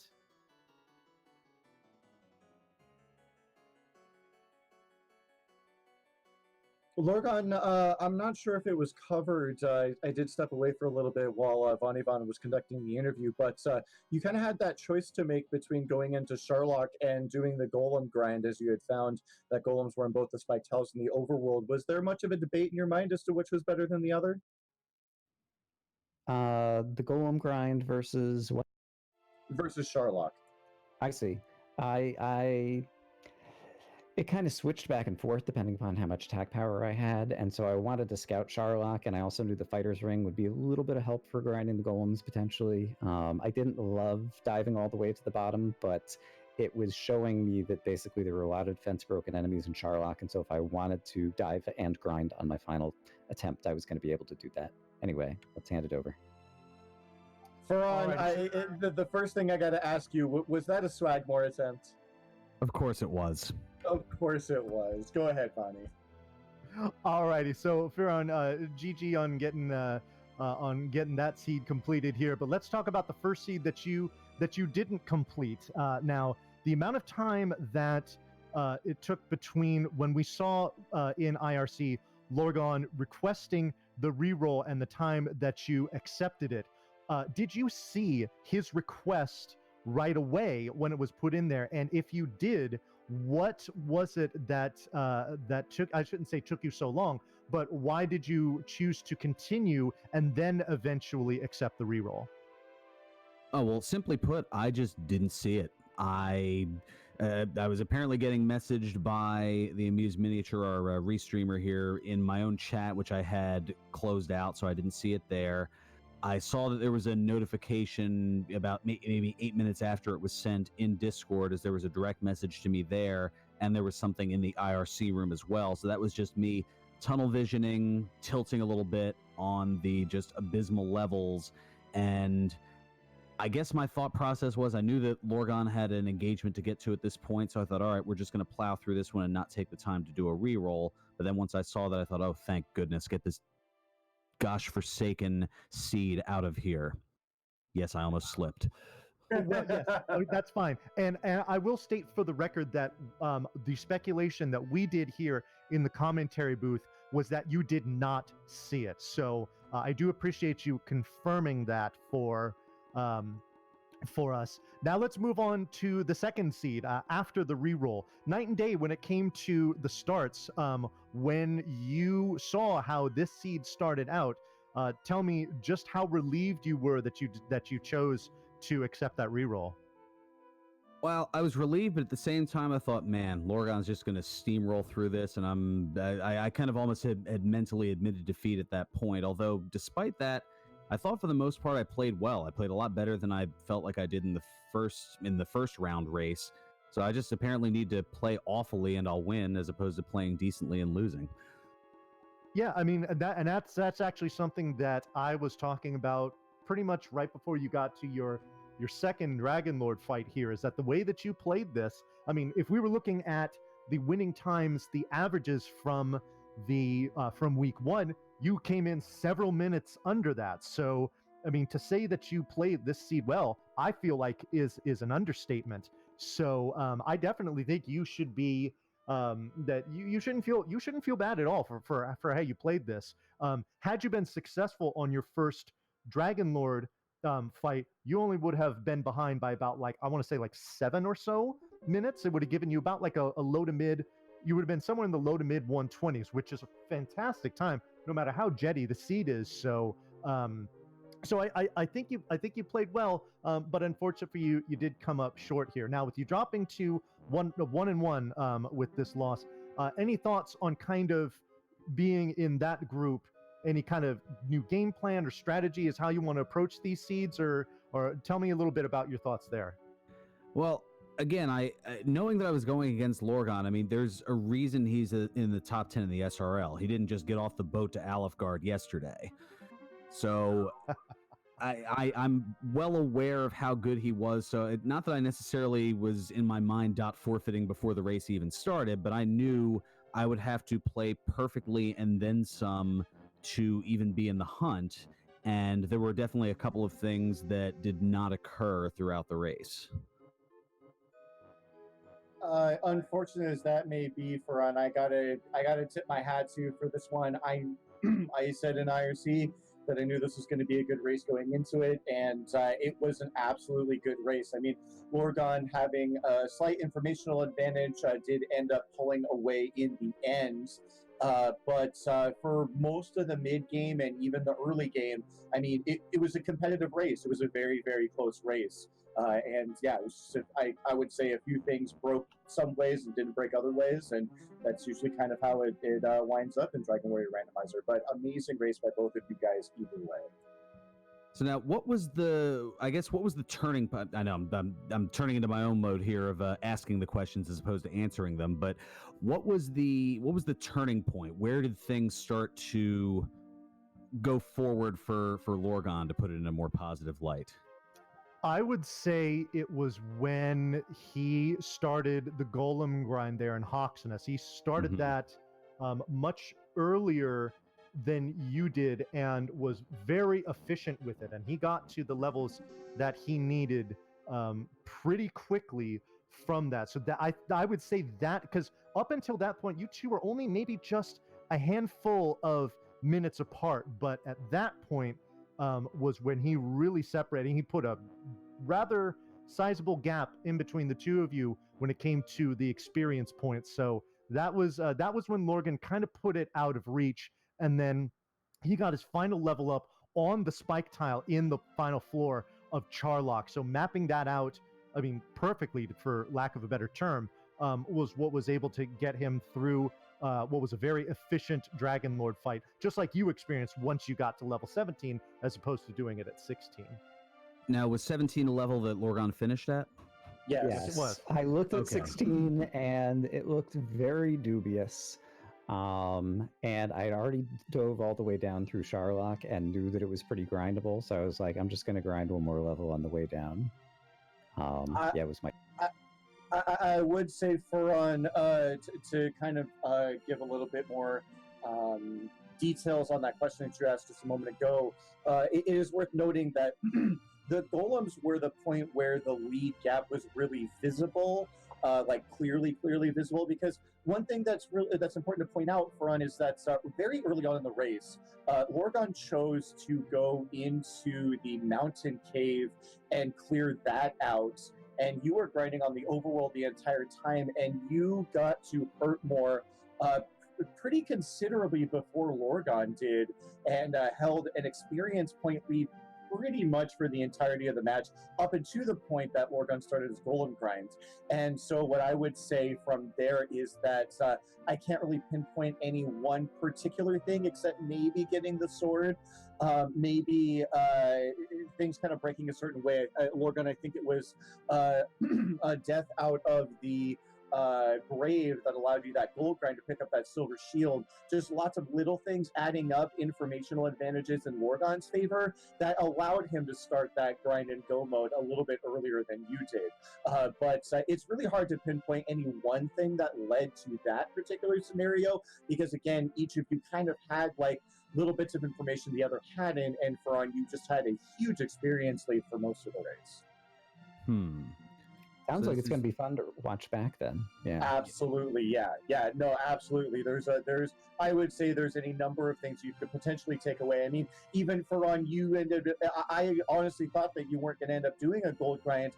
Lorgon, I'm not sure if it was covered. I did step away for a little bit while Von Ivan was conducting the interview, but you kind of had that choice to make between going into Sharlock and doing the golem grind, as you had found that golems were in both the spiked hells and the overworld. Was there much of a debate in your mind as to which was better than the other? The golem grind versus what? Versus Sharlock. I see. It kind of switched back and forth depending upon how much attack power I had, and so I wanted to scout Sharlock, and I also knew the Fighter's Ring would be a little bit of help for grinding the golems, potentially. I didn't love diving all the way to the bottom, but it was showing me that basically there were a lot of defense-broken enemies in Sharlock, and so if I wanted to dive and grind on my final attempt, I was going to be able to do that. Anyway, let's hand it over. Fearon, the first thing I got to ask you, was that a Swagmore attempt? Of course it was. Of course it was. Go ahead, Bonnie. Alrighty, so Fearon, GG on getting that seed completed here. But let's talk about the first seed that you didn't complete. Now, the amount of time that it took between when we saw in IRC Lorgon requesting the reroll and the time that you accepted it. Did you see his request right away when it was put in there? And if you did, what was it that took, I shouldn't say took you so long, but why did you choose to continue and then eventually accept the reroll? Oh, well, simply put, I just didn't see it. I was apparently getting messaged by the Amused Miniature, our restreamer here, in my own chat, which I had closed out, so I didn't see it there. I saw that there was a notification about maybe 8 minutes after it was sent in Discord, as there was a direct message to me there, and there was something in the IRC room as well. So that was just me tunnel visioning, tilting a little bit on the just abysmal levels. And I guess my thought process was I knew that Lorgon had an engagement to get to at this point, so I thought, all right, we're just going to plow through this one and not take the time to do a reroll. But then once I saw that, I thought, oh, thank goodness, get this gosh forsaken seed out of here. Yes, I almost slipped. Well, yes, that's fine. And I will state for the record that the speculation that we did here in the commentary booth was that you did not see it. So I do appreciate you confirming that for for us. Now let's move on to the second seed after the reroll. Night and day when it came to the starts. When you saw how this seed started out, tell me just how relieved you were that you chose to accept that reroll. Well, I was relieved, but at the same time, I thought, man, Lorgon's just going to steamroll through this, and I kind of almost had mentally admitted defeat at that point. Although, despite that, I thought for the most part I played well. I played a lot better than I felt like I did in the first round race. So I just apparently need to play awfully and I'll win, as opposed to playing decently and losing. Yeah, I mean that's actually something that I was talking about pretty much right before you got to your second Dragon Lord fight here, is that the way that you played this, I mean, if we were looking at the winning times, the averages from week one, you came in several minutes under that. So, I mean, to say that you played this seed well, I feel like is an understatement. So, I definitely think you should be that you shouldn't feel bad at all for how you played this. Had you been successful on your first Dragon Lord fight, you only would have been behind by about, like, I want to say like 7 or so minutes. It would have given you about like a low to mid. You would have been somewhere in the low to mid 120s, which is a fantastic time, no matter how jetty the seed is. So, I think you played well, but unfortunately for you, you did come up short here. Now, with you dropping to 1-1 with this loss, any thoughts on kind of being in that group? Any kind of new game plan or strategy is how you want to approach these seeds, or tell me a little bit about your thoughts there. Well, again, I knowing that I was going against Lorgon, I mean, there's a reason he's in the top 10 in the SRL. He didn't just get off the boat to Alfgard yesterday. So I'm well aware of how good he was. So not that I necessarily was in my mind forfeiting before the race even started, but I knew I would have to play perfectly and then some to even be in the hunt. And there were definitely a couple of things that did not occur throughout the race. Unfortunate as that may be, Fearon, I gotta tip my hat to you for this one. I said in IRC that I knew this was going to be a good race going into it, and it was an absolutely good race. I mean, Lorgon having a slight informational advantage did end up pulling away in the end. But for most of the mid game and even the early game, I mean, it was a competitive race. It was a very, very close race. And yeah, it was just I would say a few things broke some ways and didn't break other ways, and that's usually kind of how it winds up in Dragon Warrior Randomizer. But amazing race by both of you guys either way. So now, what was the turning point? I know I'm turning into my own mode here of asking the questions as opposed to answering them. But what was the turning point? Where did things start to go forward for Lorgon, to put it in a more positive light? I would say it was when he started the golem grind there in Hawksness. He started that much earlier than you did and was very efficient with it. And he got to the levels that he needed pretty quickly from that. So that I would say that, because up until that point, you two were only maybe just a handful of minutes apart. But at that point was when he really separated. He put a rather sizable gap in between the two of you when it came to the experience points. So that was when Lorgon kind of put it out of reach. And then he got his final level up on the spike tile in the final floor of Charlock. So mapping that out, I mean, perfectly, for lack of a better term, was what was able to get him through what was a very efficient Dragon Lord fight, just like you experienced once you got to level 17, as opposed to doing it at 16. Now, was 17 a level that Lorgon finished at? Yes, it was. I looked at 16 and it looked very dubious. And I'd already dove all the way down through Charlock and knew that it was pretty grindable. So I was like, I'm just going to grind one more level on the way down. It was my... I would say, Fearon, to kind of give a little bit more details on that question that you asked just a moment ago, it is worth noting that the golems were the point where the lead gap was really visible. like clearly visible. Because one thing that's important to point out, Faran, is that very early on in the race, Lorgon chose to go into the mountain cave and clear that out. And you were grinding on the overworld the entire time, and you got to hurt more pretty considerably before Lorgon did, and held an experience point lead pretty much for the entirety of the match, up until the point that Lorgon started his golem grind. And so what I would say from there is that I can't really pinpoint any one particular thing, except maybe getting the sword, maybe things kind of breaking a certain way. Lorgon, I think it was a death out of the grave that allowed you that gold grind to pick up that silver shield. Just lots of little things adding up, informational advantages in Lorgon's favor that allowed him to start that grind and go mode a little bit earlier than you did. But it's really hard to pinpoint any one thing that led to that particular scenario, because again, each of you kind of had like little bits of information the other hadn't, and Faran, you just had a huge experience lead for most of the race. Sounds like it's going to be fun to watch back then. Yeah. Absolutely. Yeah. No, absolutely. I would say there's any number of things you could potentially take away. I mean, even Faran, I honestly thought that you weren't going to end up doing a gold grind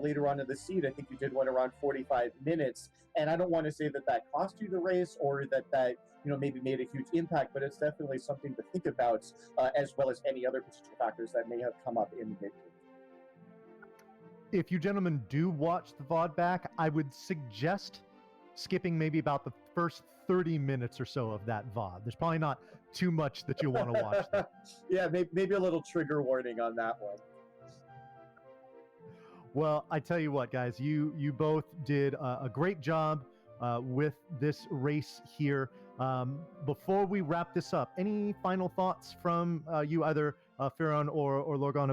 later on in the seed. I think you did one around 45 minutes. And I don't want to say that cost you the race, or that maybe made a huge impact, but it's definitely something to think about, as well as any other potential factors that may have come up in the mid. If you gentlemen do watch the VOD back, I would suggest skipping maybe about the first 30 minutes or so of that VOD. There's probably not too much that you'll want to watch there. Yeah, maybe a little trigger warning on that one. Well, I tell you what, guys, you both did a great job with this race here. Before we wrap this up, any final thoughts from you, either Fearon or Lorgon,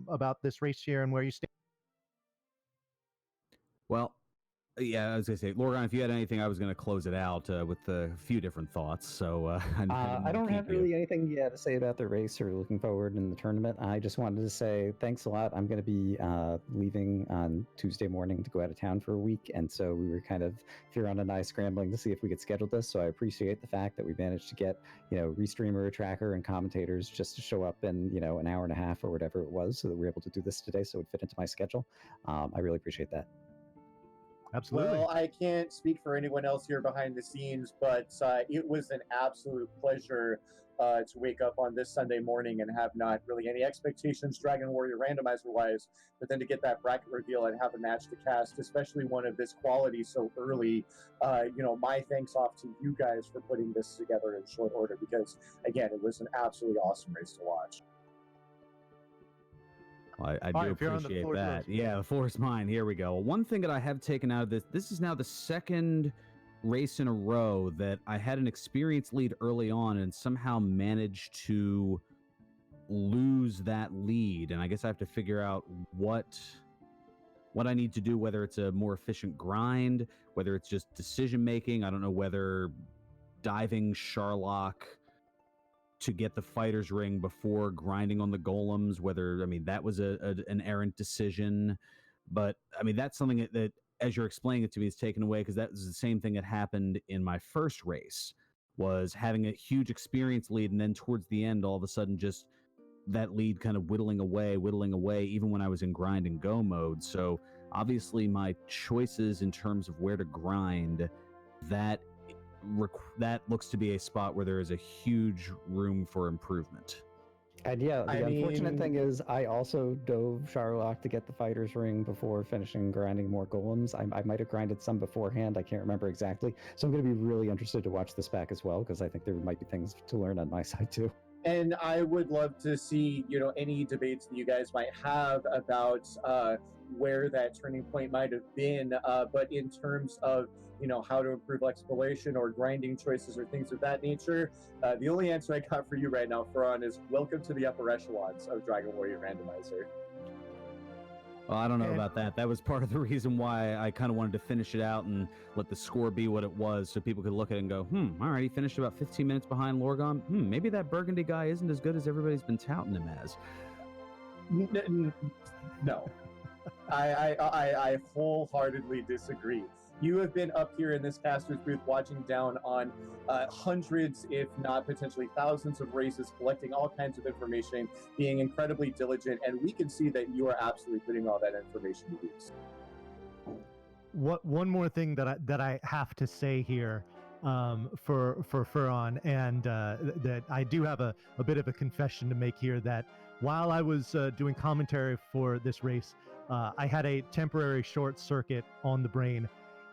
about this race here and where you stand? Well, yeah, I was going to say, Lorgon, if you had anything, I was going to close it out with a few different thoughts. So I don't have really anything to say about the race or looking forward in the tournament. I just wanted to say thanks a lot. I'm going to be leaving on Tuesday morning to go out of town for a week, and so we were kind of, Fearon and I, scrambling to see if we could schedule this. So I appreciate the fact that we managed to get Restreamer, Tracker, and commentators just to show up in an hour and a half or whatever it was, so that we were able to do this today, so it would fit into my schedule. I really appreciate that. Absolutely. Well, I can't speak for anyone else here behind the scenes, but it was an absolute pleasure to wake up on this Sunday morning and have not really any expectations Dragon Warrior randomizer-wise, but then to get that bracket reveal and have a match to cast, especially one of this quality so early. My thanks off to you guys for putting this together in short order, because, again, it was an absolutely awesome race to watch. I do appreciate that. Yeah, the floor is mine. Here we go. One thing that I have taken out of this is now the second race in a row that I had an experience lead early on and somehow managed to lose that lead. And I guess I have to figure out what I need to do, whether it's a more efficient grind, whether it's just decision making. I don't know whether diving Sharlock to get the fighter's ring before grinding on the golems, whether, that was an errant decision. But, that's something that, as you're explaining it to me, is taken away, because that was the same thing that happened in my first race, was having a huge experience lead, and then towards the end, all of a sudden, just that lead kind of whittling away, even when I was in grind and go mode. So, obviously, my choices in terms of where to grind, that looks to be a spot where there is a huge room for improvement. And yeah, the unfortunate thing is I also dove Sharlock to get the fighter's ring before finishing grinding more golems. I might have grinded some beforehand. I can't remember exactly. So I'm going to be really interested to watch this back as well, because I think there might be things to learn on my side too. And I would love to see, any debates that you guys might have about where that turning point might have been. But in terms of, how to improve exploration or grinding choices or things of that nature, the only answer I got for you right now, Faran, is welcome to the upper echelons of Dragon Warrior Randomizer. Well, I don't know about that. That was part of the reason why I kind of wanted to finish it out and let the score be what it was, so people could look at it and go, all right, he finished about 15 minutes behind Lorgon. Maybe that Burgundy guy isn't as good as everybody's been touting him as. No. I wholeheartedly disagree. You have been up here in this caster's booth watching down on hundreds, if not potentially thousands of races, collecting all kinds of information, being incredibly diligent, and we can see that you are absolutely putting all that information to use. One more thing that I have to say here for Furon, and that I do have a bit of a confession to make here, that while I was doing commentary for this race, I had a temporary short circuit on the brain,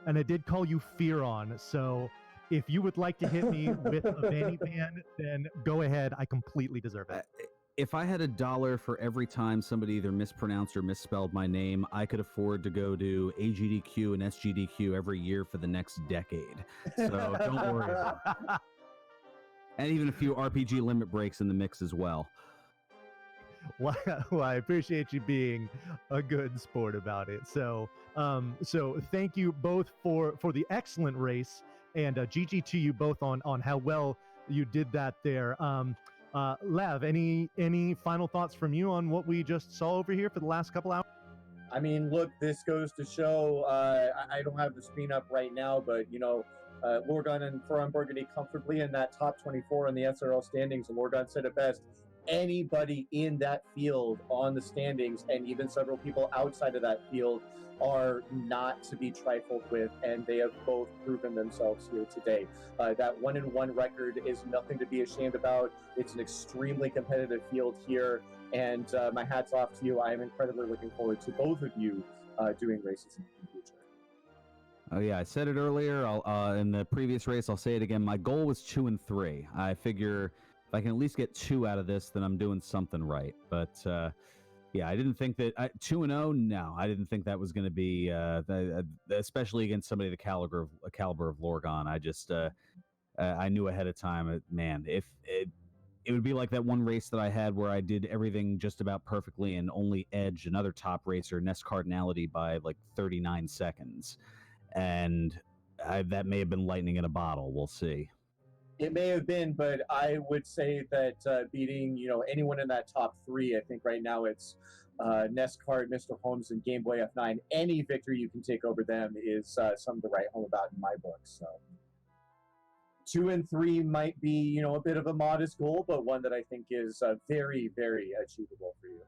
and I did call you Fearon. So if you would like to hit me with a Vanny Van, then go ahead. I completely deserve it. If I had $1 for every time somebody either mispronounced or misspelled my name, I could afford to go to AGDQ and SGDQ every year for the next decade. So don't worry about it. And even a few RPG limit breaks in the mix as well. Well, I appreciate you being a good sport about it. So thank you both for the excellent race, and GG to you both on how well you did that there. Lav, any final thoughts from you on what we just saw over here for the last couple hours? I mean, look, this goes to show, I don't have the screen up right now, but, Lorgon and FearonBurgundy comfortably in that top 24 in the SRL standings, and Lorgon said it best. Anybody in that field on the standings, and even several people outside of that field, are not to be trifled with, and they have both proven themselves here today. That 1-1 record is nothing to be ashamed about. It's an extremely competitive field here, and my hat's off to you. I am incredibly looking forward to both of you doing races in the future. Oh yeah, I said it earlier. In the previous race, I'll say it again. My goal was 2 and 3. I figure if I can at least get 2 out of this, then I'm doing something right. But yeah, I didn't think that 2-0. No, I didn't think that was going to be, especially against somebody the caliber of Lorgon. I just I knew ahead of time. Man, if it would be like that one race that I had where I did everything just about perfectly and only edged another top racer, Nest Cardinality, by like 39 seconds, and that may have been lightning in a bottle. We'll see. It may have been, but I would say that beating, anyone in that top 3, I think right now it's Nest Card, Mr. Holmes, and Game Boy F9. Any victory you can take over them is something to write home about in my book. So 2 and 3 might be, a bit of a modest goal, but one that I think is very, very achievable for you.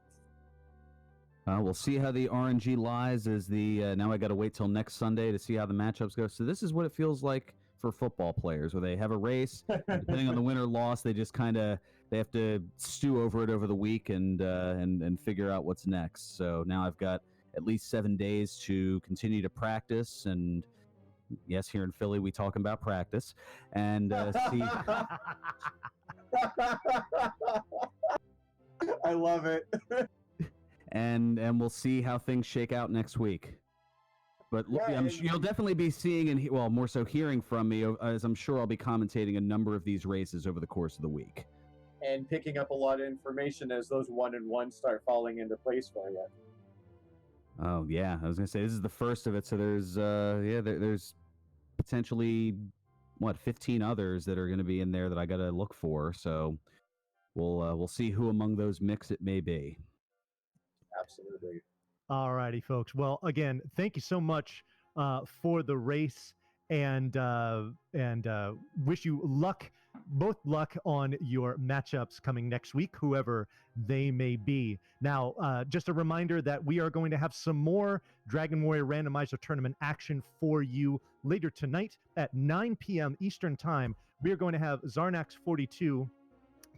We'll see how the RNG lies as now I got to wait till next Sunday to see how the matchups go. So this is what it feels like for football players, where they have a race, depending on the win or loss, they just they have to stew over it over the week and figure out what's next. So now I've got at least 7 days to continue to practice, and yes, here in Philly we talk about practice, and see. I love it. and we'll see how things shake out next week. But you'll definitely be seeing and more so hearing from me, as I'm sure I'll be commentating a number of these races over the course of the week. And picking up a lot of information as those 1-1 start falling into place for you. Oh yeah, I was gonna say this is the first of it. So there's potentially 15 others that are gonna be in there that I gotta look for. So we'll see who among those mix it may be. Absolutely. All righty, folks. Well, again, thank you so much for the race, and wish you both luck on your matchups coming next week, whoever they may be. Now, just a reminder that we are going to have some more Dragon Warrior Randomizer tournament action for you later tonight at 9 p.m. Eastern Time. We are going to have Zarnax 42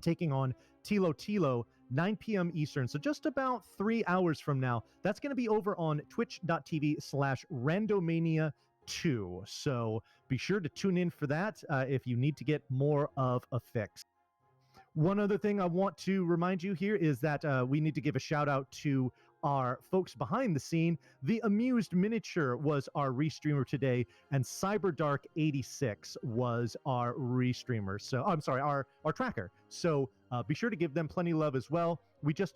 taking on Tilo, 9 p.m. Eastern, so just about 3 hours from now. That's going to be over on twitch.tv/randomania2. So be sure to tune in for that if you need to get more of a fix. One other thing I want to remind you here is that we need to give a shout out to our folks behind the scene. The Amused Miniature was our restreamer today, and CyberDark86 was our restreamer. So I'm sorry, our tracker. So be sure to give them plenty of love as well. We just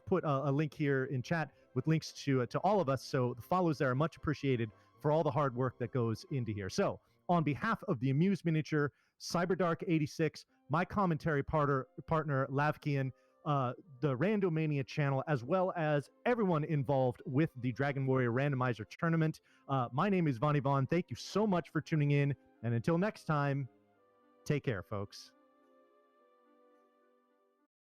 put a link here in chat with links to all of us. So the follows there are much appreciated for all the hard work that goes into here. So on behalf of the Amused Miniature, CyberDark86, my commentary partner Lavkian, the Randomania channel, as well as everyone involved with the Dragon Warrior Randomizer tournament. My name is Vonnie Vaughn. Thank you so much for tuning in. And until next time, take care, folks.